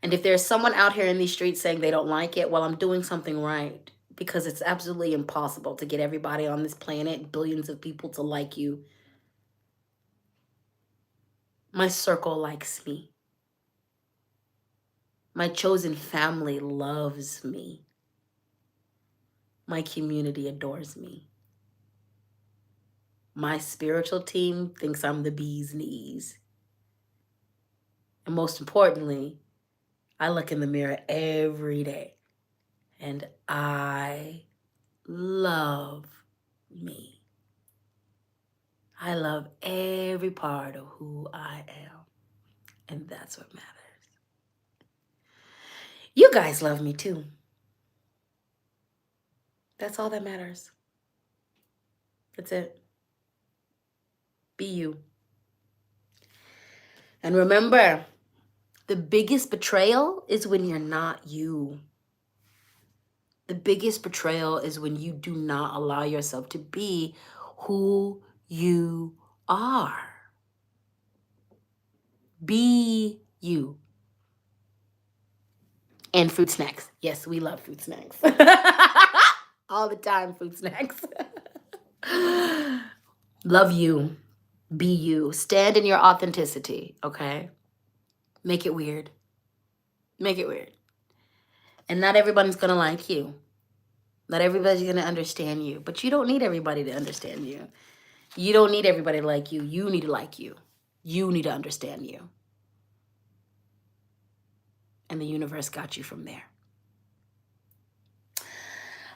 And if there's someone out here in these streets saying they don't like it, well, I'm doing something right, because it's absolutely impossible to get everybody on this planet, billions of people, to like you. My circle likes me. My chosen family loves me. My community adores me. My spiritual team thinks I'm the bee's knees. And most importantly, I look in the mirror every day and I love me. I love every part of who I am. And that's what matters. You guys love me too. That's all that matters. That's it. Be you. And remember, the biggest betrayal is when you're not you. The biggest betrayal is when you do not allow yourself to be who you are. Be you. And fruit snacks. Yes, we love fruit snacks. All the time, fruit snacks. Love you. Be you. Stand in your authenticity, okay? Make it weird. Make it weird. And not everyone's going to like you. Not everybody's going to understand you. But you don't need everybody to understand you. You don't need everybody to like you. You need to like you. You need to understand you. And the universe got you from there.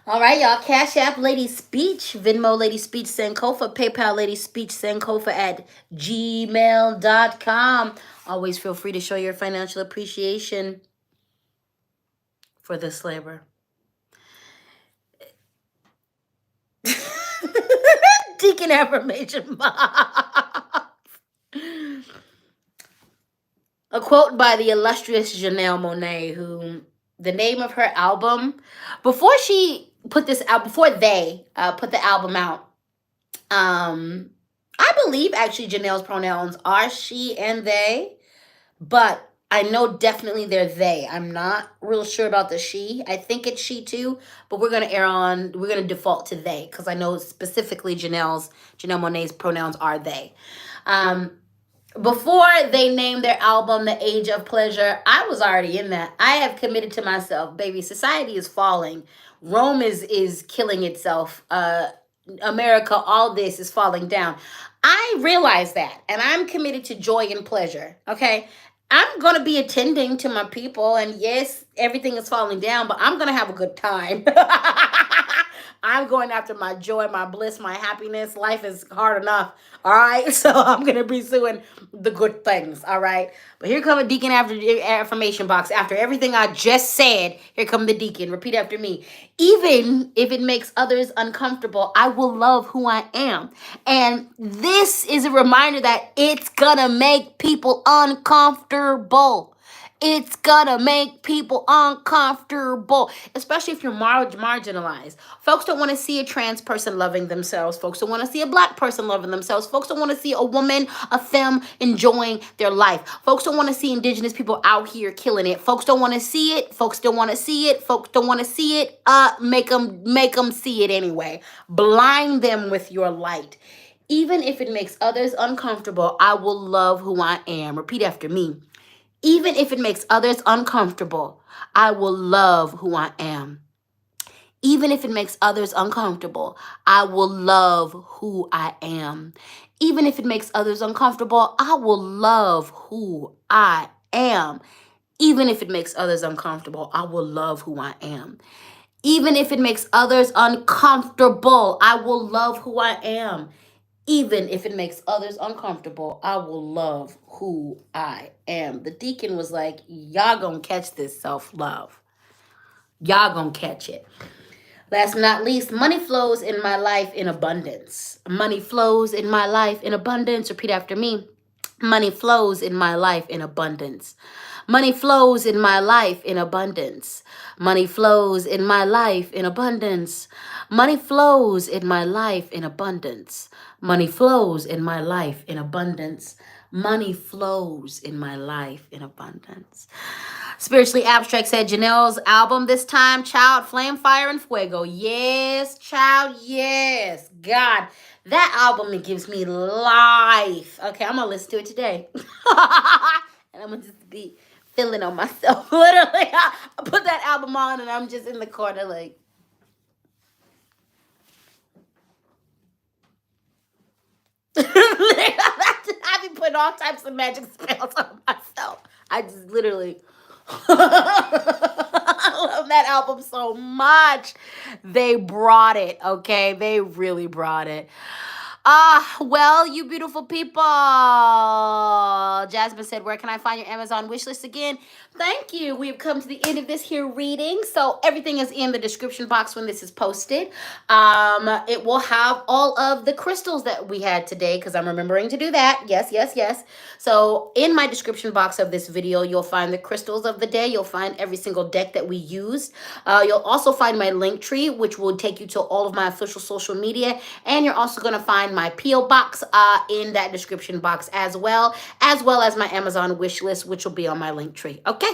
All right, y'all. Cash App, LadySpeech. Venmo, LadySpeech, Sankofa. PayPal, LadySpeech, Sankofa at gmail.com. Always feel free to show your financial appreciation for this labor. Deacon Affirmation Box. A quote by the illustrious Janelle Monáe, who the name of her album, before she put this out, before they put the album out, I believe actually Janelle's pronouns are she and they, but I know definitely they're they. I'm not real sure about the she. I think it's she too, but we're gonna default to they because I know specifically Janelle Monáe's pronouns are they. Before they named their album The Age of Pleasure, I was already in that. I have committed to myself, baby, society is falling. Rome is killing itself. America, all this is falling down. I realize that, and I'm committed to joy and pleasure, okay? I'm going to be attending to my people, and yes, everything is falling down, but I'm going to have a good time. I'm going after my joy, my bliss, my happiness. Life is hard enough, all right? So I'm going to be doing the good things, all right? But here come a deacon after the affirmation box. After everything I just said, here come the deacon. Repeat after me. Even if it makes others uncomfortable, I will love who I am. And this is a reminder that it's going to make people uncomfortable. It's gonna make people uncomfortable, especially if you're marginalized. Folks don't want to see a trans person loving themselves. Folks don't want to see a black person loving themselves. Folks don't want to see a woman, a femme enjoying their life. Folks don't want to see indigenous people out here killing it. Folks don't want to see it. Folks don't want to see it. Folks don't want to see it. Make them see it anyway. Blind them with your light. Even if it makes others uncomfortable, I will love who I am. Repeat after me. Even if it makes others uncomfortable, I will love who I am. Even if it makes others uncomfortable, I will love who I am. Even if it makes others uncomfortable, I will love who I am. Even if it makes others uncomfortable, I will love who I am. Even if it makes others uncomfortable, I will love who I am. Even if it makes others uncomfortable, I will love who I am. The deacon was like, y'all gonna catch this self-love. Y'all gonna catch it. Last but not least, money flows in my life in abundance. Money flows in my life in abundance. Repeat after me. Money flows in my life in abundance. Money flows in my life in abundance. Money flows in my life in abundance. Money flows in my life in abundance. Money flows in my life in abundance. Money flows in my life in abundance. Spiritually Abstract said Janelle's album this time, Child, Flame, Fire, and Fuego. Yes, child, yes. God, that album, it gives me life. Okay, I'm going to listen to it today. And I'm going to just be feeling on myself. Literally, I put that album on and I'm just in the corner like. I be putting all types of magic spells on myself. I just literally. I love that album so much. They brought it, okay? They really brought it. Well, you beautiful people. Jasmine said, where can I find your Amazon wish list again? Thank you. We've come to the end of this here reading. So everything is in the description box when this is posted. It will have all of the crystals that we had today because I'm remembering to do that. Yes, yes, yes. So in my description box of this video, you'll find the crystals of the day. You'll find every single deck that we used. You'll also find my link tree, which will take you to all of my official social media. And you're also going to find my P.O. box in that description box as well as my Amazon wish list, which will be on my link tree. Okay.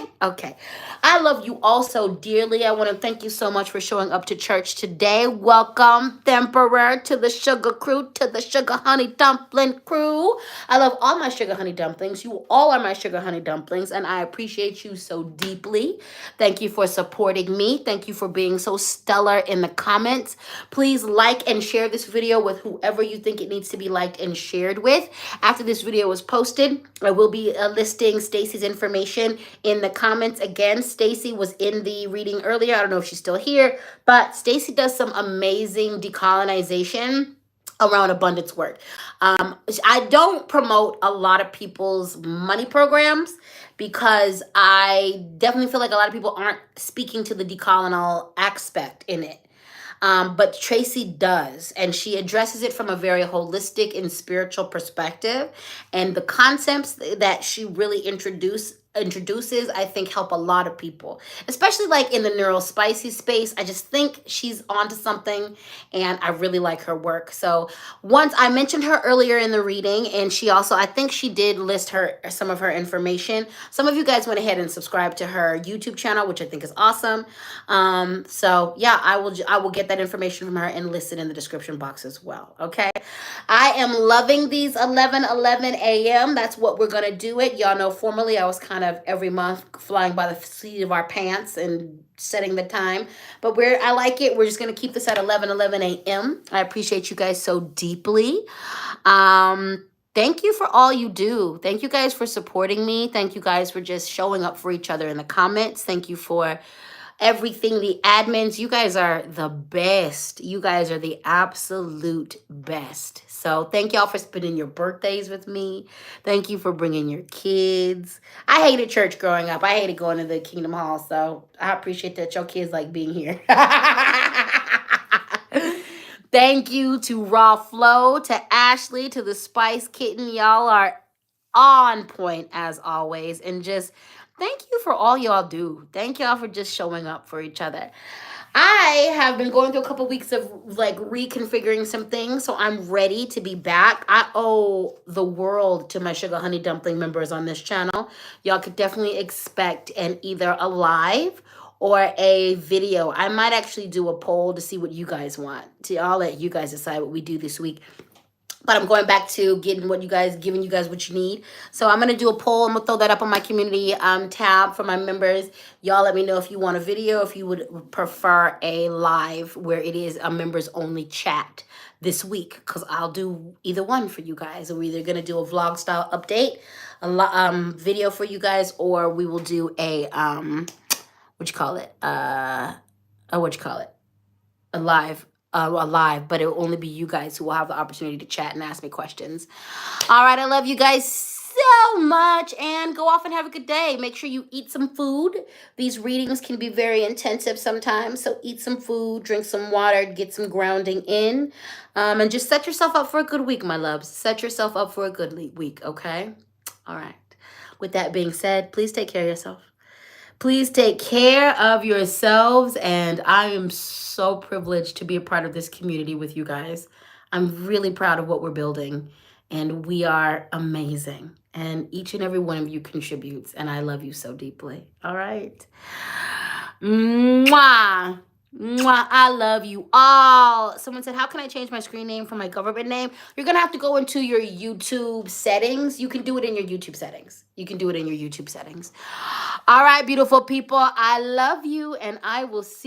I love you all so dearly. I want to thank you so much for showing up to church today. Welcome, Emperor, to the sugar crew, to the sugar honey dumpling crew. I love all my sugar honey dumplings. You all are my sugar honey dumplings, and I appreciate you so deeply. Thank you for supporting me. Thank you for being so stellar in the comments. Please like and share this video with whoever you think it needs to be liked and shared with. After this video is posted, I will be listing Staci's information in the comments. Again, Staci was in the reading earlier. I don't know if she's still here, but Staci does some amazing decolonization around abundance work. I don't promote a lot of people's money programs because I definitely feel like a lot of people aren't speaking to the decolonial aspect in it. But Tracy does, and she addresses it from a very holistic and spiritual perspective. And the concepts that she really introduced introduces, I think help a lot of people, especially like in the neural spicy space. I just think she's onto something, and I really like her work. So once I mentioned her earlier in the reading, and she also, I think she did list some of her information. Some of you guys went ahead and subscribed to her YouTube channel, which I think is awesome. So yeah, I will get that information from her and list it in the description box as well. Okay. I am loving these 11:11 a.m. That's what we're going to do it. Y'all know formerly I was kind of every month flying by the seat of our pants and setting the time. But I like it. We're just going to keep this at 11:11 a.m. I appreciate you guys so deeply. Thank you for all you do. Thank you guys for supporting me. Thank you guys for just showing up for each other in the comments. Thank you for everything. The admins, you guys are the best. You guys are the absolute best. So thank y'all for spending your birthdays with me. Thank you for bringing your kids. I hated church growing up. I hated going to the Kingdom Hall. So I appreciate that your kids like being here. Thank you to Raw Flow, to Ashley, to the Spice Kitten. Y'all are on point as always. And just thank you for all y'all do. Thank y'all for just showing up for each other. I have been going through a couple weeks of like reconfiguring some things, so I'm ready to be back. I owe the world to my Sugar Honey Dumpling members on this channel. Y'all could definitely expect either a live or a video. I might actually do a poll to see what you guys want. I'll let you guys decide what we do this week. But I'm going back to giving you guys what you need. So I'm going to do a poll. I'm going to throw that up on my community tab for my members. Y'all let me know if you want a video, if you would prefer a live where it is a members only chat this week, because I'll do either one for you guys. We're either going to do a vlog style update, a video for you guys, or we will do a, a live, but it will only be you guys who will have the opportunity to chat and ask me questions. All right, I love you guys so much, and go off and have a good day. Make sure you eat some food. These readings can be very intensive sometimes, so eat some food, drink some water, get some grounding in, and just set yourself up for a good week, my loves. Set yourself up for a good week, okay? All right. With that being said, please take care of yourself. Please take care of yourselves, and I am so privileged to be a part of this community with you guys. I'm really proud of what we're building, and we are amazing. And each and every one of you contributes, and I love you so deeply. All right? Mwah! Mwah, I love you all. Someone said, how can I change my screen name from my government name? You're going to have to go into your YouTube settings. You can do it in your YouTube settings. All right, beautiful people. I love you, and I will see